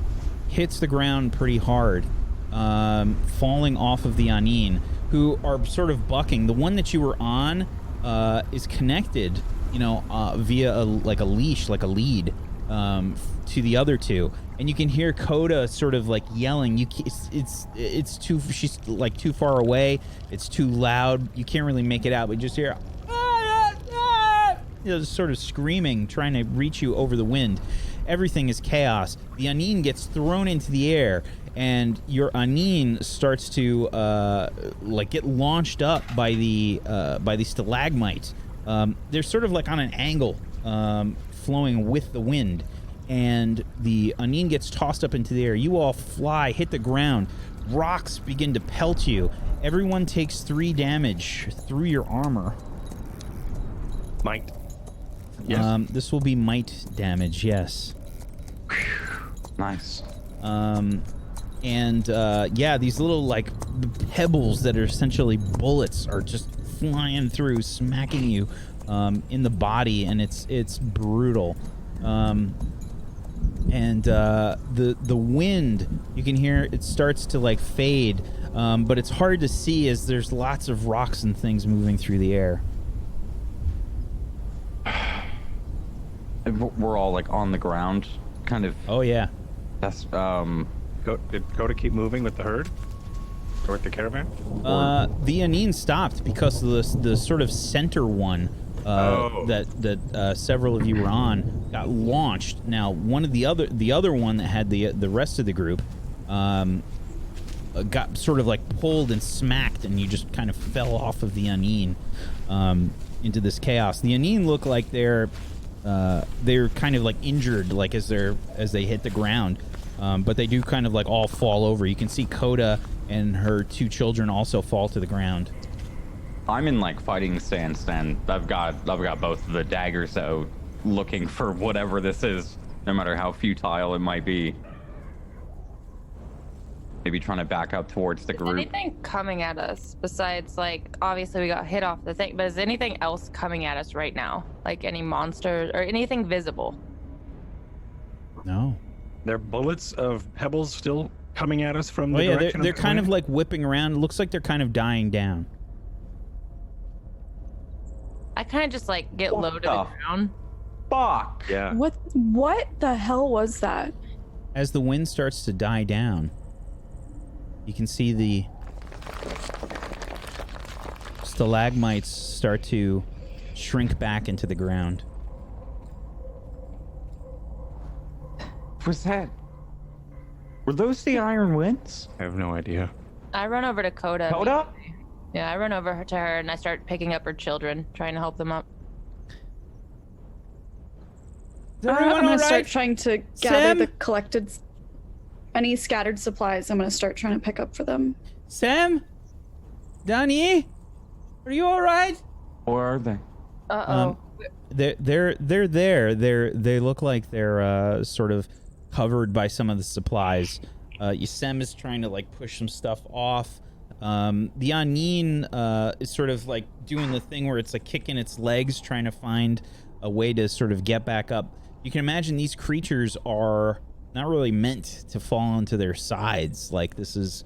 S6: hits the ground pretty hard, falling off of the Anine, who are sort of bucking. The one that you were on is connected, via a leash, like a lead, to the other two, and you can hear Coda sort of like yelling. It's too, she's like too far away. It's too loud. You can't really make it out, but you just hear, sort of screaming, trying to reach you over the wind. Everything is chaos. The Anine gets thrown into the air, and your Anine starts to get launched up by the stalagmites. They're sort of like on an angle, flowing with the wind, and the Anine gets tossed up into the air. You all fly, hit the ground. Rocks begin to pelt you. Everyone takes 3 damage through your armor.
S2: Might. Yes.
S6: This will be might damage, yes.
S4: Nice.
S6: These little like pebbles that are essentially bullets are just flying through, smacking you in the body, and it's brutal. The wind, you can hear it starts to like fade, but it's hard to see as there's lots of rocks and things moving through the air.
S4: We're all like on the ground, kind of.
S6: Oh yeah.
S2: Did Coda keep moving with the herd? Or with the caravan?
S6: The Anine stopped because of the sort of center one that several of you were on got launched. Now, one of the other one that had the rest of the group got sort of like pulled and smacked, and you just kind of fell off of the Anine into this chaos. The Anine look like they're kind of like injured, like as they hit the ground, but they do kind of like all fall over. You can see Coda and her 2 children also fall to the ground.
S4: I'm in like fighting stance, and I've got both of the daggers out, looking for whatever this is, no matter how futile it might be. Maybe trying to back up towards the group.
S3: Is anything coming at us besides, like, obviously we got hit off the thing, but is anything else coming at us right now? Like any monsters or anything visible?
S6: No.
S2: There are bullets of pebbles still coming at us from the
S6: yeah,
S2: direction
S6: they're
S2: of the
S6: kind of
S2: wind?
S6: like whipping around. It looks like they're kind of dying down.
S3: I kind of just like get low to the ground.
S4: Fuck.
S2: Yeah.
S5: What the hell was that?
S6: As the wind starts to die down, you can see the stalagmites start to shrink back into the ground.
S4: Was Were those the Iron Winds?
S2: I have no idea.
S3: I run over to Coda.
S4: Coda?
S3: Yeah, I run over to her and I start picking up her children, trying to help them up.
S6: Is everyone
S5: I'm gonna
S6: all
S5: start
S6: right?
S5: trying to gather
S6: Sam?
S5: the collected, any scattered supplies. I'm gonna start trying to pick up for them.
S6: Sam? Danny? Are you all right?
S4: Or are they?
S3: Uh-oh.
S6: They're there. They look like they're sort of covered by some of the supplies. Sem is trying to like push some stuff off. The Anin is sort of like doing the thing where it's like kicking its legs, trying to find a way to sort of get back up. You can imagine these creatures are not really meant to fall onto their sides. Like this is,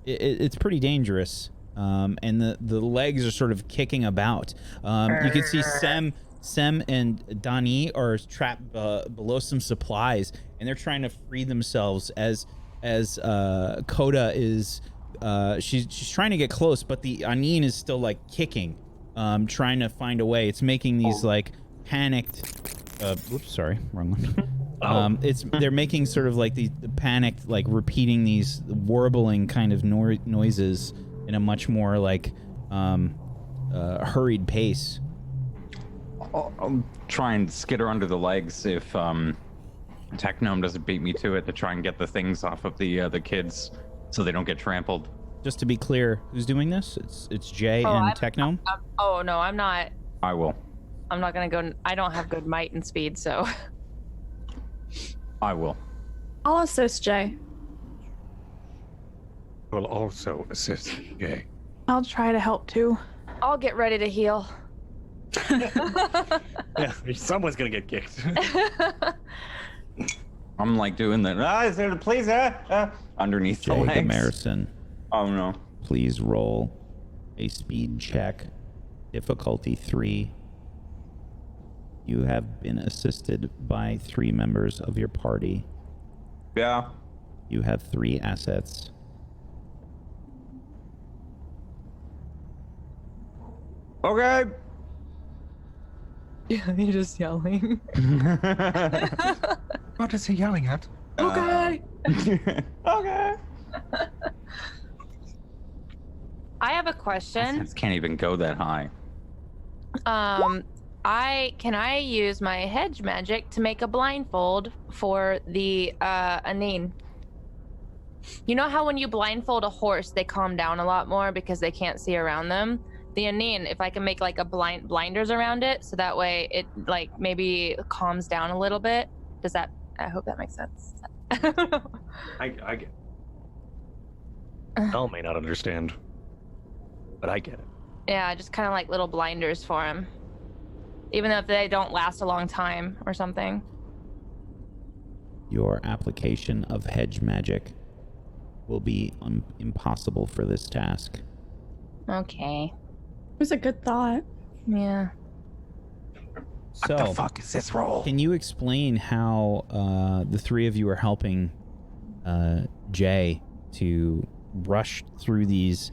S6: it's pretty dangerous. And the legs are sort of kicking about. You can see Sem and Dani are trapped below some supplies, and they're trying to free themselves as Coda is she's trying to get close, but the Anin is still like kicking, trying to find a way. It's making these like panicked. Whoops, sorry, wrong one. They're making sort of like the panicked, like repeating these warbling kind of noises in a much more like hurried pace.
S4: I'll try and skitter under the legs if Techgnome doesn't beat me to it to try and get the things off of the kids so they don't get trampled.
S6: Just to be clear, who's doing this? It's Jay and Techgnome?
S3: Oh, no, I'm not.
S4: I will.
S3: I'm not going to go. I don't have good might and speed, so.
S4: I will.
S5: I'll assist Jay.
S2: Will also assist Jay.
S7: I'll try to help too.
S3: I'll get ready to heal.
S2: Yeah, someone's gonna get kicked.
S4: I'm like doing the is there please underneath the
S6: Jay
S4: legs.
S6: Gamerson,
S4: Oh no.
S6: please roll a speed check, difficulty 3. You have been assisted by 3 members of your party.
S4: Yeah.
S6: You have 3 assets.
S4: Okay.
S3: Yeah, you're just yelling.
S2: What is he yelling at?
S3: Okay.
S4: Okay.
S3: I have a question.
S4: This can't even go that high.
S3: Can I use my hedge magic to make a blindfold for the Anin? You know how when you blindfold a horse, they calm down a lot more because they can't see around them? The Anin, if I can make like a blinders around it, so that way it like maybe calms down a little bit. Does that? I hope that makes sense.
S2: I get. Mel may not understand, but I get it.
S3: Yeah, just kind of like little blinders for him, even if they don't last a long time or something.
S6: Your application of hedge magic will be impossible for this task.
S3: Okay.
S5: It was a good thought.
S3: Yeah.
S6: So,
S2: What the fuck is this roll?
S6: can you explain how the 3 of you are helping Jay to rush through these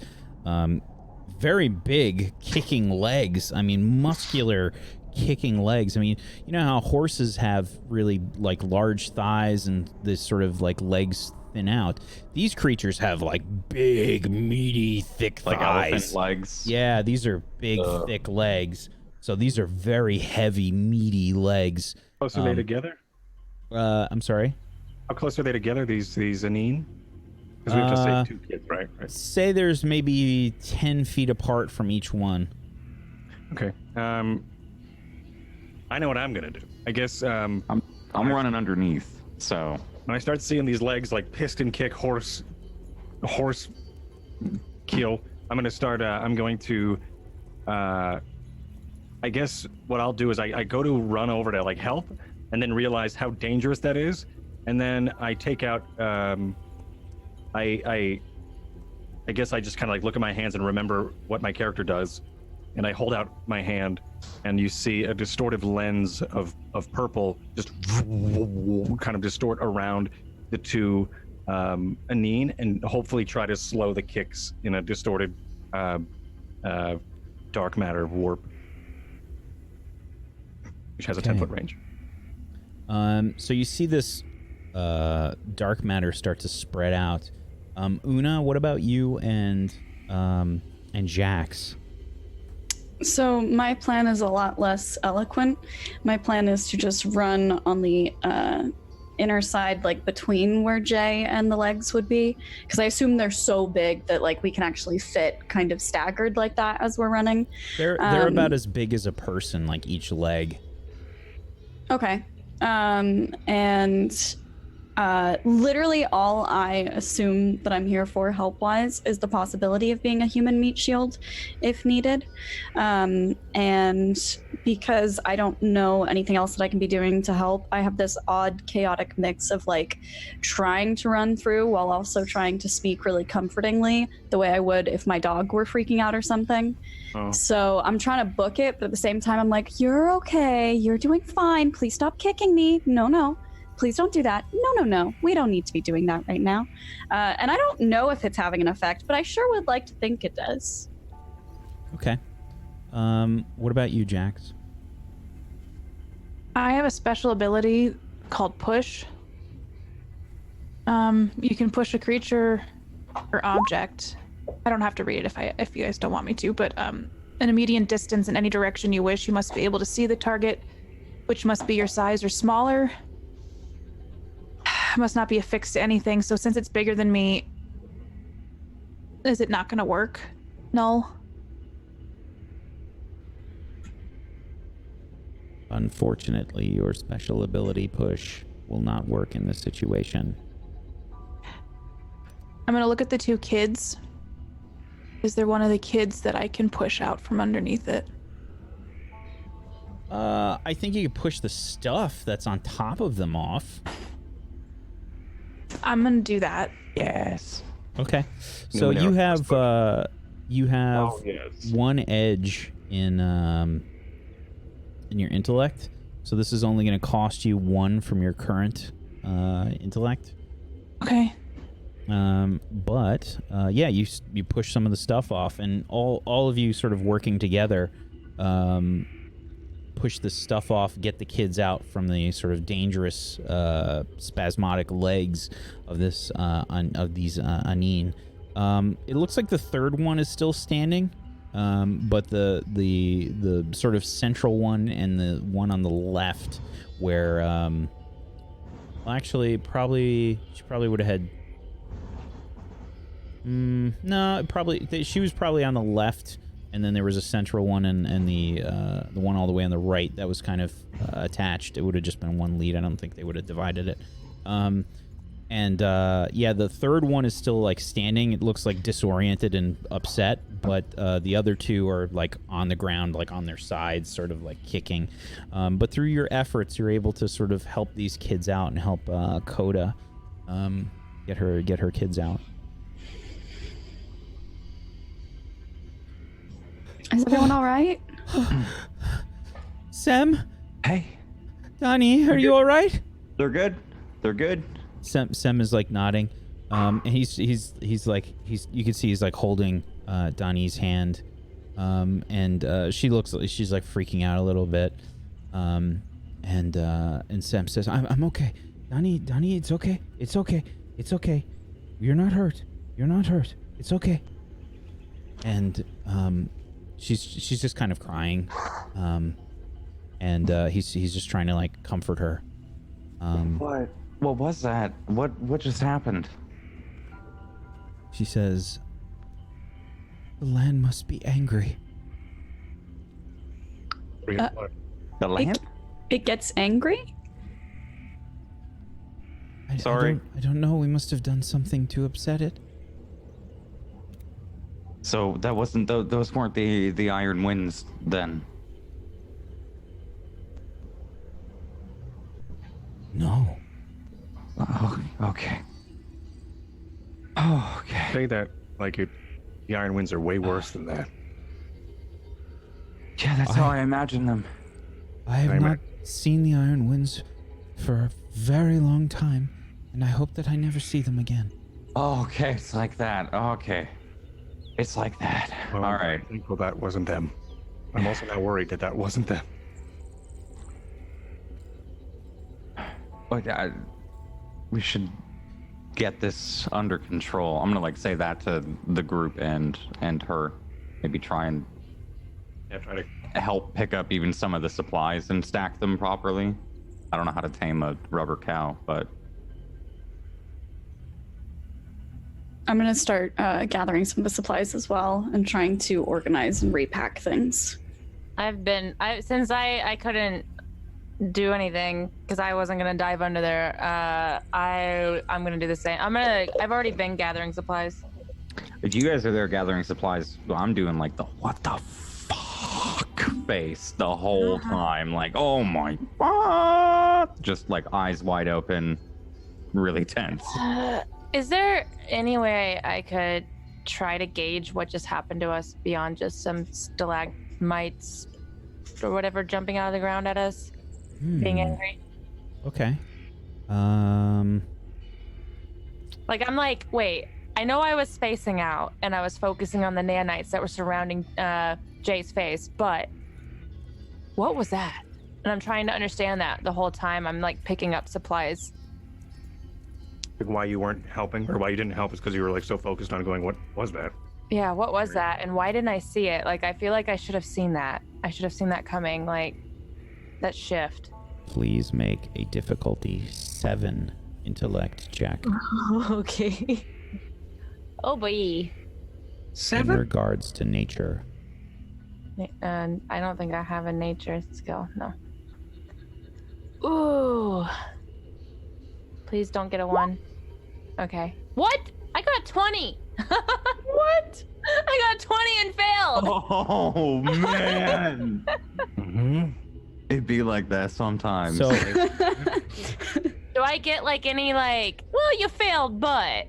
S6: very big kicking legs? I mean, muscular kicking legs. I mean, you know how horses have really like large thighs and this sort of like legs thin out. These creatures have like big, meaty, thick
S4: Like
S6: thighs.
S4: elephant legs.
S6: Yeah, these are big, thick legs. So these are very heavy, meaty legs.
S2: How close are they together?
S6: I'm sorry.
S2: How close are they together? These Anin? Because we have to say 2 kids, right?
S6: Say there's maybe 10 feet apart from each one.
S2: Okay. I know what I'm gonna do. I guess
S4: I'm running underneath, so
S2: when I start seeing these legs like piston kick horse kill, I'm gonna start. I'm going to. I guess what I'll do is I go to run over to like help, and then realize how dangerous that is, and then I take out. I guess I just kind of like look at my hands and remember what my character does, and I hold out my hand, and you see a distortive lens of purple just kind of distort around the 2 Anin, and hopefully try to slow the kicks in a distorted dark matter warp, which has a 10-foot range.
S6: So you see this dark matter start to spread out. Una, what about you and Jax?
S5: So my plan is a lot less eloquent. My plan is to just run on the inner side, like between where Jay and the legs would be, because I assume they're so big that like we can actually fit kind of staggered like that as we're running.
S6: They're about as big as a person, like each leg.
S5: Okay. And literally all I assume that I'm here for help-wise is the possibility of being a human meat shield if needed. And because I don't know anything else that I can be doing to help, I have this odd chaotic mix of like trying to run through while also trying to speak really comfortingly the way I would if my dog were freaking out or something.
S2: Oh.
S5: So I'm trying to book it, but at the same time I'm like, you're okay, you're doing fine, please stop kicking me. No. Please don't do that. No. We don't need to be doing that right now. And I don't know if it's having an effect, but I sure would like to think it does.
S6: Okay. What about you, Jax?
S7: I have a special ability called Push. You can push a creature or object. I don't have to read it if you guys don't want me to, but an immediate distance in any direction you wish. You must be able to see the target, which must be your size or smaller. Must not be affixed to anything. So since it's bigger than me, is it not going to work? Null?
S6: Unfortunately, your special ability Push will not work in this situation.
S7: I'm going to look at the two kids. Is there one of the kids that I can push out from underneath it?
S6: I think you could push the stuff that's on top of them off.
S7: I'm going to do that.
S4: Yes.
S6: Okay. So you have one edge in your intellect. So this is only going to cost you 1 from your current intellect.
S7: Okay.
S6: But you push some of the stuff off, and all of you sort of working together push this stuff off, get the kids out from the sort of dangerous spasmodic legs of these Aneen. It looks like the third one is still standing, but the sort of central one and the one on the left where she probably would have had she was probably on the left, and then there was a central one and the one all the way on the right that was kind of attached. It would have just been one lead. I don't think they would have divided it. The third one is still like standing. It looks like disoriented and upset, but the other two are like on the ground, like on their sides, sort of like kicking. But through your efforts, you're able to sort of help these kids out and help Coda get her kids out.
S5: Is everyone all right?
S6: Sam?
S4: Hey.
S6: Donnie, are you all right?
S4: They're good.
S6: Sem is like nodding, and he's you can see he's like holding Donnie's hand, and she looks like she's like freaking out a little bit, and Sem says, "I'm okay, Donnie, it's okay, you're not hurt, it's okay," and she's just kind of crying, and he's just trying to like comfort her.
S4: What was that? What just happened?
S6: She says, "The land must be angry."
S4: The lamp?
S5: It gets angry?
S4: Sorry.
S6: I don't know. We must have done something to upset it.
S4: So that wasn't those weren't the Iron Winds then?
S6: No.
S4: Oh, okay. Oh, okay.
S2: Say that like the Iron Winds are way worse than that.
S4: Yeah, that's how I imagine them.
S6: I have not seen the Iron Winds for a very long time, and I hope that I never see them again.
S4: Oh, okay, it's like that. Okay. It's like that.
S2: Well,
S4: all right.
S2: I'm thankful that wasn't them. I'm also now worried that wasn't them.
S4: But we should get this under control. I'm gonna like say that to the group and her. Maybe try and
S2: try to
S4: help pick up even some of the supplies and stack them properly. I don't know how to tame a rubber cow, but
S5: I'm gonna start gathering some of the supplies as well and trying to organize and repack things.
S3: Since I couldn't do anything because I wasn't gonna dive under there. I'm gonna do the same. I've already been gathering supplies.
S4: if you guys are there gathering supplies, I'm doing like the what the fuck face the whole time. Like, oh my fuck. Just like eyes wide open, really tense.
S3: Is there any way I could try to gauge what just happened to us beyond just some stalagmites or whatever jumping out of the ground at us, being angry?
S6: Okay.
S3: Like, I'm like, wait, I know I was spacing out and I was focusing on the nanites that were surrounding Jay's face, but what was that? And I'm trying to understand that the whole time. I'm like picking up supplies.
S2: Like why you weren't helping or why you didn't help is because you were like so focused on going, what was that?
S3: Yeah, what was that? And why didn't I see it? Like, I feel like I should have seen that. I should have seen that coming, like, that shift.
S6: Please make a difficulty 7 intellect check.
S3: Okay. Oh boy.
S6: In
S2: 7?
S6: regards to nature.
S3: And I don't think I have a nature skill. No. Ooh. Please don't get a 1. Okay. What? I got 20. What? I got 20 and failed.
S4: Oh man. It'd be like that sometimes.
S6: So
S3: Do I get like any like, well, you failed, but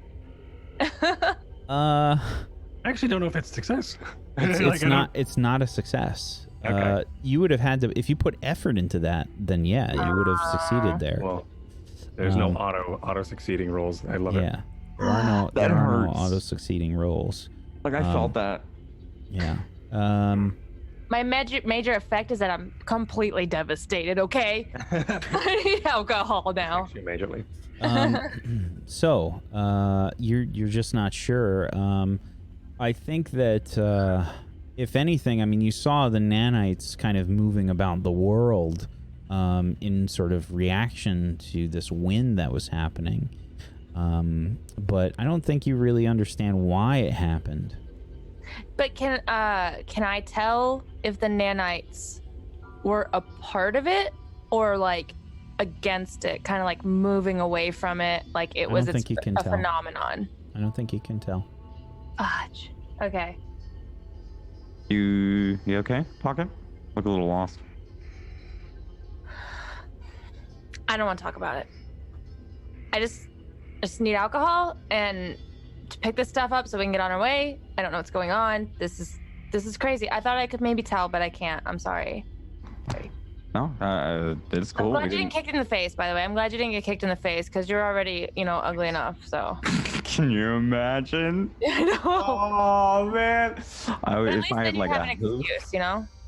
S2: I actually don't know if it's success.
S6: it's not a success.
S2: Okay.
S6: You would have had to, if you put effort into that, then yeah, you would have succeeded there.
S2: Well, there's no auto succeeding rolls. I love it.
S6: Yeah. There are no
S4: That hurts.
S6: auto succeeding rolls.
S4: Like I felt that.
S6: Yeah.
S3: my major effect is that I'm completely devastated, okay? I need alcohol now.
S2: Actually, majorly.
S6: So, you're just not sure. I think that if anything, I mean, you saw the nanites kind of moving about the world in sort of reaction to this wind that was happening. But I don't think you really understand why it happened.
S3: But can I tell if the nanites were a part of it or like against it, kind of like moving away from it, like it was a phenomenon?
S6: I don't think you can tell.
S3: Fudge. Okay.
S4: You okay, Pocket? Look a little lost.
S3: I don't want to talk about it. I just need alcohol and to pick this stuff up so we can get on our way. I don't know what's going on. This is crazy. I thought I could maybe tell, but I can't. I'm sorry.
S4: No, it's cool.
S3: I'm glad you didn't get kicked in the face, by the way. I'm glad you didn't get kicked in the face because you're already, ugly enough. So.
S4: Can you imagine?
S3: I know.
S4: Oh man.
S3: If I had like an excuse,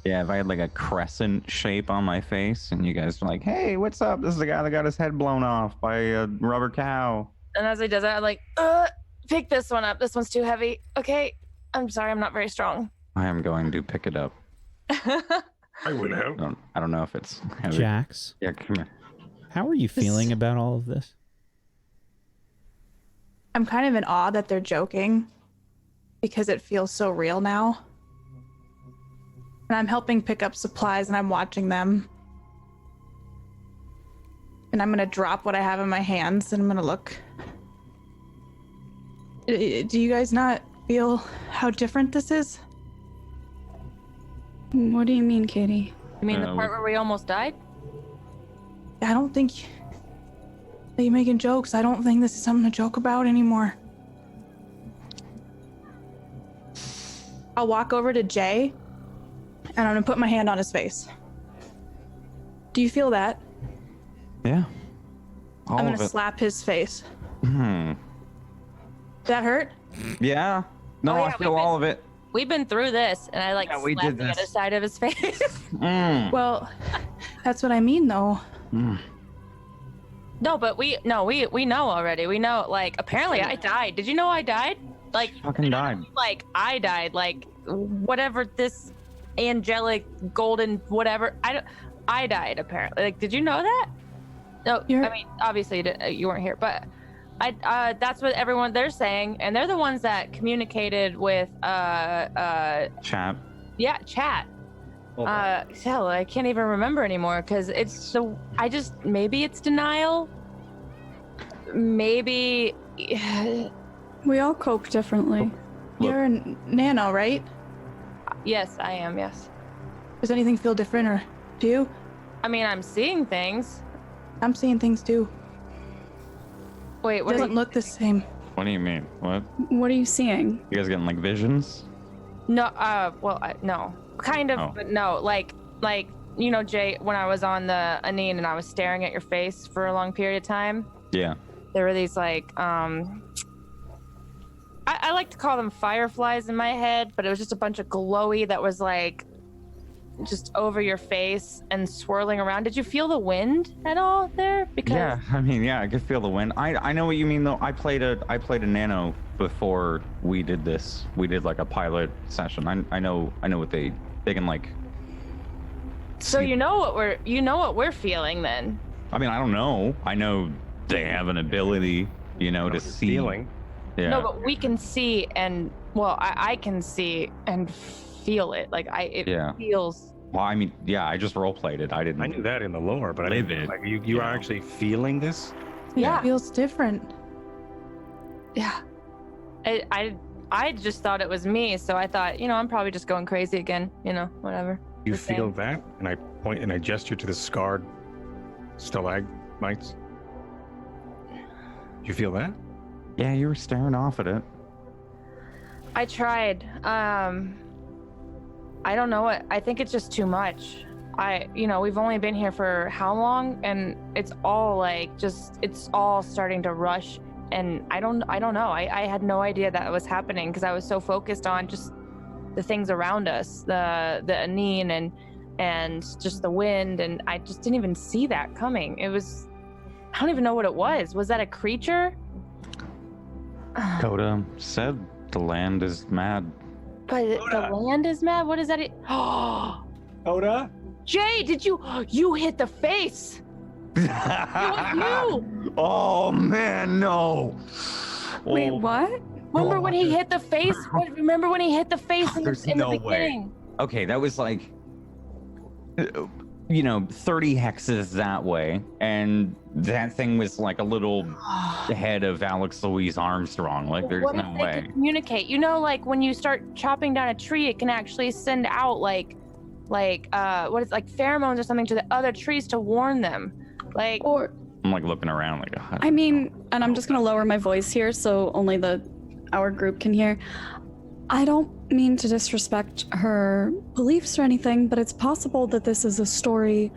S4: Yeah, if I had like a crescent shape on my face and you guys were like, hey, what's up? This is the guy that got his head blown off by a rubber cow.
S3: And as he does that, I'm like, pick this one up. This one's too heavy. Okay. I'm sorry. I'm not very strong.
S4: I am going to pick it up.
S2: I would have.
S4: I don't know if it's heavy.
S6: Jax.
S4: Yeah, come here.
S6: How are you feeling about all of this?
S7: I'm kind of in awe that they're joking because it feels so real now. And I'm helping pick up supplies and I'm watching them. And I'm going to drop what I have in my hands and I'm going to look. Do you guys not feel how different this is?
S5: What do you mean, Katie?
S3: You mean the part where we almost died?
S7: I don't think that you're making jokes. I don't think this is something to joke about anymore. I'll walk over to Jay and I'm gonna put my hand on his face. Do you feel that?
S4: Yeah.
S7: I'm gonna slap his face.
S4: Hmm.
S7: That hurt?
S4: Yeah. No,
S3: Oh, yeah,
S4: I feel all of it.
S3: We've been through this, and I
S4: we
S3: slapped
S4: did
S3: the
S4: this.
S3: other side of his face.
S4: Mm.
S7: Well, that's what I mean, though.
S3: No, but we know already. We know, like, apparently I died. Did you know I died? Like,
S4: Fucking died.
S3: like I died. Like, whatever this angelic golden whatever. I died apparently. Like, did you know that? No, I mean, obviously you weren't here, but that's what everyone they're saying, and they're the ones that communicated with
S4: Chat.
S3: Yeah, chat. Hell, I can't even remember anymore because it's so. Maybe it's denial. Maybe.
S5: We all cope differently.
S4: Look.
S7: You're a nano, right?
S3: Yes, I am. Yes.
S7: Does anything feel different, or do you?
S3: I mean, I'm seeing things.
S7: I'm seeing things too.
S3: Wait,
S7: It
S3: what?
S7: doesn't look the same.
S4: What do you mean? What?
S5: What are you seeing?
S4: You guys getting like visions?
S3: No. Well, no. Kind of,
S4: Oh.
S3: but no. Like you know, Jay, when I was on the Anine and I was staring at your face for a long period of time.
S4: Yeah.
S3: There were these like I like to call them fireflies in my head, but it was just a bunch of glowy that was like just over your face and swirling around. Did you feel the wind at all there? Because
S4: Yeah, I mean, yeah, I could feel the wind. I know what you mean though. I played a nano before we did this. We did like a pilot session. I know what they can like.
S3: so
S4: see-
S3: you know what we're feeling then.
S4: I mean, I don't know. I know they have an ability, to see.
S2: Feeling.
S4: Yeah.
S3: No, but we can see and I can see and feel it. Like it
S4: Yeah.
S3: feels.
S4: Well, I mean, yeah, I just role played it. I didn't.
S2: I knew that in the lore, but I
S4: Live
S2: didn't.
S4: it,
S2: Like you
S4: you
S2: are
S4: know.
S2: actually feeling this.
S3: Yeah.
S7: It feels different.
S3: Yeah. I just thought it was me, so I thought, I'm probably just going crazy again, whatever.
S2: You
S3: The
S2: feel
S3: same.
S2: that, and I point and I gesture to the scarred stalagmites. You feel that?
S4: Yeah, you were staring off at it.
S3: I tried. I don't know what. I think it's just too much. We've only been here for how long, and it's all it's all starting to rush, and I don't know. I had no idea that was happening because I was so focused on just the things around us, the Anine and just the wind, and I just didn't even see that coming. I don't even know what it was. Was that a creature?
S4: Coda said the land is mad.
S3: But the land is mad. What is that? Oh,
S2: Oda?
S3: Jay, you hit the face? It was you.
S4: Oh man, no.
S5: Wait,
S4: Oh,
S5: what?
S3: Remember when he hit the face? Remember when he hit the face in
S4: There's
S3: the
S4: no way.
S3: beginning?
S4: Okay, that was like 30 hexes that way, and that thing was like a little head of Alex Louise Armstrong. Like, there's
S3: What
S4: no
S3: if they
S4: way.
S3: could communicate? Like when you start chopping down a tree, it can actually send out like what is like pheromones or something to the other trees to warn them. Like,
S5: Or,
S4: I'm like looking around like,
S5: I mean, and I'm just gonna lower my voice here so only our group can hear. I don't mean to disrespect her beliefs or anything, but it's possible that this is a story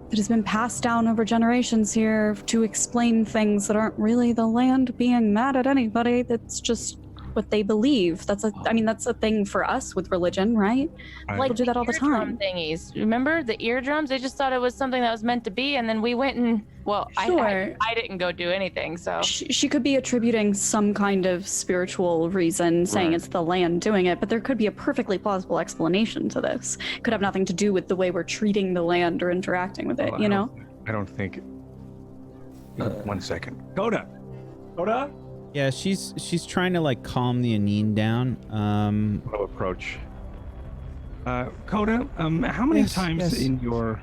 S5: that has been passed down over generations here to explain things that aren't really the land being mad at anybody. That's just what they believe. That's a thing for us with religion, right?
S3: like
S5: do that all the
S3: eardrum
S5: time.
S3: thingies. Remember the eardrums? They just thought it was something that was meant to be, and then we went and
S5: Sure.
S3: I didn't go do anything. So
S5: She could be attributing some kind of spiritual reason, saying
S4: Right.
S5: it's the land doing it, but there could be a perfectly plausible explanation to this. It could have nothing to do with the way we're treating the land or interacting with it,
S2: Oh,
S5: you know?
S2: I don't think. 1 second. Coda.
S6: Yeah, she's trying to like calm the Anine down.
S2: I'll approach. Coda, how many
S6: Yes,
S2: times
S6: yes.
S2: in your...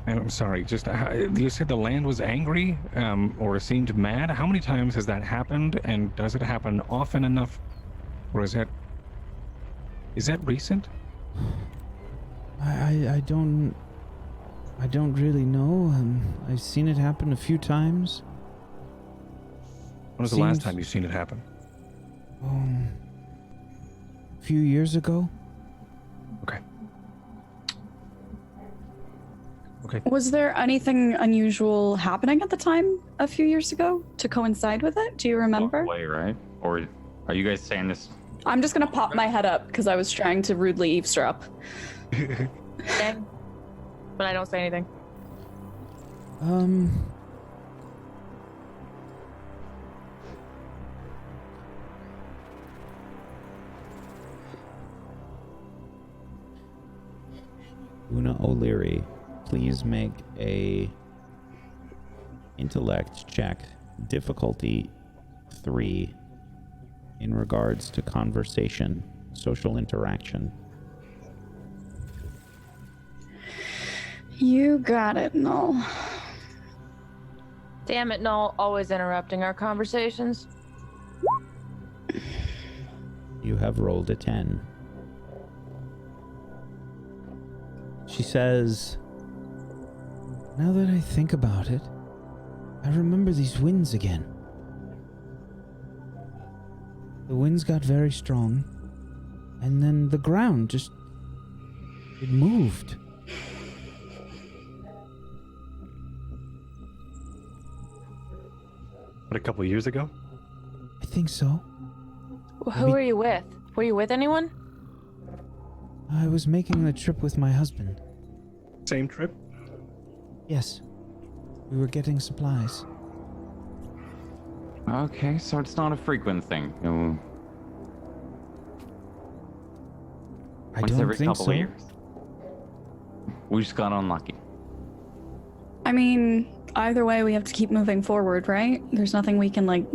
S2: I'm sorry, just you said the land was angry or seemed mad. How many times has that happened, and does it happen often enough, or is that recent?
S6: I don't really know. I've seen it happen a few times.
S2: When was the last
S6: Seems-
S2: time you've seen it happen?
S6: A few years ago.
S2: Okay.
S5: Was there anything unusual happening at the time a few years ago to coincide with it? Do you remember?
S4: Way, right? Or are you guys saying this?
S5: I'm just gonna pop my head up because I was trying to rudely eavesdrop.
S3: but I don't say anything.
S6: Una O'Leary, please make a intellect check, difficulty 3, in regards to conversation, social interaction.
S5: You got it, Null.
S3: Damn it, Null, always interrupting our conversations.
S6: You have rolled a 10. She says, now that I think about it, I remember these winds again. The winds got very strong, and then the ground just... it moved.
S2: What, a couple of years ago?
S6: I think so.
S3: Who are you with? Were you with anyone?
S6: I was making the trip with my husband.
S2: Same trip?
S6: Yes. We were getting supplies.
S4: Okay, so it's not a frequent thing.
S6: I
S4: Once
S6: don't
S4: every
S6: think
S4: couple
S6: so.
S4: of years. We just got unlucky.
S5: I mean, either way, we have to keep moving forward, right? There's nothing we can, like,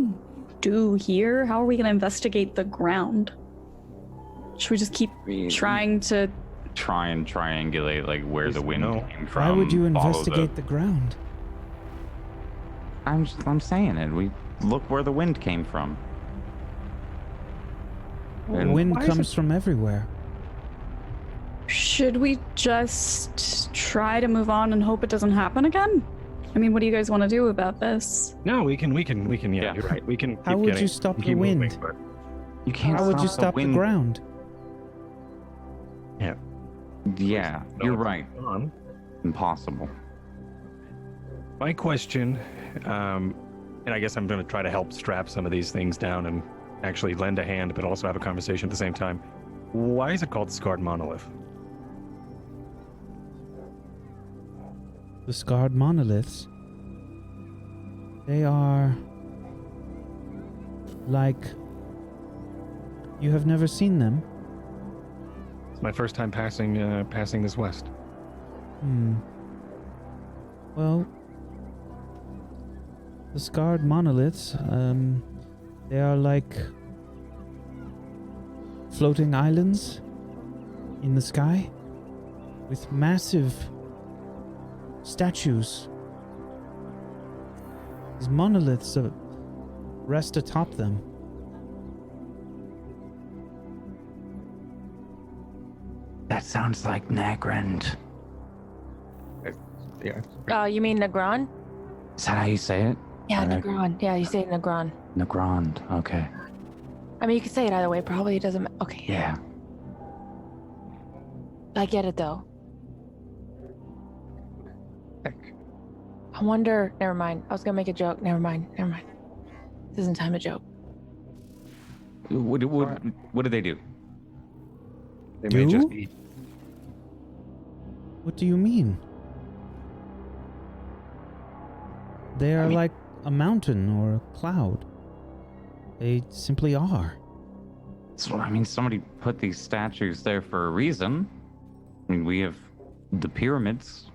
S5: do here. How are we going to investigate the ground? Should we just keep trying to...
S4: Try and triangulate, like, where the wind came from.
S6: Why would you
S4: follow
S6: investigate the ground?
S4: I'm saying it. We look where the wind came from. And
S6: Wind
S2: why is
S6: comes from everywhere.
S5: Should we just try to move on and hope it doesn't happen again? I mean, what do you guys want to do about this?
S2: No, we can, yeah, you're right. We can
S6: How
S2: keep
S6: would
S2: getting,
S6: you stop the
S2: keep
S6: wind?
S2: moving, but
S4: you can't.
S6: How would you stop the
S4: wind.
S6: ground?
S2: yeah.
S4: Yeah,
S2: No,
S4: you're
S2: it's
S4: right.
S2: on.
S4: Impossible.
S2: My question, and I guess I'm going to try to help strap some of these things down and actually lend a hand, but also have a conversation at the same time. Why is it called Scarred Monolith?
S6: The scarred monoliths. They are... like... You have never seen them?
S2: It's my first time passing this west.
S6: Well... The scarred monoliths, they are like... floating islands in the sky with massive statues. These monoliths rest atop them.
S4: That sounds like Nagrand.
S2: Yeah.
S3: You mean Negron?
S4: Is that how you say it?
S3: Yeah,
S4: Alright.
S3: Negron. Yeah, you say Negron.
S4: Nagrand. Okay.
S3: I mean, you can say it either way. Probably it doesn't. Okay.
S4: Yeah.
S3: I get it though.
S2: Heck.
S3: I wonder. Never mind. I was gonna make a joke. Never mind. This isn't time to joke.
S4: What do they do?
S2: They may just
S6: Do?
S2: be.
S6: What do you mean? They are like a mountain or a cloud. They simply are.
S4: So, I mean, somebody put these statues there for a reason. I mean, we have the pyramids.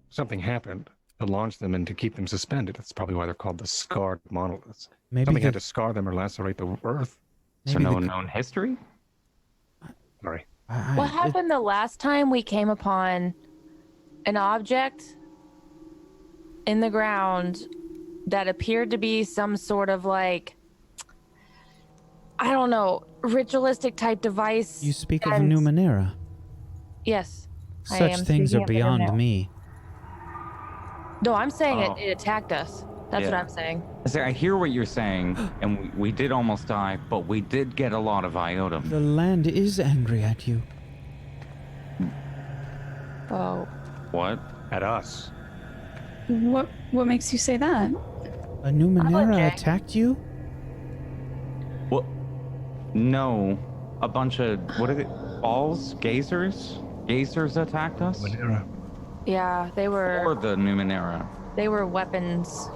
S2: Something happened to launch them and to keep them suspended. That's probably why they're called the Scarred Monoliths.
S6: Maybe
S2: Something had
S6: the,
S2: to scar them or lacerate the earth.
S4: So
S6: maybe
S4: no
S6: the-
S4: known history?
S2: Sorry.
S3: What happened the last time we came upon an object in the ground that appeared to be some sort of like, I don't know, ritualistic type device?
S6: You speak of
S3: and-
S6: Numenera.
S3: Yes. I
S6: Such
S3: am
S6: things
S3: speaking
S6: are
S3: of the
S6: beyond
S3: Numenera.
S6: me.
S3: No, I'm saying
S4: Oh.
S3: it attacked us. That's what
S4: Yeah.
S3: I'm saying.
S4: I hear what you're saying, and we did almost die, but we did get a lot of iotum.
S6: The land is angry at you.
S3: Oh.
S4: What?
S2: At us.
S5: What makes you say that?
S6: A Numenera
S3: Jay.
S6: attacked you?
S4: What? No. A bunch of, what are they? Balls? Gazers? Gazers attacked us?
S2: Numenera.
S3: Yeah, they
S4: Or
S3: were
S4: the Numenera?
S3: weapons.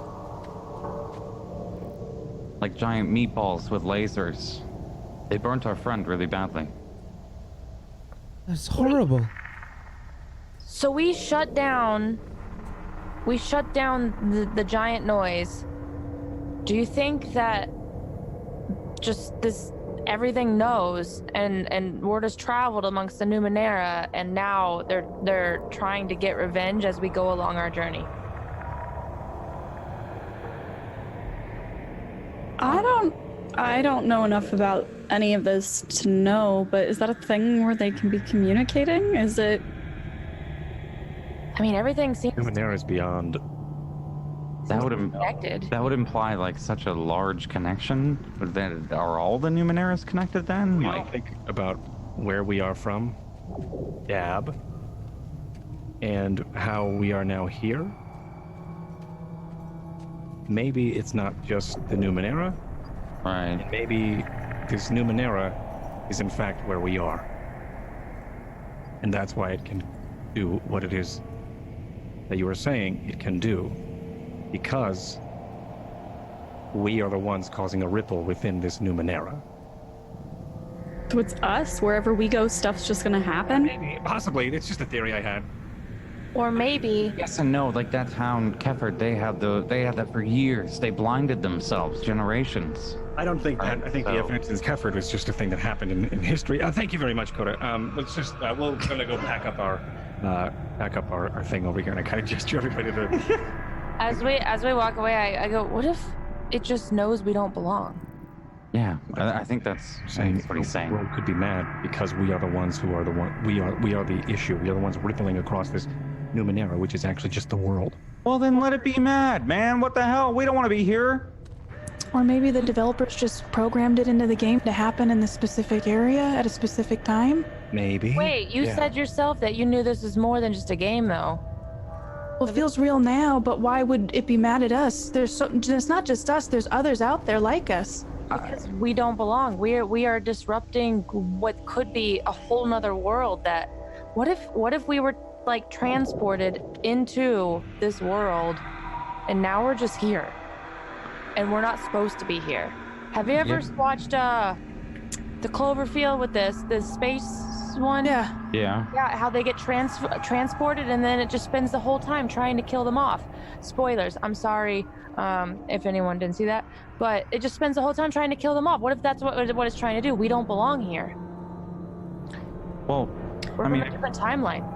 S4: Like giant meatballs with lasers. They burnt our friend really badly.
S6: That's horrible.
S3: So we shut down the giant noise. Do you think that just this everything knows and word has traveled amongst the Numenera, and now they're trying to get revenge as we go along our journey?
S5: I don't know enough about any of this to know, but is that a thing where they can be communicating? Is it?
S3: I mean, everything seems
S2: Numenera is beyond.
S4: That would
S3: connected.
S4: that would imply like such a large connection. But then are all the Numeneras connected then?
S2: When
S4: Like,
S2: I think about where we are from, Dab, and how we are now here, maybe it's not just the Numenera,
S4: right.
S2: and maybe this Numenera is in fact where we are. And that's why it can do what it is that you were saying it can do. Because we are the ones causing a ripple within this Numenera.
S5: So it's us. Wherever we go, stuff's just gonna happen.
S2: Maybe, possibly. It's just a theory I had.
S3: Or maybe
S4: Yes and no. Like that town, Keford, they had that for years. They blinded themselves, generations.
S2: I don't think that. I think the
S4: So-
S2: evidence in Keford was just a thing that happened in history. Thank you very much, Coda. Let's just we're gonna go pack up our thing over here, and I kind of gesture everybody to.
S3: as we walk away, I go, what if it just knows we don't belong?
S4: Yeah, I think that's what he's
S2: The
S4: saying.
S2: world could be mad because we are the ones who are the one. We are the issue. We are the ones rippling across this Numenera, which is actually just the world.
S4: Well, then let it be mad, man. What the hell? We don't want to be here.
S7: Or maybe the developers just programmed it into the game to happen in the specific area at a specific time.
S2: Maybe.
S3: Wait, you
S2: Yeah.
S3: said yourself that you knew this was more than just a game, though.
S7: Well, it feels real now, but why would it be mad at us? It's not just us. There's others out there like us.
S3: Because we don't belong. We are disrupting what could be a whole nother world. That what if we were like transported into this world, and now we're just here, and we're not supposed to be here. Have you ever watched the Cloverfield with the space one?
S7: Yeah.
S4: Yeah.
S3: Yeah, how they get transported, and then it just spends the whole time trying to kill them off. Spoilers. I'm sorry if anyone didn't see that, but it just spends the whole time trying to kill them off. What if that's what it's trying to do? We don't belong here.
S4: Well,
S3: We're
S4: I
S3: from
S4: mean,
S3: a different timeline.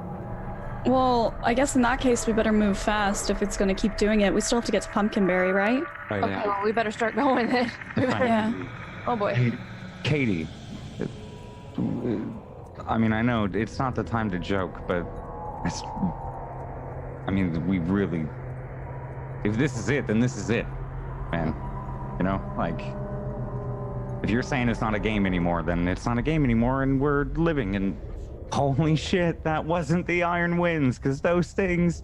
S5: Well, I guess in that case, we better move fast if it's gonna keep doing it. We still have to get to Pumpkinberry, right?
S4: right
S3: Okay, well, we better start going then. We better-
S5: Yeah.
S3: Oh boy.
S4: Katie. I mean, I know it's not the time to joke, but we really. If this is it, then this is it, man. You know, like, if you're saying it's not a game anymore, then it's not a game anymore, and we're living. And holy shit, that wasn't the Iron Winds, because those things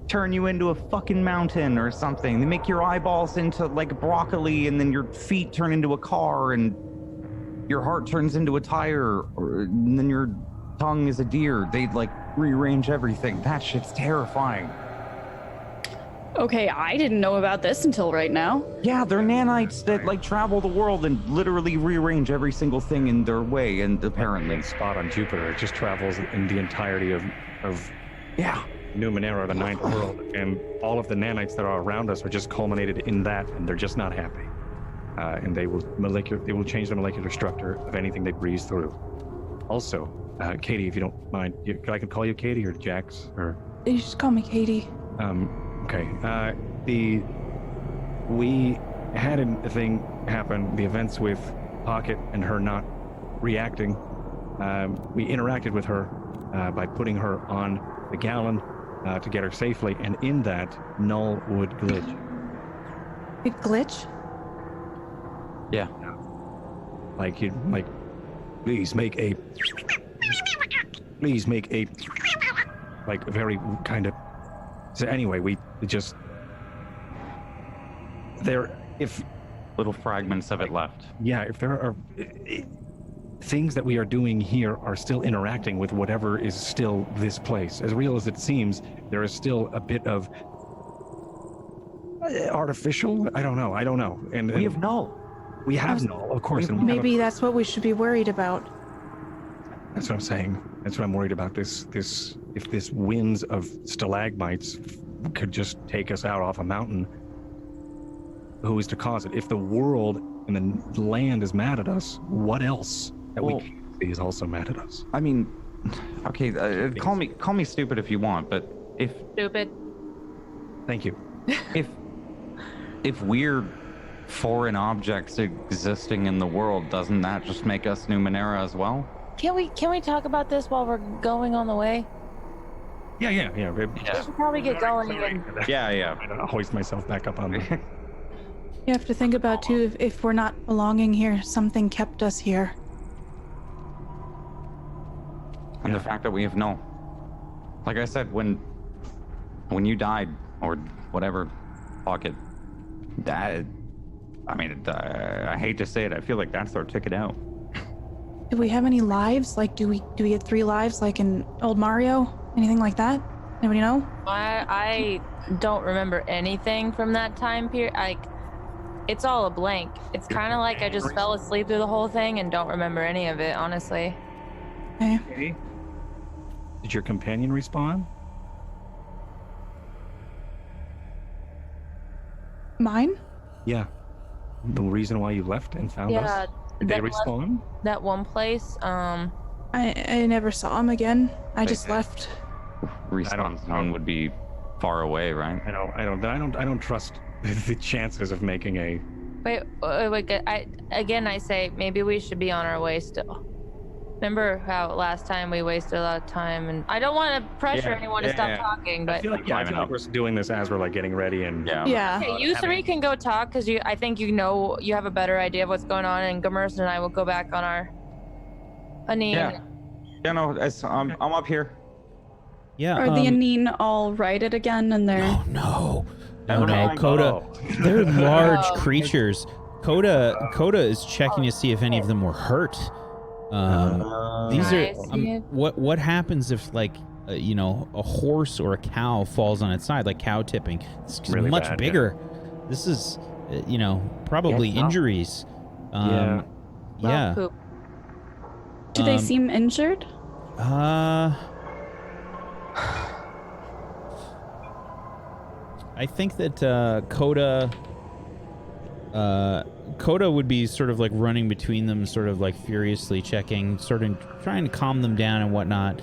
S4: turn you into a fucking mountain or something. They make your eyeballs into like broccoli, and then your feet turn into a car, and your heart turns into a tire, and then your tongue is a deer. They like rearrange everything. That shit's terrifying.
S5: Okay, I didn't know about this until right now.
S4: Yeah, they're nanites that like travel the world and literally rearrange every single thing in their way, and apparently.
S2: Spot on Jupiter. It just travels in the entirety of
S4: Yeah.
S2: Numenera, the ninth world, and all of the nanites that are around us are just culminated in that, and they're just not happy. And they will change the molecular structure of anything they breeze through. Also, Katie, if you don't mind, I can call you Katie or Jax or.
S7: You just call me Katie.
S2: Okay. We had a thing happen. The events with Pocket and her not reacting. We interacted with her by putting her on the gallon to get her safely, and in that, Null would glitch.
S7: It glitch?
S4: Yeah.
S2: Please make a like very kind of. So anyway, we just if
S4: Little fragments of it left.
S2: if there are things that we are doing here are still interacting with whatever is still this place. As real as it seems, there is still a bit of artificial. I don't know. And
S4: We have Null.
S2: we have Null, of course. And we have
S7: Maybe that's what we should be worried about.
S2: that's what I'm saying. That's what I'm worried about. This if this winds of stalagmites could just take us out off a mountain, who is to cause it? If the world and the land is mad at us, what else that we can't see is also mad at us?
S4: I mean, okay, call me stupid if you want, but if
S3: Stupid.
S2: Thank you.
S4: if we're foreign objects existing in the world, doesn't that just make us Numenera as well?
S3: Can we talk about this while we're going on the way?
S2: Yeah.
S3: We should probably get going. And
S4: Yeah.
S2: I don't hoist myself back up on the...
S7: You have to think about too, if we're not belonging here, something kept us here.
S4: And the fact that we have no, like I said, when you died or whatever, fuck it, that, I mean, I hate to say it, I feel like that's our ticket out.
S7: Do we have any lives? Like, do we get 3 lives like in old Mario? Anything like that? Anybody know?
S3: I don't remember anything from that time period. Like, it's all a blank. It's kind of like I just fell asleep through the whole thing and don't remember any of it, honestly.
S2: Okay. Did your companion respawn?
S7: Mine?
S2: Yeah. The reason why you left and found us? Did they respawn?
S3: That one place,
S7: I never saw him again. I just left.
S4: Respawn zone would be far away, right?
S2: I don't trust the chances of making a...
S3: Wait, I say maybe we should be on our way still. Remember how last time we wasted a lot of time, and I don't want to pressure anyone to stop talking, but
S2: I feel like we're doing this as we're like getting ready and...
S7: Yeah.
S3: Okay, you 3 can go talk because I think you have a better idea of what's going on, and Gummerson and I will go back on our Anine.
S4: Yeah, no, I'm up here.
S6: Yeah.
S5: Are the Anine all righted again? And they're
S6: No, Coda. They're large creatures. Coda is checking to see if any of them were hurt. These are what happens if like a horse or a cow falls on its side, like cow tipping. It's really much bad, bigger. Yeah. This is probably injuries. Yeah.
S5: Do they seem injured?
S6: I think that Coda would be sort of like running between them, sort of like furiously checking, sort of trying to calm them down and whatnot.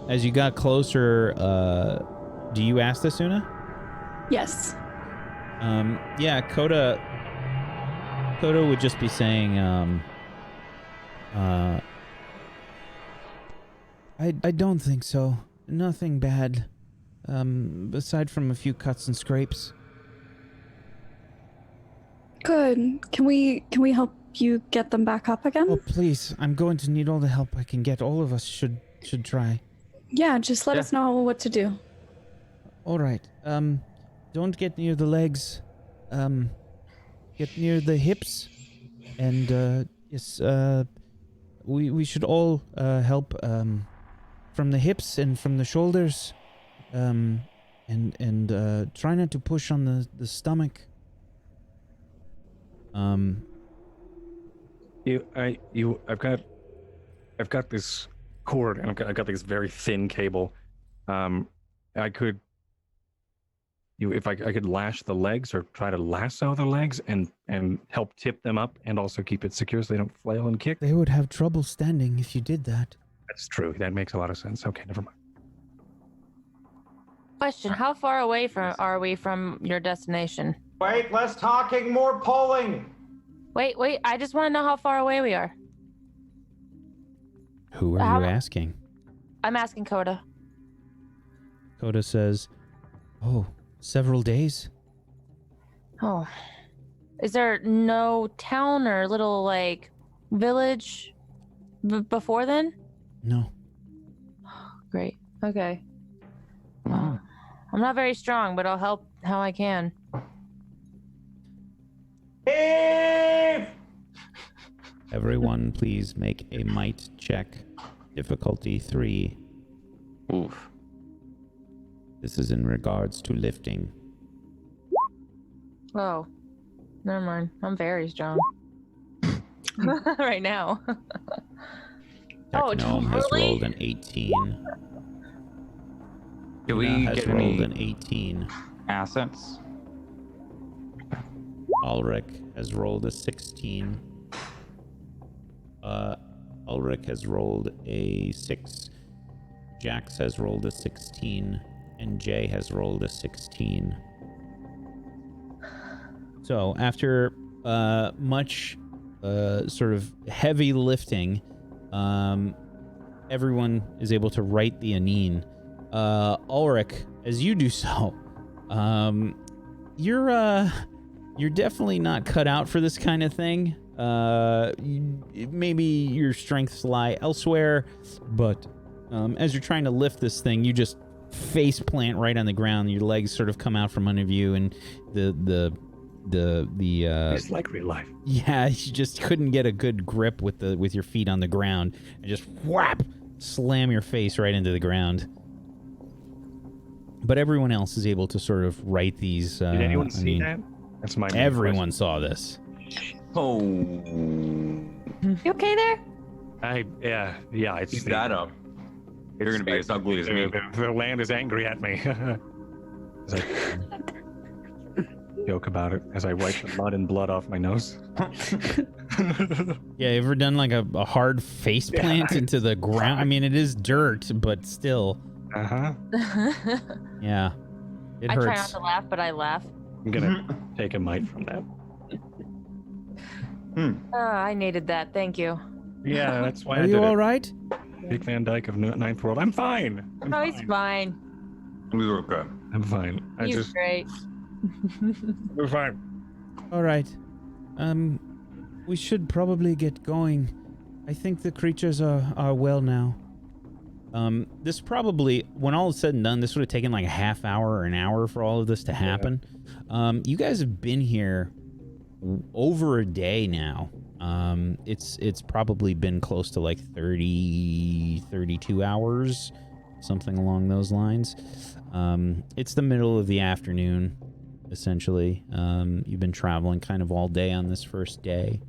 S6: As you got closer, do you ask this, Una?
S5: Yes.
S6: Yeah, Coda would just be saying, I don't think so. Nothing bad. Aside from a few cuts and scrapes.
S5: Good. Can we help you get them back up again?
S6: Oh, please. I'm going to need all the help I can get. All of us should try.
S5: Yeah, just let us know what to do.
S6: All right. Don't get near the legs. Get near the hips. And, yes, we should all help from the hips and from the shoulders. And try not to push on the stomach.
S2: I've got this cord and I've got this very thin cable. I could lash the legs or try to lasso the legs and help tip them up and also keep it secure so they don't flail and kick.
S6: They would have trouble standing if you did that.
S2: That's true. That makes a lot of sense. Okay, never mind.
S3: Question: how far away are we from your destination?
S4: Wait, less talking, more polling.
S3: Wait. I just want to know how far away we are.
S6: Who are you asking?
S3: I'm asking Coda.
S6: Coda says, several days.
S3: Oh. Is there no town or little, like, village before then?
S6: No.
S3: Great. Okay. I'm not very strong, but I'll help how I can.
S6: Everyone, please make a might check. Difficulty 3.
S4: Oof.
S6: This is in regards to lifting.
S3: Oh. Never mind. I'm very strong. Right now. Oh,
S1: Techgnome has
S3: totally?
S1: rolled an 18.
S4: Do we
S1: Luna has
S4: get
S1: rolled
S4: any
S1: an 18.
S4: assets?
S1: Ulrich has rolled a 16. Ulrich has rolled a 6. Jax has rolled a 16. And Jay has rolled a 16. So after much sort of heavy lifting, everyone is able to write the Anine. Ulrich, as you do so, you're definitely not cut out for this kind of thing. Maybe your strengths lie elsewhere, but as you're trying to lift this thing, you just face plant right on the ground. Your legs sort of come out from under you, and
S2: It's like real life.
S1: yeah, you just couldn't get a good grip with your feet on the ground, and just whap, slam your face right into the ground. But everyone else is able to sort of write these.
S2: Did anyone see that? That's my main
S1: Everyone saw this.
S4: Oh,
S3: You okay there?
S2: question. Yeah. It's
S4: keep that up. You're gonna be as ugly as me.
S2: The land is angry at me. As I joke about it as I wipe the mud and blood off my nose.
S1: Yeah, you ever done like a hard face plant into the ground? I mean, it is dirt, but still.
S2: Uh-huh.
S1: Yeah, it
S3: I
S1: hurts.
S3: try not to laugh, but I laugh.
S2: I'm gonna take a mite from that.
S3: Oh, I needed that. Thank you.
S2: Yeah, that's why
S1: Are
S2: I
S1: you
S2: did
S1: all
S2: it.
S1: right?
S2: Dick Van Dyke of Ninth World. I'm fine.
S3: Oh, he's fine.
S4: We were good.
S2: I'm fine.
S3: He's great.
S2: We're fine.
S1: All right. We should probably get going. I think the creatures are well now. This probably, when all is said and done, this would have taken like a half hour or an hour for all of this to happen. You guys have been here over a day now. It's probably been close to like 32 hours, something along those lines. It's the middle of the afternoon, essentially. You've been traveling kind of all day on this first day.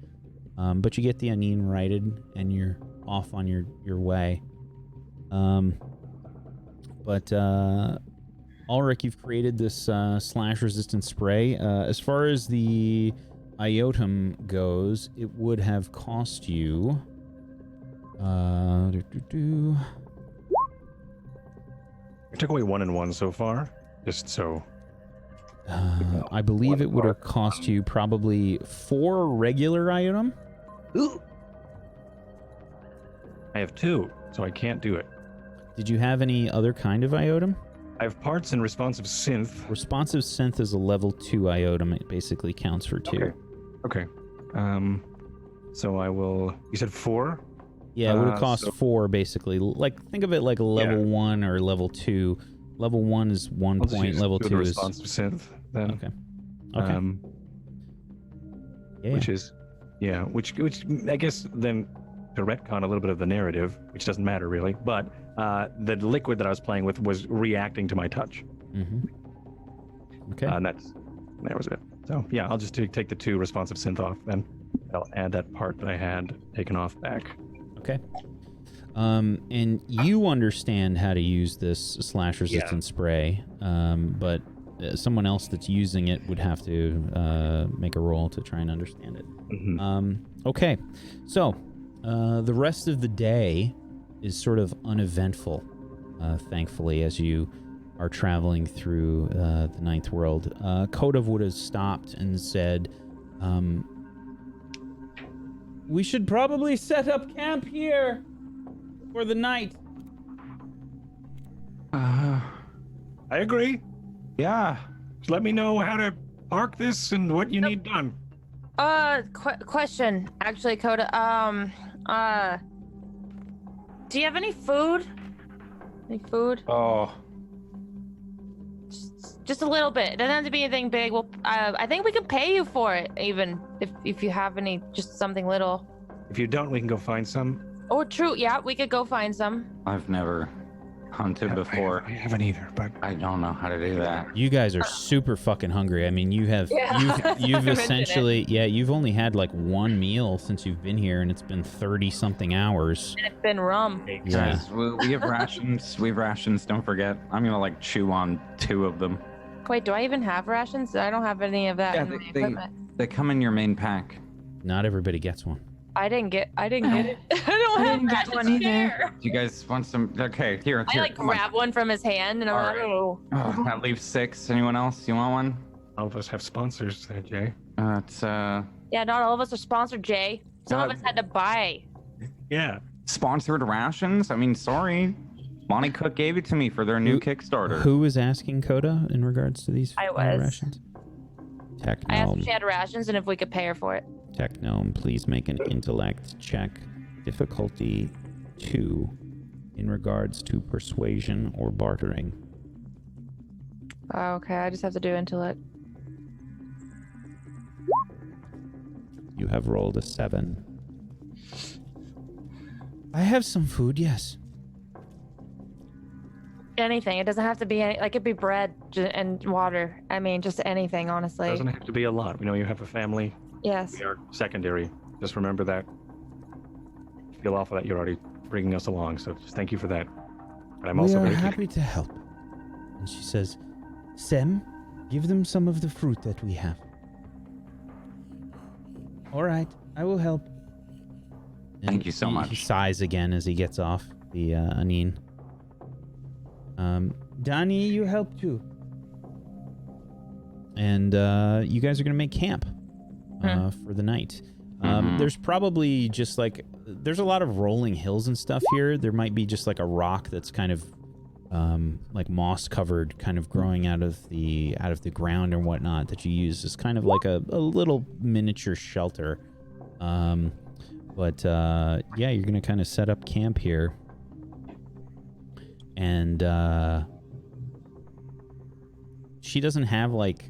S1: But you get the Anine righted and you're off on your way. But Ulrich, you've created this slash resistant spray. As far as the Iotum goes, it would have cost you
S2: I took away 1 and 1 so far, just so.
S1: I believe it would have cost you probably 4 regular Iotum.
S2: I have 2, so I can't do it.
S1: Did you have any other kind of Iotum?
S2: I have parts and responsive synth.
S1: Responsive synth is a level 2 Iotum. It basically counts for 2.
S2: Okay. So I will. You said 4?
S1: Yeah, it would have cost
S2: so-
S1: 4 basically. Like, think of it like a level 1 or level 2. Level 1 is 1
S2: I'll just
S1: point.
S2: use
S1: Level
S2: the
S1: 2 is
S2: responsive synth then.
S1: okay. Okay. Yeah.
S2: Which I guess then to retcon a little bit of the narrative, which doesn't matter really, but the liquid that I was playing with was reacting to my touch.
S1: Mm-hmm. Okay.
S2: And that was it. So yeah, I'll just take the 2 responsive synth off, then I'll add that part that I had taken off back.
S1: Okay. And you understand how to use this slash resistant spray, but someone else that's using it would have to make a roll to try and understand it.
S2: Mm-hmm.
S1: Okay. So the rest of the day is sort of uneventful, thankfully, as you are traveling through the Ninth World. Kodov would have stopped and said, we should probably set up camp here for the night.
S2: I agree.
S4: Yeah.
S2: Just let me know how to park this and what you need done.
S3: Question, actually, Coda. Do you have any food? Any food?
S4: Oh.
S3: Just a little bit. It doesn't have to be anything big. Well, I think we can pay you for it, even if you have any, just something little.
S2: If you don't, we can go find some.
S3: Oh, true. Yeah, we could go find some.
S4: I've never hunted before.
S2: I haven't either, but
S4: I don't know how to do that.
S6: You guys are super fucking hungry. I mean, you've
S3: Mention
S6: essentially you've only had like one meal since you've been here, and it's been 30-something hours.
S3: And it's been rum.
S6: Yeah.
S4: Guys, we have rations. We have rations. Don't forget. I'm gonna like chew on 2 of them.
S3: Wait, do I even have rations? I don't have any of that
S4: Yeah,
S3: in my equipment.
S4: they come in your main pack.
S6: Not everybody gets one.
S3: I didn't get it. I don't have
S7: didn't get
S3: rations
S7: one
S3: to
S7: either.
S3: share.
S4: Do you guys want some? Okay, here.
S3: I like
S4: come on.
S3: grab one from his hand and I'm
S4: All
S3: like,
S4: right.
S3: oh.
S4: Oh, that leaves 6. Anyone else? You want one?
S2: all of us have sponsors there, Jay.
S4: It's
S3: Yeah, not all of us are sponsored, Jay. Some of us had to buy.
S2: Yeah.
S4: sponsored rations. I mean, sorry. Monty Cook gave it to me for their new Kickstarter.
S6: Who was asking Coda in regards to these
S3: I was.
S6: rations?
S3: I asked if
S6: Techgnome.
S3: she had rations and if we could pay her for it.
S6: Techgnome, please make an intellect check. Difficulty 2 in regards to persuasion or bartering.
S3: Okay, I just have to do intellect.
S6: You have rolled a 7. I have some food, yes.
S3: Anything. It doesn't have to be any, like it'd be bread and water. I mean, just anything, honestly.
S2: Doesn't have to be a lot. We know you have a family.
S3: Yes.
S2: We are secondary. Just remember that. Feel awful that you're already bringing us along. So just thank you for that. But I'm
S6: We
S2: also
S6: are
S2: very
S6: happy to help. And she says, Sem, give them some of the fruit that we have. All right, I will help. And
S4: Thank you so much.
S6: He sighs again as he gets off the Anine. Donnie, you help too. And you guys are going to make camp for the night. There's probably just like, there's a lot of rolling hills and stuff here. There might be just like a rock that's kind of like moss covered, kind of growing out of the ground and whatnot that you use as kind of like a little miniature shelter. But yeah, you're going to kind of set up camp here. And she doesn't have like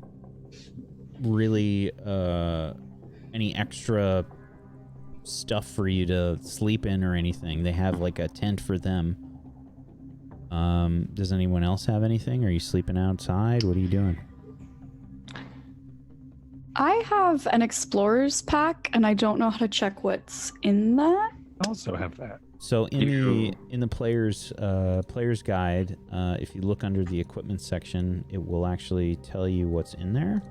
S6: really any extra stuff for you to sleep in or anything. They have like a tent for them. Does anyone else have anything? Are you sleeping outside? What are you doing?
S5: I have an explorer's pack, and I don't know how to check what's in that.
S2: I also have that.
S6: So in the player's guide, if you look under the equipment section, it will actually tell you what's in there.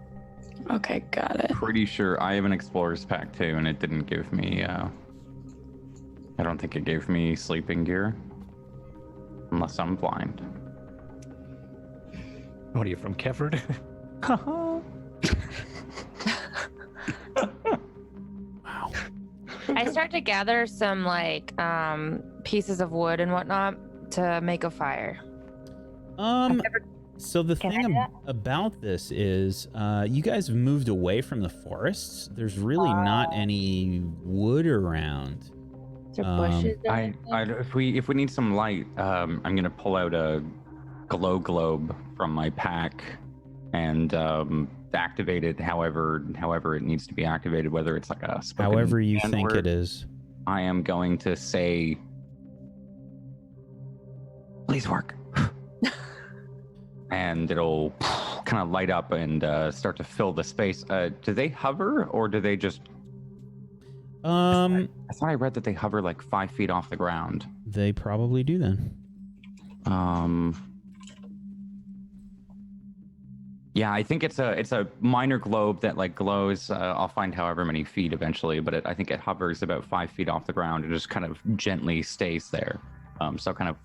S5: Okay, got it.
S4: Pretty sure I have an explorer's pack too, and it didn't give me. I don't think it gave me sleeping gear, unless I'm blind.
S2: What are you from, Keford?
S6: Wow.
S3: I start to gather some like pieces of wood and whatnot to make a fire.
S6: So the
S3: Can I
S6: thing
S3: do that?
S6: about this is, you guys have moved away from the forests. There's really not any wood around.
S3: Is there bushes?
S4: If we need some light, I'm gonna pull out a glow globe from my pack and activate it however it needs to be activated, whether it's like a spoken
S6: However you
S4: command
S6: think
S4: word.
S6: it is.
S4: I am going to say, please work. And it'll kind of light up and start to fill the space. Do they hover or do they just... I thought I read that they hover like 5 feet off the ground.
S6: They probably do then.
S4: Yeah, I think it's a minor globe that like glows. I'll find however many feet eventually, but I think it hovers about 5 feet off the ground and just kind of gently stays there. So kind of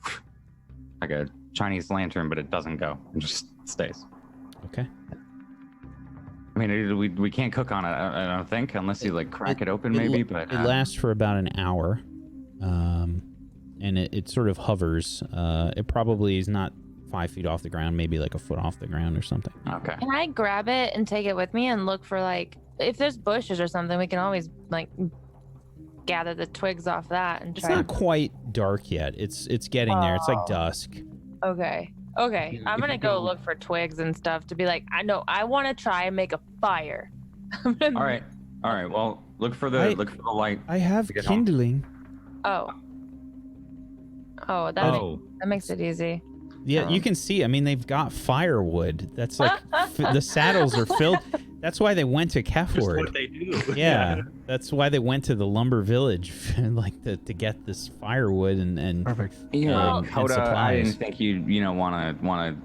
S4: like a Chinese lantern, but it doesn't go. It just stays.
S6: Okay.
S4: I mean, we can't cook on it, I don't think, unless you like crack it open maybe, but...
S6: It lasts for about an hour. And it sort of hovers. It probably is not 5 feet off the ground, maybe like a foot off the ground or something.
S4: Okay.
S3: Can I grab it and take it with me and look for like if there's bushes or something? We can always like gather the twigs off that and
S6: It's
S3: try.
S6: not quite dark yet. It's getting there. It's like dusk.
S3: Okay. I'm gonna go look for twigs and stuff to be like, I know I want to try and make a fire.
S4: All right. Well, look for the light.
S6: I have
S4: To get home.
S6: kindling.
S3: Oh. Oh, that makes it easy.
S6: Yeah, you can see. I mean, they've got firewood. That's like the saddles are filled. That's why they went to Keford.
S2: Just what they do.
S6: Yeah, that's why they went to the lumber village, like to get this firewood and
S2: Perfect.
S4: Yeah,
S6: and
S4: Coda, I
S6: supplies.
S4: didn't think you want to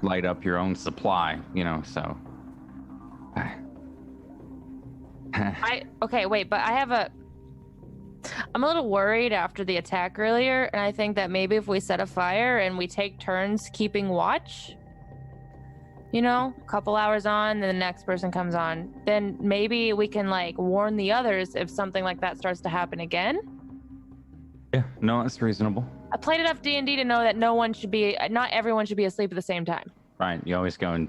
S4: light up your own supply, so.
S3: Okay, wait, but I'm a little worried after the attack earlier, and I think that maybe if we set a fire and we take turns keeping watch, a couple hours on, then the next person comes on, then maybe we can like warn the others if something like that starts to happen again.
S4: Yeah, no, that's reasonable.
S3: I played enough D&D to know that not everyone should be asleep at the same time.
S4: Right, you always go in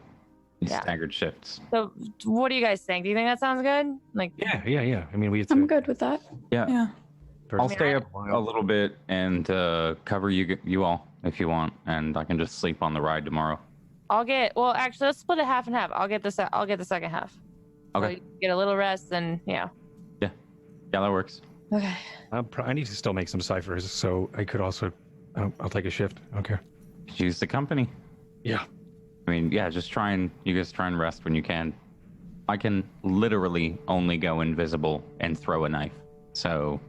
S4: staggered shifts.
S3: So what do you guys think? Do you think that sounds good? Like,
S2: Yeah. I mean,
S5: I'm good with that.
S4: Yeah. I'll stay up
S2: Perfect.
S4: a little bit and cover you all if you want, and I can just sleep on the ride tomorrow.
S3: Actually, let's split it half and half. I'll get the second half.
S4: Okay.
S3: So you get a little rest, and yeah.
S4: Yeah, that works.
S3: Okay.
S2: I need to still make some ciphers, so I could also. I'll take a shift. Okay.
S4: Use the company.
S2: Yeah.
S4: I mean, yeah, you guys try and rest when you can. I can literally only go invisible and throw a knife. So,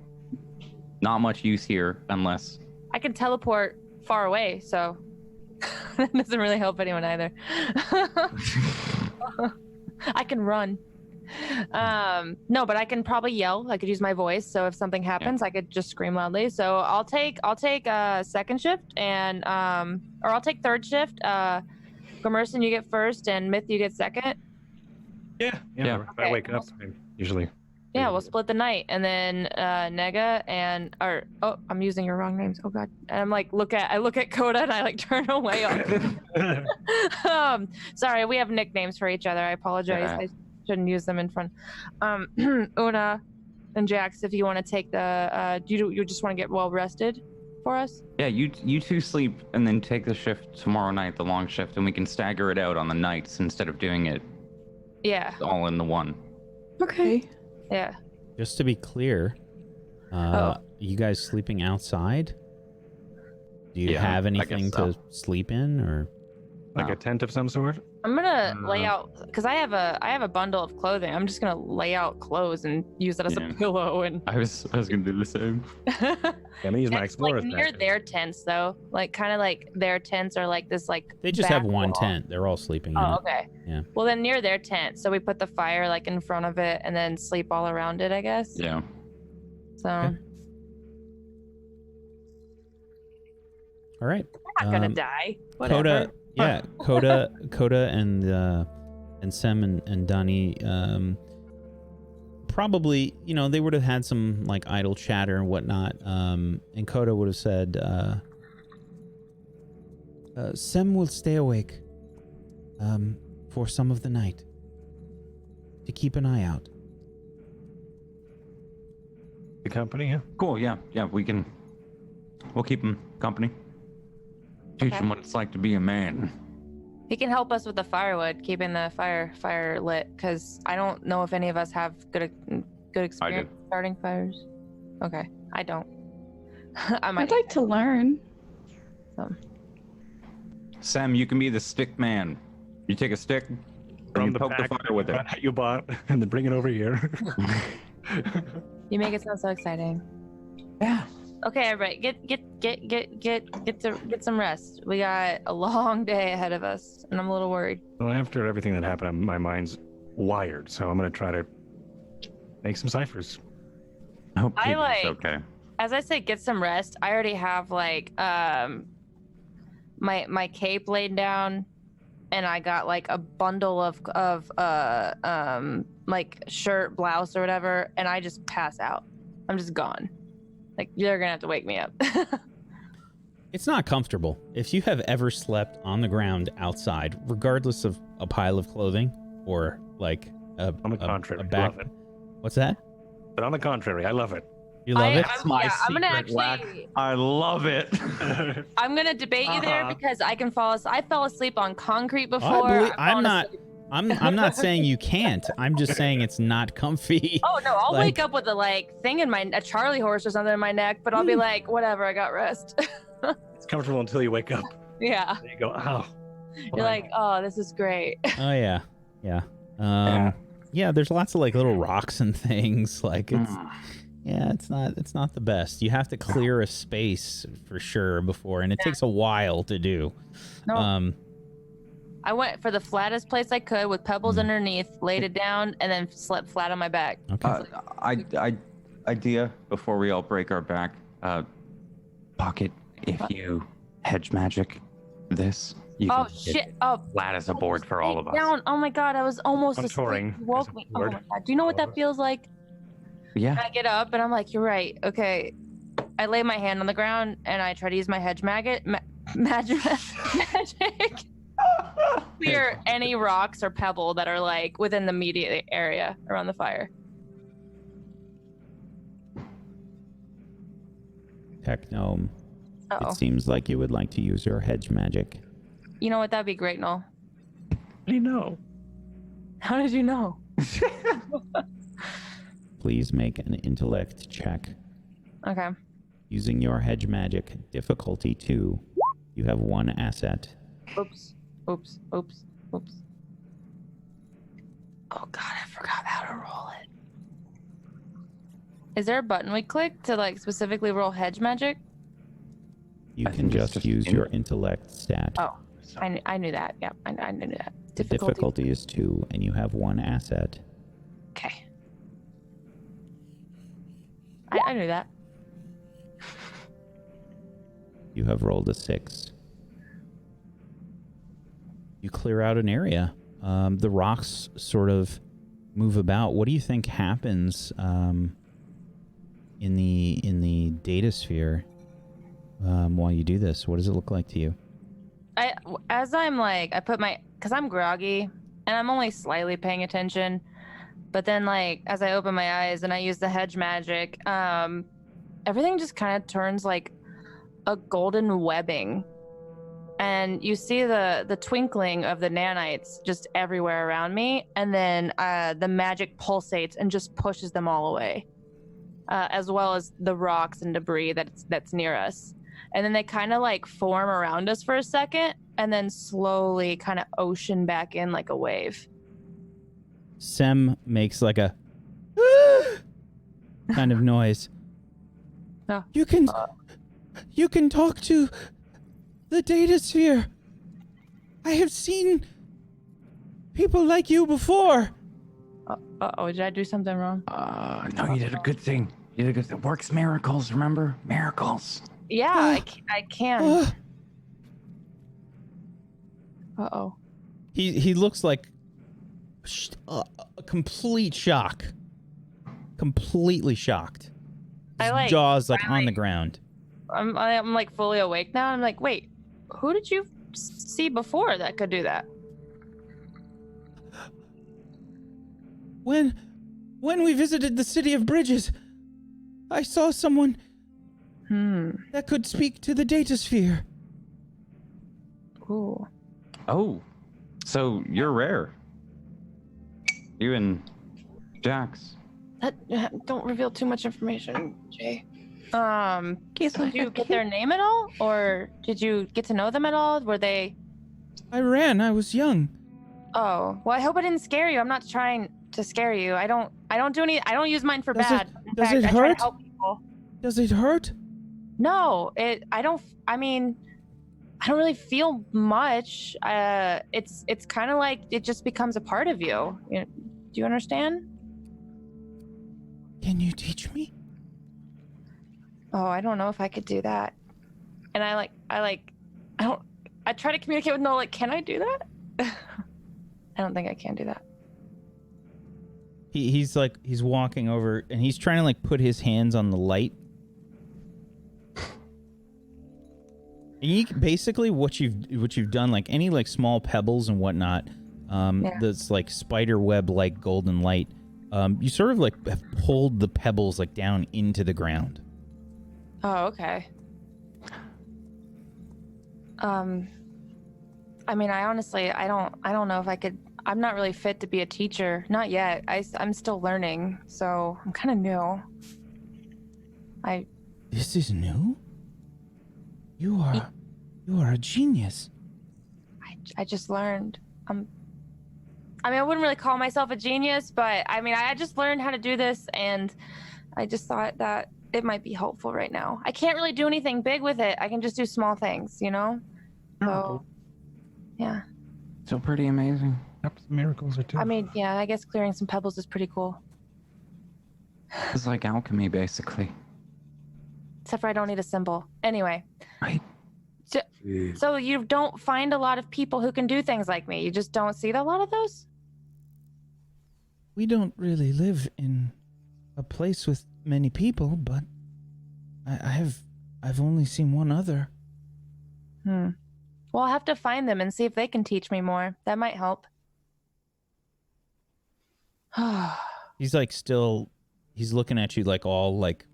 S4: not much use here unless...
S3: I can teleport far away, so that doesn't really help anyone either. I can run. No, but I can probably yell. I could use my voice, so if something happens, I could just scream loudly. So I'll take second shift and or I'll take third shift. Gummerson, you get first, and Myth, you get second.
S2: Yeah. If I wake up, I usually.
S3: Yeah, we'll split the night, and then Nega I'm using your wrong names. Oh God, and I'm like, I look at Coda, and I like turn away. Sorry, we have nicknames for each other. I apologize. I shouldn't use them in front. Una and Jax, if you want to take the, you just want to get well rested for us?
S4: Yeah, you two sleep and then take the shift tomorrow night, the long shift, and we can stagger it out on the nights instead of doing it.
S3: Yeah.
S4: All in the one.
S5: Okay.
S3: Yeah.
S6: Just to be clear, you guys sleeping outside? Do you have anything to sleep in, or
S2: like a tent of some sort?
S3: I'm gonna lay out, because I have a bundle of clothing. I'm just gonna lay out clothes and use that as a pillow. And
S4: I was gonna do the same.
S2: I'm gonna use my explorer's
S3: like near their tents though, like kind of like their tents are like this like.
S6: They just have one tent. They're all sleeping.
S3: Oh,
S6: in
S3: okay.
S6: Yeah.
S3: Well, then near their tent, so we put the fire like in front of it and then sleep all around it, I guess.
S4: Yeah.
S3: So.
S6: Okay. All right.
S3: I'm not gonna die. Whatever.
S6: Coda and Sem and Donnie probably, they would have had some like idle chatter and whatnot. And Coda would have said, Sem will stay awake for some of the night to keep an eye out.
S2: The company, yeah.
S4: Cool, yeah, we'll keep him company. Teach him what it's like to be a man.
S3: He can help us with the firewood, keeping the fire lit, because I don't know if any of us have good experience starting fires. Okay, I don't.
S5: I'd like to learn.
S3: So.
S4: Sam, you can be the stick man. You take a stick and you poke the fire with it.
S2: That you bought, and then bring it over here.
S3: You make it sound so exciting.
S4: Yeah.
S3: Okay, everybody, get some rest. We got a long day ahead of us, and I'm a little worried.
S2: Well, after everything that happened, my mind's wired, so I'm gonna try to make some ciphers.
S4: I hope it's okay.
S3: As I say, get some rest. I already have like my cape laid down, and I got like a bundle of like shirt, blouse, or whatever, and I just pass out. I'm just gone. Like, you're gonna have to wake me up.
S6: It's not comfortable. If you have ever slept on the ground outside, regardless of a pile of clothing or like a back.
S2: Love it.
S6: What's that?
S2: But on the contrary, I love it.
S6: You love it?
S3: I'm gonna actually.
S4: I love it.
S3: I'm gonna debate you there because I can I fell asleep on concrete before.
S6: I'm not saying you can't. I'm just saying it's not comfy.
S3: Oh no, I'll wake up with a thing in a Charlie horse or something in my neck, but I'll be like, whatever, I got rest.
S2: It's comfortable until you wake up.
S3: Yeah.
S2: There you go. Oh.
S3: You're like, oh, this is great.
S6: Oh yeah. Yeah, there's lots of like little rocks and things. Like it's not the best. You have to clear a space for sure before, and it takes a while to do.
S3: No. I went for the flattest place I could with pebbles underneath, laid it down, and then slept flat on my back.
S6: Okay.
S4: Idea before we all break our back. Pocket, if you hedge magic this, you can
S3: shit! Oh,
S4: flat as a board for all of us.
S3: Down. Oh my god, I was almost
S2: Contouring
S3: asleep. You woke me. Oh
S2: board.
S3: my god, do you know what that feels like?
S4: Yeah.
S3: I get up and I'm like, you're right. Okay, I lay my hand on the ground and I try to use my hedge magic. Clear any rocks or pebble that are like within the immediate area around the fire.
S6: Techgnome.
S3: Uh-oh.
S6: It seems like you would like to use your hedge magic.
S3: You know what? That'd be great, Noel.
S2: How do you know?
S3: How did you know?
S6: Please make an intellect check.
S3: Okay.
S6: Using your hedge magic, difficulty 2. You have 1 asset.
S3: Oops. Oh god, I forgot how to roll it. Is there a button we click to like specifically roll hedge magic?
S6: You can just use your intellect stat.
S3: Oh, I knew that. Yep, I knew that.
S6: The difficulty is 2, and you have 1 asset.
S3: Okay. I knew that.
S6: You have rolled a 6. You clear out an area. The rocks sort of move about. What do you think happens in the data sphere while you do this? What does it look like to you?
S3: Because I'm groggy and I'm only slightly paying attention, but then like as I open my eyes and I use the hedge magic, everything just kind of turns like a golden webbing. And you see the twinkling of the nanites just everywhere around me. And then the magic pulsates and just pushes them all away, as well as the rocks and debris that's near us. And then they kind of like form around us for a second and then slowly kind of ocean back in like a wave.
S6: Sem makes like a kind of noise.
S3: Oh.
S6: You can talk to the data sphere. I have seen people like you before.
S3: Uh-oh, did I do something wrong?
S4: No, you did a good thing. You did a good thing. Works miracles, remember? Miracles.
S3: Yeah, I can. Uh-oh.
S6: He looks like a complete shock. Completely shocked. His jaw's like on the ground.
S3: I'm like fully awake now. I'm like, wait, who did you see before that could do that?
S6: When we visited the city of Bridges, I saw someone that could speak to the data sphere.
S3: Ooh.
S4: Oh, so you're rare. You and Jax.
S3: Don't reveal too much information, Jay. Did you get their name at all, or did you get to know them at all? Were they?
S6: I ran. I was young.
S3: Oh, well, I hope I didn't scare you. I'm not trying to scare you. I don't use mine for bad.
S6: Does it
S3: I
S6: hurt?
S3: try to help people.
S6: Does it hurt?
S3: No, I don't really feel much. It's kind of like it just becomes a part of you. Do you understand?
S6: Can you teach me?
S3: Oh, I don't know if I could do that. And I try to communicate with Noel, like, can I do that? I don't think I can do that.
S6: He's walking over and he's trying to like put his hands on the light. And basically what you've done, like any like small pebbles and whatnot, that's like spider web like golden light, you sort of like have pulled the pebbles like down into the ground.
S3: Oh, okay. I mean, I honestly, I don't know if I could. I'm not really fit to be a teacher. Not yet. I'm still learning, so I'm kind of new.
S6: This is new? You are a genius.
S3: I just learned. I mean, I wouldn't really call myself a genius, but I mean, I just learned how to do this, and I just thought that it might be helpful right now. I can't really do anything big with it. I can just do small things, you know? So, yeah.
S4: Still pretty amazing.
S2: Yep, miracles are too.
S3: I mean, yeah, I guess clearing some pebbles is pretty cool.
S4: It's like alchemy, basically.
S3: Except for I don't need a symbol. Anyway.
S4: Right.
S3: So you don't find a lot of people who can do things like me. You just don't see a lot of those?
S6: We don't really live in a place with many people, but I've only seen one other.
S3: Well, I'll have to find them and see if they can teach me more. That might help.
S6: He's like still, he's looking at you like all like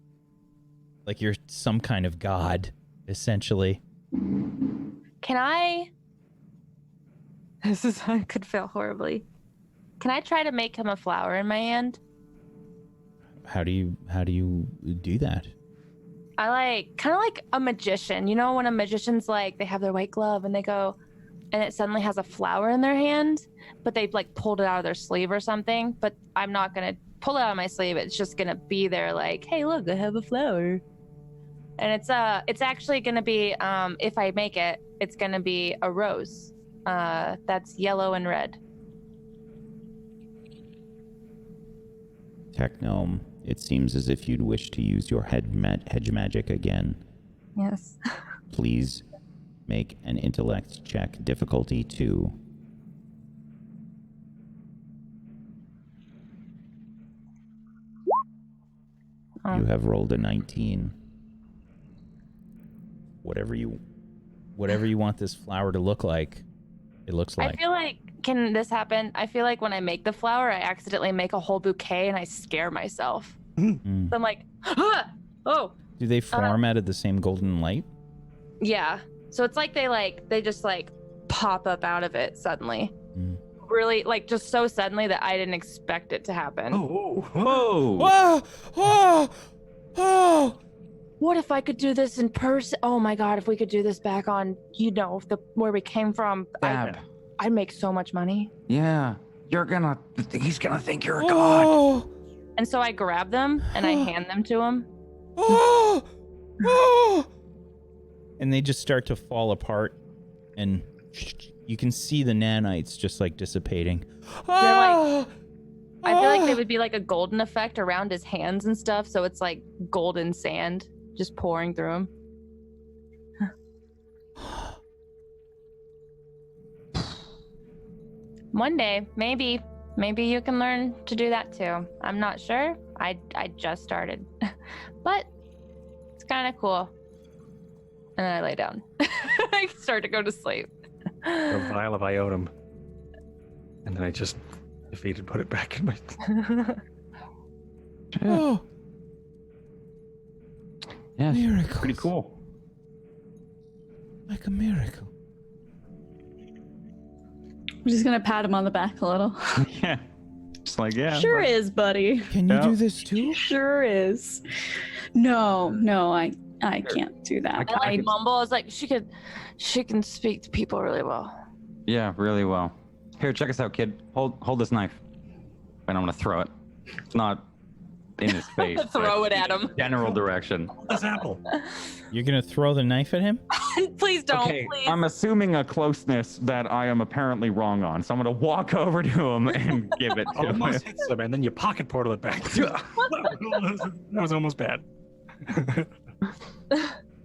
S6: you're some kind of god, essentially.
S3: Can I? I could fail horribly. Can I try to make him a flower in my hand?
S6: How do you do that?
S3: I kind of like a magician. You know when a magician's like, they have their white glove and they go, and it suddenly has a flower in their hand, but they've like pulled it out of their sleeve or something. But I'm not gonna pull it out of my sleeve. It's just gonna be there like, hey, look, I have a flower. And it's actually gonna be, if I make it, it's gonna be a rose. That's yellow and red.
S1: Techgnome, it seems as if you'd wish to use your hedge magic again.
S3: Yes.
S1: Please make an intellect check, difficulty 2.
S3: Oh.
S1: You have rolled a 19. Whatever you want this flower to look like, it looks like.
S3: I feel like, can this happen? I feel like when I make the flower, I accidentally make a whole bouquet and I scare myself.
S1: Mm.
S3: So I'm like, ah! Oh.
S1: Do they form out of the same golden light?
S3: Yeah. So it's like they just like pop up out of it suddenly.
S1: Mm.
S3: Really, like just so suddenly that I didn't expect it to happen.
S2: Oh,
S4: Whoa!
S6: Oh! Oh! Oh!
S3: What if I could do this in person? Oh my God, if we could do this back on, where we came from,
S4: Dab.
S3: I'd make so much money.
S4: Yeah. He's gonna think you're a god.
S6: Oh!
S3: And so I grab them and I hand them to him.
S6: Oh! Oh! And they just start to fall apart, and you can see the nanites just like dissipating. Oh!
S3: I feel like there would be like a golden effect around his hands and stuff, so it's like golden sand just pouring through him. One day, maybe you can learn to do that too. I'm not sure. I just started, but it's kind of cool. And then I lay down. I start to go to sleep.
S2: a vial of iotum. And then I just defeated, put it back in my...
S6: Oh!
S4: Yeah,
S6: Miracles.
S4: pretty cool.
S6: Like a miracle.
S5: I'm just gonna pat him on the back a little.
S4: Yeah. Just like, yeah.
S5: Sure
S4: like-
S5: is, buddy.
S6: Can you do this too?
S5: Sure is. No, I can't do that.
S3: I like mumble. I was like, she can speak to people really well.
S4: Yeah, really well. Here, check us out, kid. Hold this knife. And I'm gonna throw it. It's not in his face.
S3: Throw
S4: but
S3: it at him.
S4: General direction.
S2: This apple.
S6: You're gonna throw the knife at him?
S3: Please don't.
S4: Okay,
S3: Please.
S4: I'm assuming a closeness that I am apparently wrong on, so I'm gonna walk over to him and give it to him.
S2: Almost hits them, and then you pocket portal it back. That was almost bad.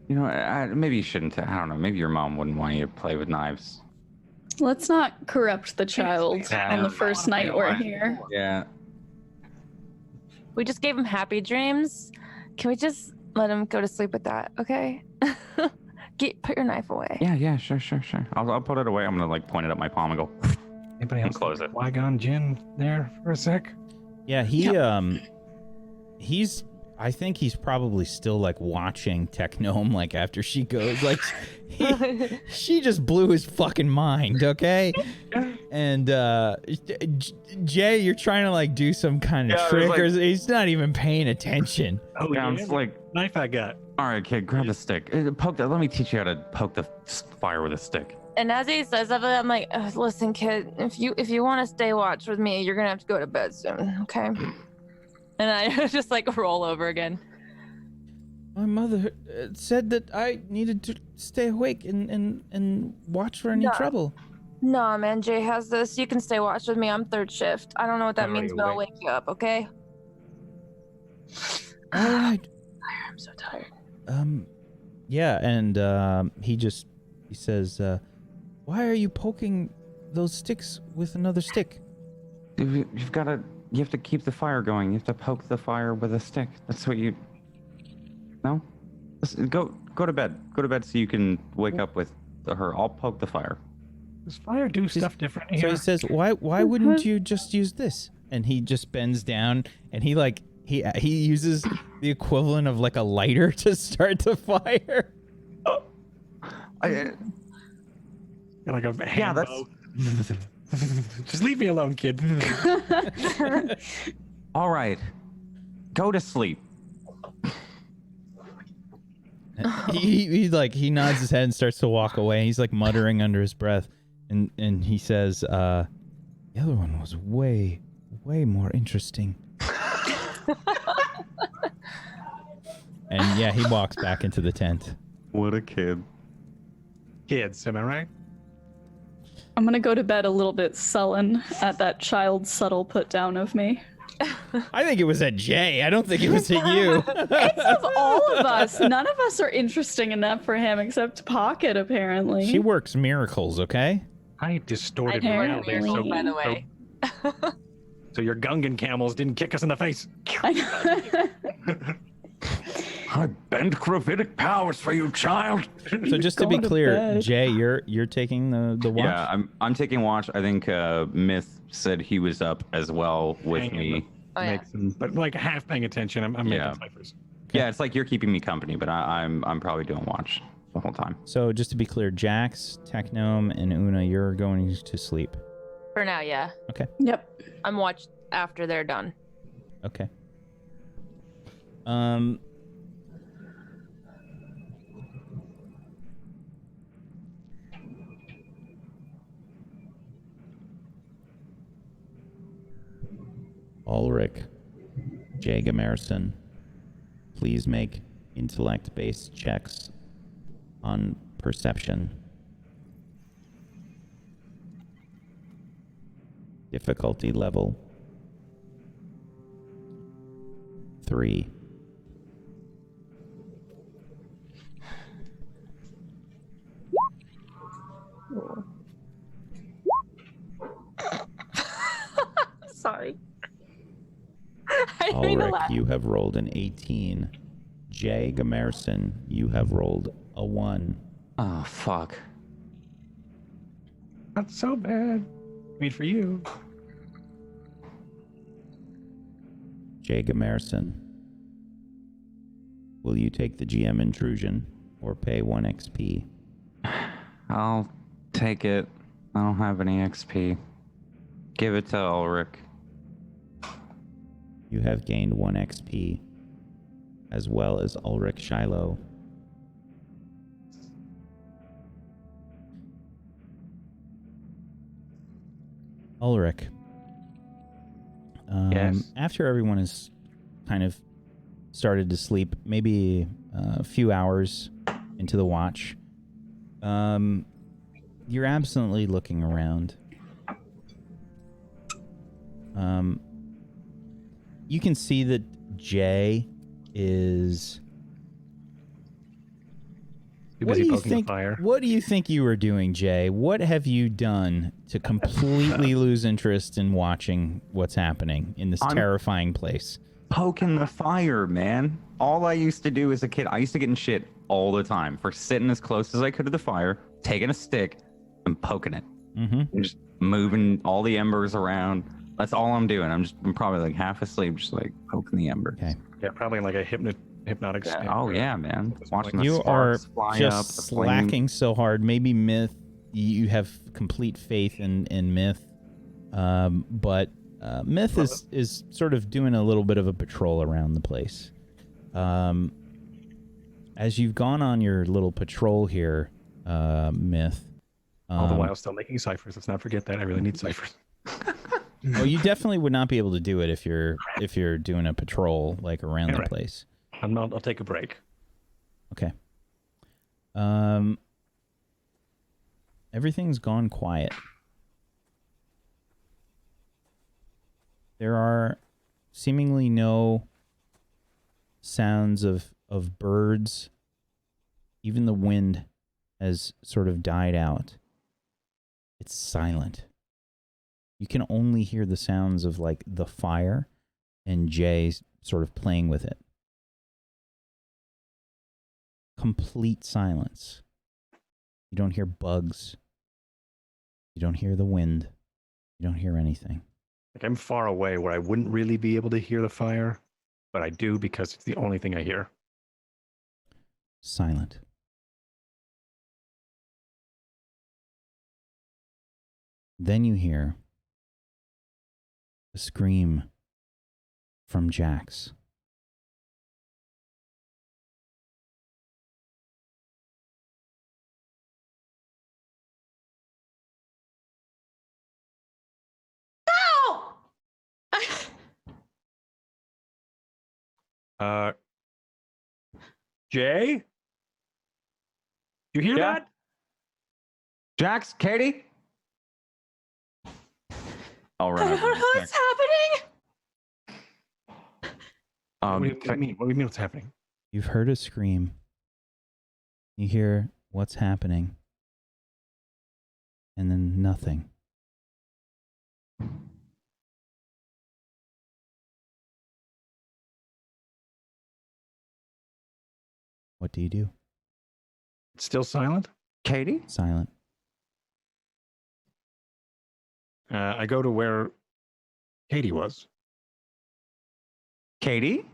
S4: You know, maybe you shouldn't. I don't know. Maybe your mom wouldn't want you to play with knives.
S5: Let's not corrupt the child
S4: Yeah,
S5: on the first night we're here.
S4: Yeah.
S3: We just gave him happy dreams. Can we just let him go to sleep with that? Okay. Put your knife away.
S4: Yeah. Sure. I'll put it away. I'm gonna like point it at my palm and go.
S2: Anybody else
S4: close it.
S2: Qui-Gon Jinn there for a sec?
S6: Yeah, he's I think he's probably still like watching Techgnome like after she goes like she just blew his fucking mind, okay? And Jay, you're trying to like do some kind of trick or he's not even paying attention.
S2: Oh,
S4: Yeah, I'm just like,
S2: knife I got.
S4: All right, kid, grab a stick. Let me teach you how to poke the fire with a stick.
S3: And as he says that, I'm like, listen, kid, if you want to stay watch with me, you're gonna have to go to bed soon, okay? And I just like roll over again.
S6: My mother said that I needed to stay awake and watch for any trouble.
S3: No, man, Jay has this. You can stay watch with me. I'm third shift. I don't know what that means, but I'll wake you up, okay?
S6: All right.
S3: I'm so tired.
S6: Yeah, and he says, why are you poking those sticks with another stick?
S4: You have to keep the fire going. You have to poke the fire with a stick. That's what you... No? Go to bed. Go to bed so you can wake up with her. I'll poke the fire.
S2: Does fire do stuff different here?
S6: So he says, why wouldn't you just use this? And he just bends down and he uses the equivalent of like a lighter to start the fire.
S2: Like a hand bow. Just leave me alone, kid.
S4: All right. Go to sleep.
S6: He nods his head and starts to walk away. He's like muttering under his breath, and he says, "The other one was way more interesting." And yeah, he walks back into the tent.
S4: What a kid.
S2: Kids, am I right?
S5: I'm gonna go to bed a little bit sullen at that child's subtle put down of me.
S6: I think it was at Jay. I don't think it was at you.
S5: It's of all of us. None of us are interesting enough for him except Pocket, apparently.
S6: She works miracles, okay?
S2: I distorted
S5: I
S2: reality.
S5: apparently-
S3: By the way.
S2: So your Gungan camels didn't kick us in the face.
S4: I bend gravitic powers for you, child.
S6: So just to be
S5: Go to
S6: clear,
S5: bed.
S6: Jay, you're taking the watch?
S4: Yeah, I'm taking watch. I think Myth said he was up as well with
S2: Hanging
S4: me.
S3: Oh, yeah.
S2: But like half paying attention. I'm
S4: Yeah.
S2: making ciphers.
S4: Yeah, it's like you're keeping me company, but I'm probably doing watch the whole time.
S6: So just to be clear, Jax, Techgnome, and Una, you're going to sleep.
S3: For now, yeah.
S5: Yep.
S3: I'm watched after they're done.
S6: Okay. Ulrich, Jay Gamerson, please make intellect-based checks on perception. Difficulty level 3.
S3: Sorry. I didn't mean to
S6: Ulrich,
S3: laugh.
S6: you have rolled an 18. Jay Gamerson, you have rolled a 1.
S4: Oh, fuck.
S2: Not so bad. I mean, for you.
S6: Jay Gamerson, will you take the GM intrusion or pay 1 XP?
S4: I'll take it. I don't have any XP. Give it to Ulrich.
S6: You have gained 1 XP, as well as Ulrich Shiloh. Ulrich.
S4: Yes?
S6: After everyone has kind of started to sleep, maybe a few hours into the watch, you're absently looking around. You can see that Jay is...
S2: Too
S6: What
S2: busy
S6: do you
S2: poking
S6: think?
S2: the fire.
S6: What do you think you were doing, Jay? What have you done to completely lose interest in watching what's happening in this
S4: I'm-
S6: terrifying place?
S4: Poking the fire, man. All I used to do as a kid, I used to get in shit all the time for sitting as close as I could to the fire, taking a stick, and poking it.
S6: Mm-hmm.
S4: And just moving all the embers around. That's all I'm doing. I'm probably like half asleep, just like poking the embers.
S6: Okay.
S2: Yeah, probably like a hypnotic.
S4: Yeah.
S2: spin.
S4: Oh yeah, man. Watching the
S6: You are
S4: sparks fly up.
S6: just
S4: the flame.
S6: slacking so hard. Maybe Myth, you have complete faith in Myth, but Myth is sort of doing a little bit of a patrol around the place. as you've gone on your little patrol here, Myth.
S2: All the while still making ciphers. Let's not forget that. I really need ciphers.
S6: Oh, you definitely would not be able to do it if you're doing a patrol like around the place.
S2: I'll take a break.
S6: Okay. Everything's gone quiet. There are seemingly no sounds of birds. Even the wind has sort of died out. It's silent. You can only hear the sounds of like the fire and Jay sort of playing with it. Complete silence. You don't hear bugs. You don't hear the wind. You don't hear anything.
S2: Like I'm far away where I wouldn't really be able to hear the fire, but I do because it's the only thing I hear.
S6: Silent. Then you hear a scream from Jax.
S2: Jay? You hear that?
S4: Jax, Katie? I'll run.
S7: I don't know what's happening.
S2: What do you mean? What do you mean what's happening?
S6: You've heard a scream. You hear what's happening. And then nothing. What do you do?
S2: It's still silent?
S4: Katie?
S6: Silent.
S2: I go to where Katie was.
S4: Katie?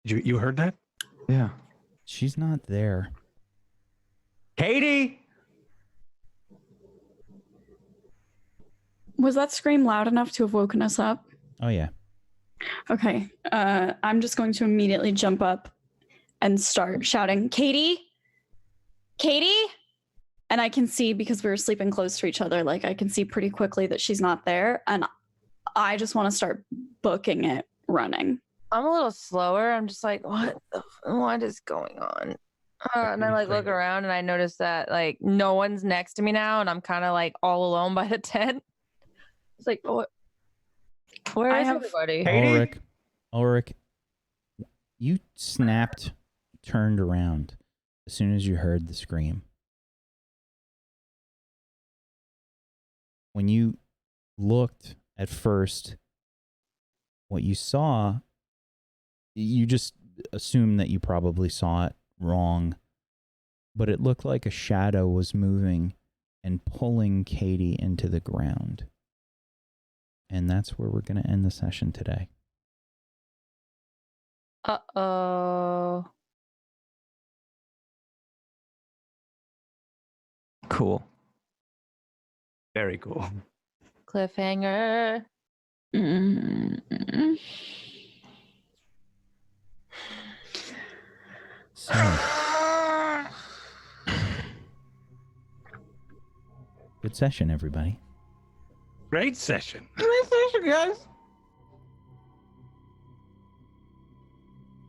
S2: You heard that?
S4: Yeah.
S6: She's not there.
S4: Katie!
S5: Was that scream loud enough to have woken us up?
S6: Oh, yeah.
S5: Okay. I'm just going to immediately jump up and start shouting, Katie? Katie? And I can see, because we were sleeping close to each other, like I can see pretty quickly that she's not there. And I just want to start booking it running.
S3: I'm a little slower. I'm just like, what is going on? And I like look around and I notice that like no one's next to me now, and I'm kind of like all alone by the tent. It's like, what? Where is everybody?
S6: Ulrich, you turned around as soon as you heard the scream. When you looked at first, what you saw, you just assumed that you probably saw it wrong, but it looked like a shadow was moving and pulling Katie into the ground. And that's where we're going to end the session today.
S3: Uh-oh.
S4: Cool.
S2: Very cool.
S3: Cliffhanger.
S5: Mm-hmm.
S6: So, good session, everybody.
S2: Great session.
S4: Great session, guys.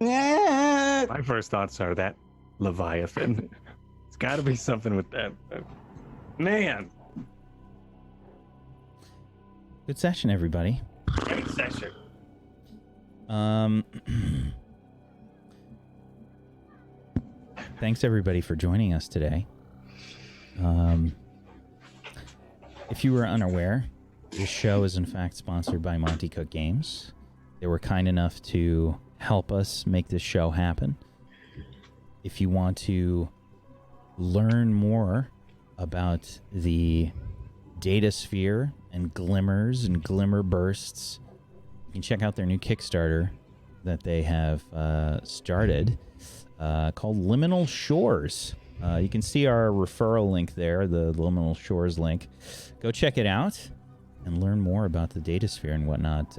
S4: Yeah.
S2: My first thoughts are that Leviathan. It's got to be something with that. Man.
S6: Good session, everybody.
S2: Great session.
S6: Thanks everybody for joining us today. If you were unaware, this show is in fact sponsored by Monty Cook Games. They were kind enough to help us make this show happen. If you want to learn more about the data sphere and glimmers and glimmer bursts, you can check out their new Kickstarter that they have started called Liminal Shores. You can see our referral link there, the Liminal Shores link. Go check it out and learn more about the data sphere and whatnot.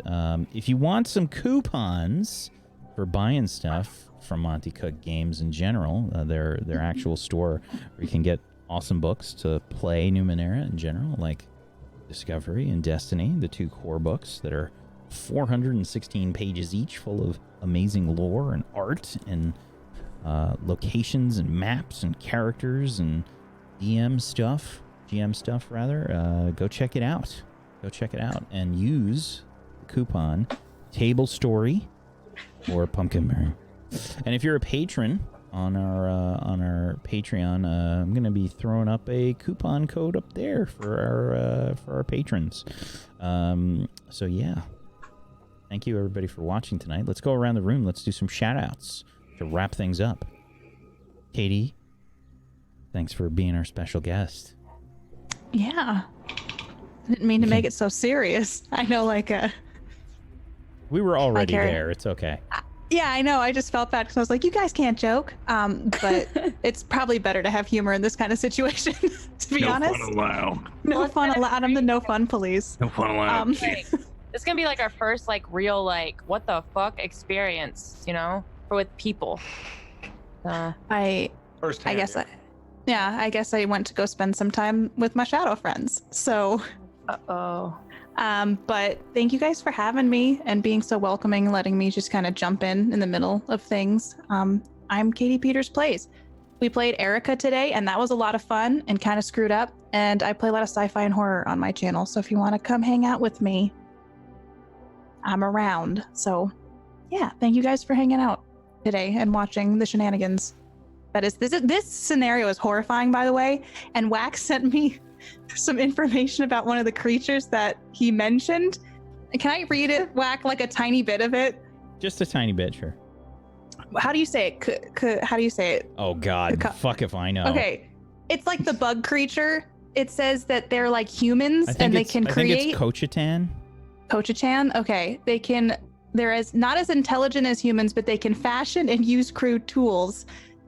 S6: If you want some coupons for buying stuff from Monty Cook Games in general, their actual store where you can get awesome books to play Numenera in general, like Discovery and Destiny, the 2 core books that are 416 pages each, full of amazing lore and art and locations and maps and characters and GM stuff, go check it out. Go check it out and use the coupon Table Story or Pumpkinberry. And if you're a patron on our Patreon, I'm gonna be throwing up a coupon code up there for our patrons. So yeah, thank you everybody for watching tonight. Let's go around the room. Let's do some shout outs to wrap things up. Katie, thanks for being our special guest.
S7: Yeah. I didn't mean to make it so serious. I know,
S6: we were already there. It's okay.
S7: Yeah, I know. I just felt bad because I was like, you guys can't joke. But it's probably better to have humor in this kind of situation, to be honest.
S2: No fun allowed.
S7: No fun allowed. I'm the no fun police.
S2: No fun allowed.
S3: It's gonna be like our first real what the fuck experience, for with people.
S7: I guess I went to go spend some time with my shadow friends. So but thank you guys for having me and being so welcoming, letting me just kind of jump in the middle of things. I'm Katie Peters Plays. We played Erica today, and that was a lot of fun and kind of screwed up. And I play a lot of sci-fi and horror on my channel. So if you want to come hang out with me, I'm around. So yeah, thank you guys for hanging out today and watching the shenanigans. This scenario is horrifying, by the way. And Wax sent me some information about one of the creatures that he mentioned. Can I read it, Whack, a tiny bit of it?
S6: Just a tiny bit, sure.
S7: How do you say it? How do you say it?
S6: Oh God, fuck if I know.
S7: Okay, it's like the bug creature. It says that they're like humans and they can create.
S6: I think it's Kochatan.
S7: Kochatan. Okay, they're not as intelligent as humans, but they can fashion and use crude tools.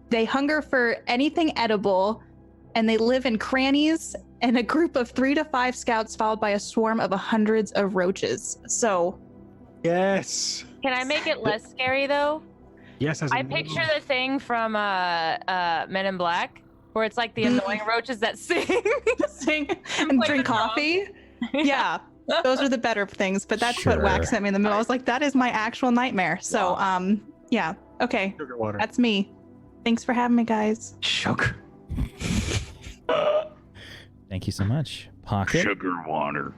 S7: They hunger for anything edible, and they live in crannies and a group of 3 to 5 scouts followed by a swarm of hundreds of roaches. So
S2: yes.
S3: Can I make it less scary though?
S2: Yes.
S3: I picture the thing from Men in Black where it's like the annoying roaches that sing
S7: and drink coffee. Yeah, those are the better things, but that's what Wax sent me in the middle. I was like, that is my actual nightmare. So yeah, okay,
S2: Sugar water.
S7: That's me. Thanks for having me, guys.
S2: Sugar.
S6: Thank you so much. Pocket.
S2: Sugar water.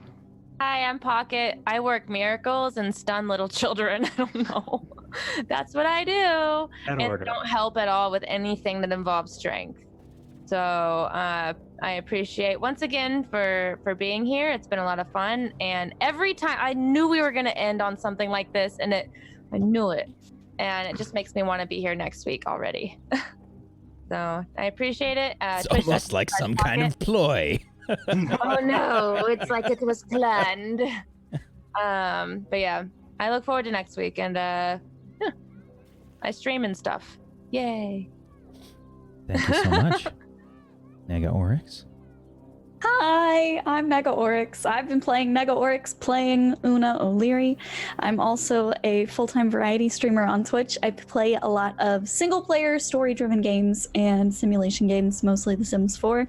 S3: Hi, I'm Pocket. I work miracles and stun little children. I don't know. That's what I do. And don't help at all with anything that involves strength. So I appreciate once again for being here. It's been a lot of fun. And every time I knew we were going to end on something like this, and I knew it. And it just makes me want to be here next week already. So I appreciate it.
S6: It's almost like some kind of ploy.
S3: Oh no, it's like it was planned. But yeah, I look forward to next week, and I stream and stuff. Yay.
S6: Thank you so much. Mega Oryx.
S5: Hi, I'm Mega Oryx. I've been playing Mega Oryx, playing Una O'Leary. I'm also a full-time variety streamer on Twitch. I play a lot of single-player, story-driven games and simulation games, mostly The Sims 4.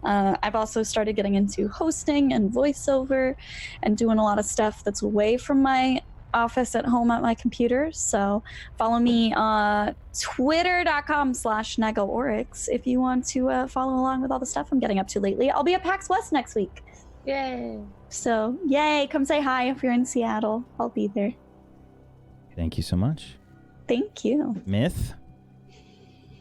S5: I've also started getting into hosting and voiceover and doing a lot of stuff that's away from my office at home at my computer. So follow me on twitter.com/NegaOryx if you want to follow along with all the stuff I'm getting up to lately. I'll be at PAX West next week.
S3: Yay.
S5: So yay, come say hi if you're in Seattle. I'll be there.
S6: Thank you so much.
S5: Thank you.
S6: Myth.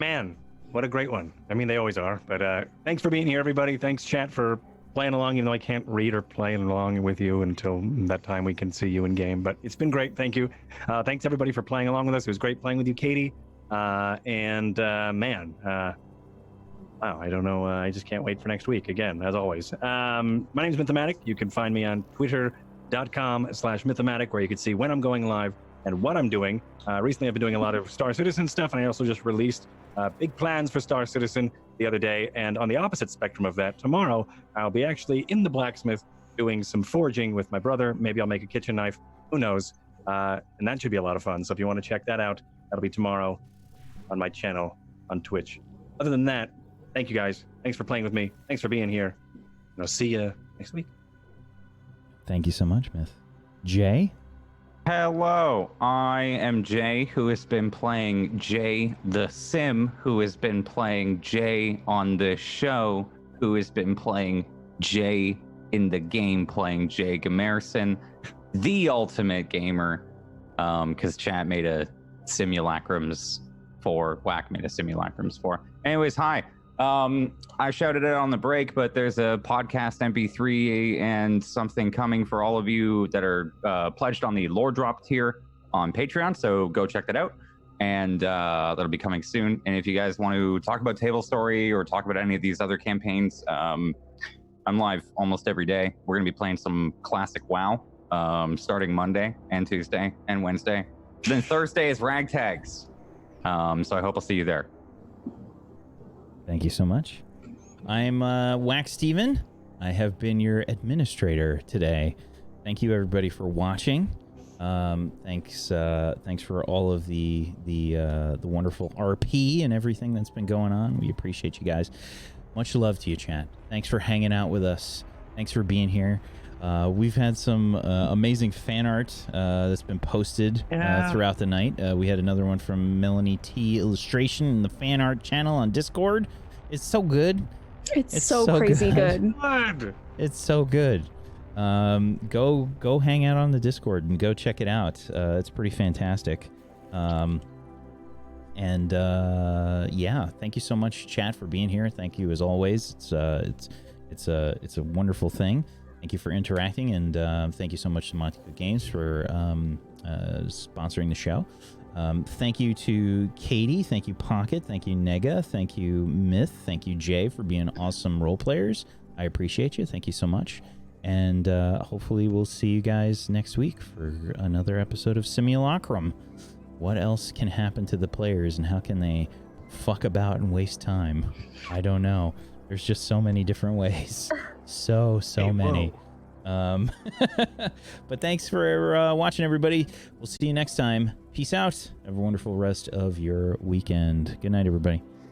S2: Man, what a great one. I mean, they always are. But thanks for being here, everybody. Thanks, chat, for playing along, even though I can't read or play along with you until that time we can see you in game. But it's been great. Thank you. Thanks, everybody, for playing along with us. It was great playing with you, Katie. Wow, I don't know. I just can't wait for next week again, as always. My name is Mythematic. You can find me on twitter.com/Mythematic, where you can see when I'm going live and what I'm doing. Recently, I've been doing a lot of Star Citizen stuff, and I also just released big plans for Star Citizen the other day. And on the opposite spectrum of that, tomorrow, I'll be actually in the blacksmith doing some forging with my brother. Maybe I'll make a kitchen knife. Who knows? and that should be a lot of fun. So if you want to check that out, that'll be tomorrow on my channel on Twitch. Other than that, thank you guys. Thanks for playing with me. Thanks for being here. And I'll see you next week.
S6: Thank you so much, Myth. Jay?
S4: Hello, I am Jay, who has been playing Jay the Sim, who has been playing Jay on this show, who has been playing Jay in the game, playing Jay Gamerson, the ultimate gamer, because chat made a simulacrums for, Wack made a simulacrums for. Anyways, hi. I shouted it on the break, but there's a podcast MP3 and something coming for all of you that are pledged on the Lore Drop tier on Patreon, so go check that out. And that'll be coming soon. And if you guys want to talk about Table Story or talk about any of these other campaigns, I'm live almost every day. We're going to be playing some classic WoW starting Monday and Tuesday and Wednesday. Then Thursday is Ragtags. So I hope I'll see you there.
S6: Thank you so much. I'm Wacksteven. I have been your administrator today. Thank you everybody for watching. Thanks for all of the wonderful RP and everything that's been going on. We appreciate you guys. Much love to you, chat. Thanks for hanging out with us. Thanks for being here. We've had some amazing fan art that's been posted throughout the night. We had another one from Melanie T Illustration in the fan art channel on Discord. It's so good.
S5: It's so crazy good.
S6: It's so good. Go hang out on the Discord and go check it out. It's pretty fantastic. Yeah, thank you so much, chat, for being here. Thank you as always. It's a wonderful thing. Thank you for interacting, and thank you so much to Monty Games for sponsoring the show. Thank you to Katie. Thank you, Pocket. Thank you, Nega. Thank you, Myth. Thank you, Jay, for being awesome role players. I appreciate you. Thank you so much. And hopefully we'll see you guys next week for another episode of Simulacrum. What else can happen to the players, and how can they fuck about and waste time? I don't know. There's just so many different ways. So many. But thanks for watching, everybody. We'll see you next time. Peace out. Have a wonderful rest of your weekend. Good night, everybody.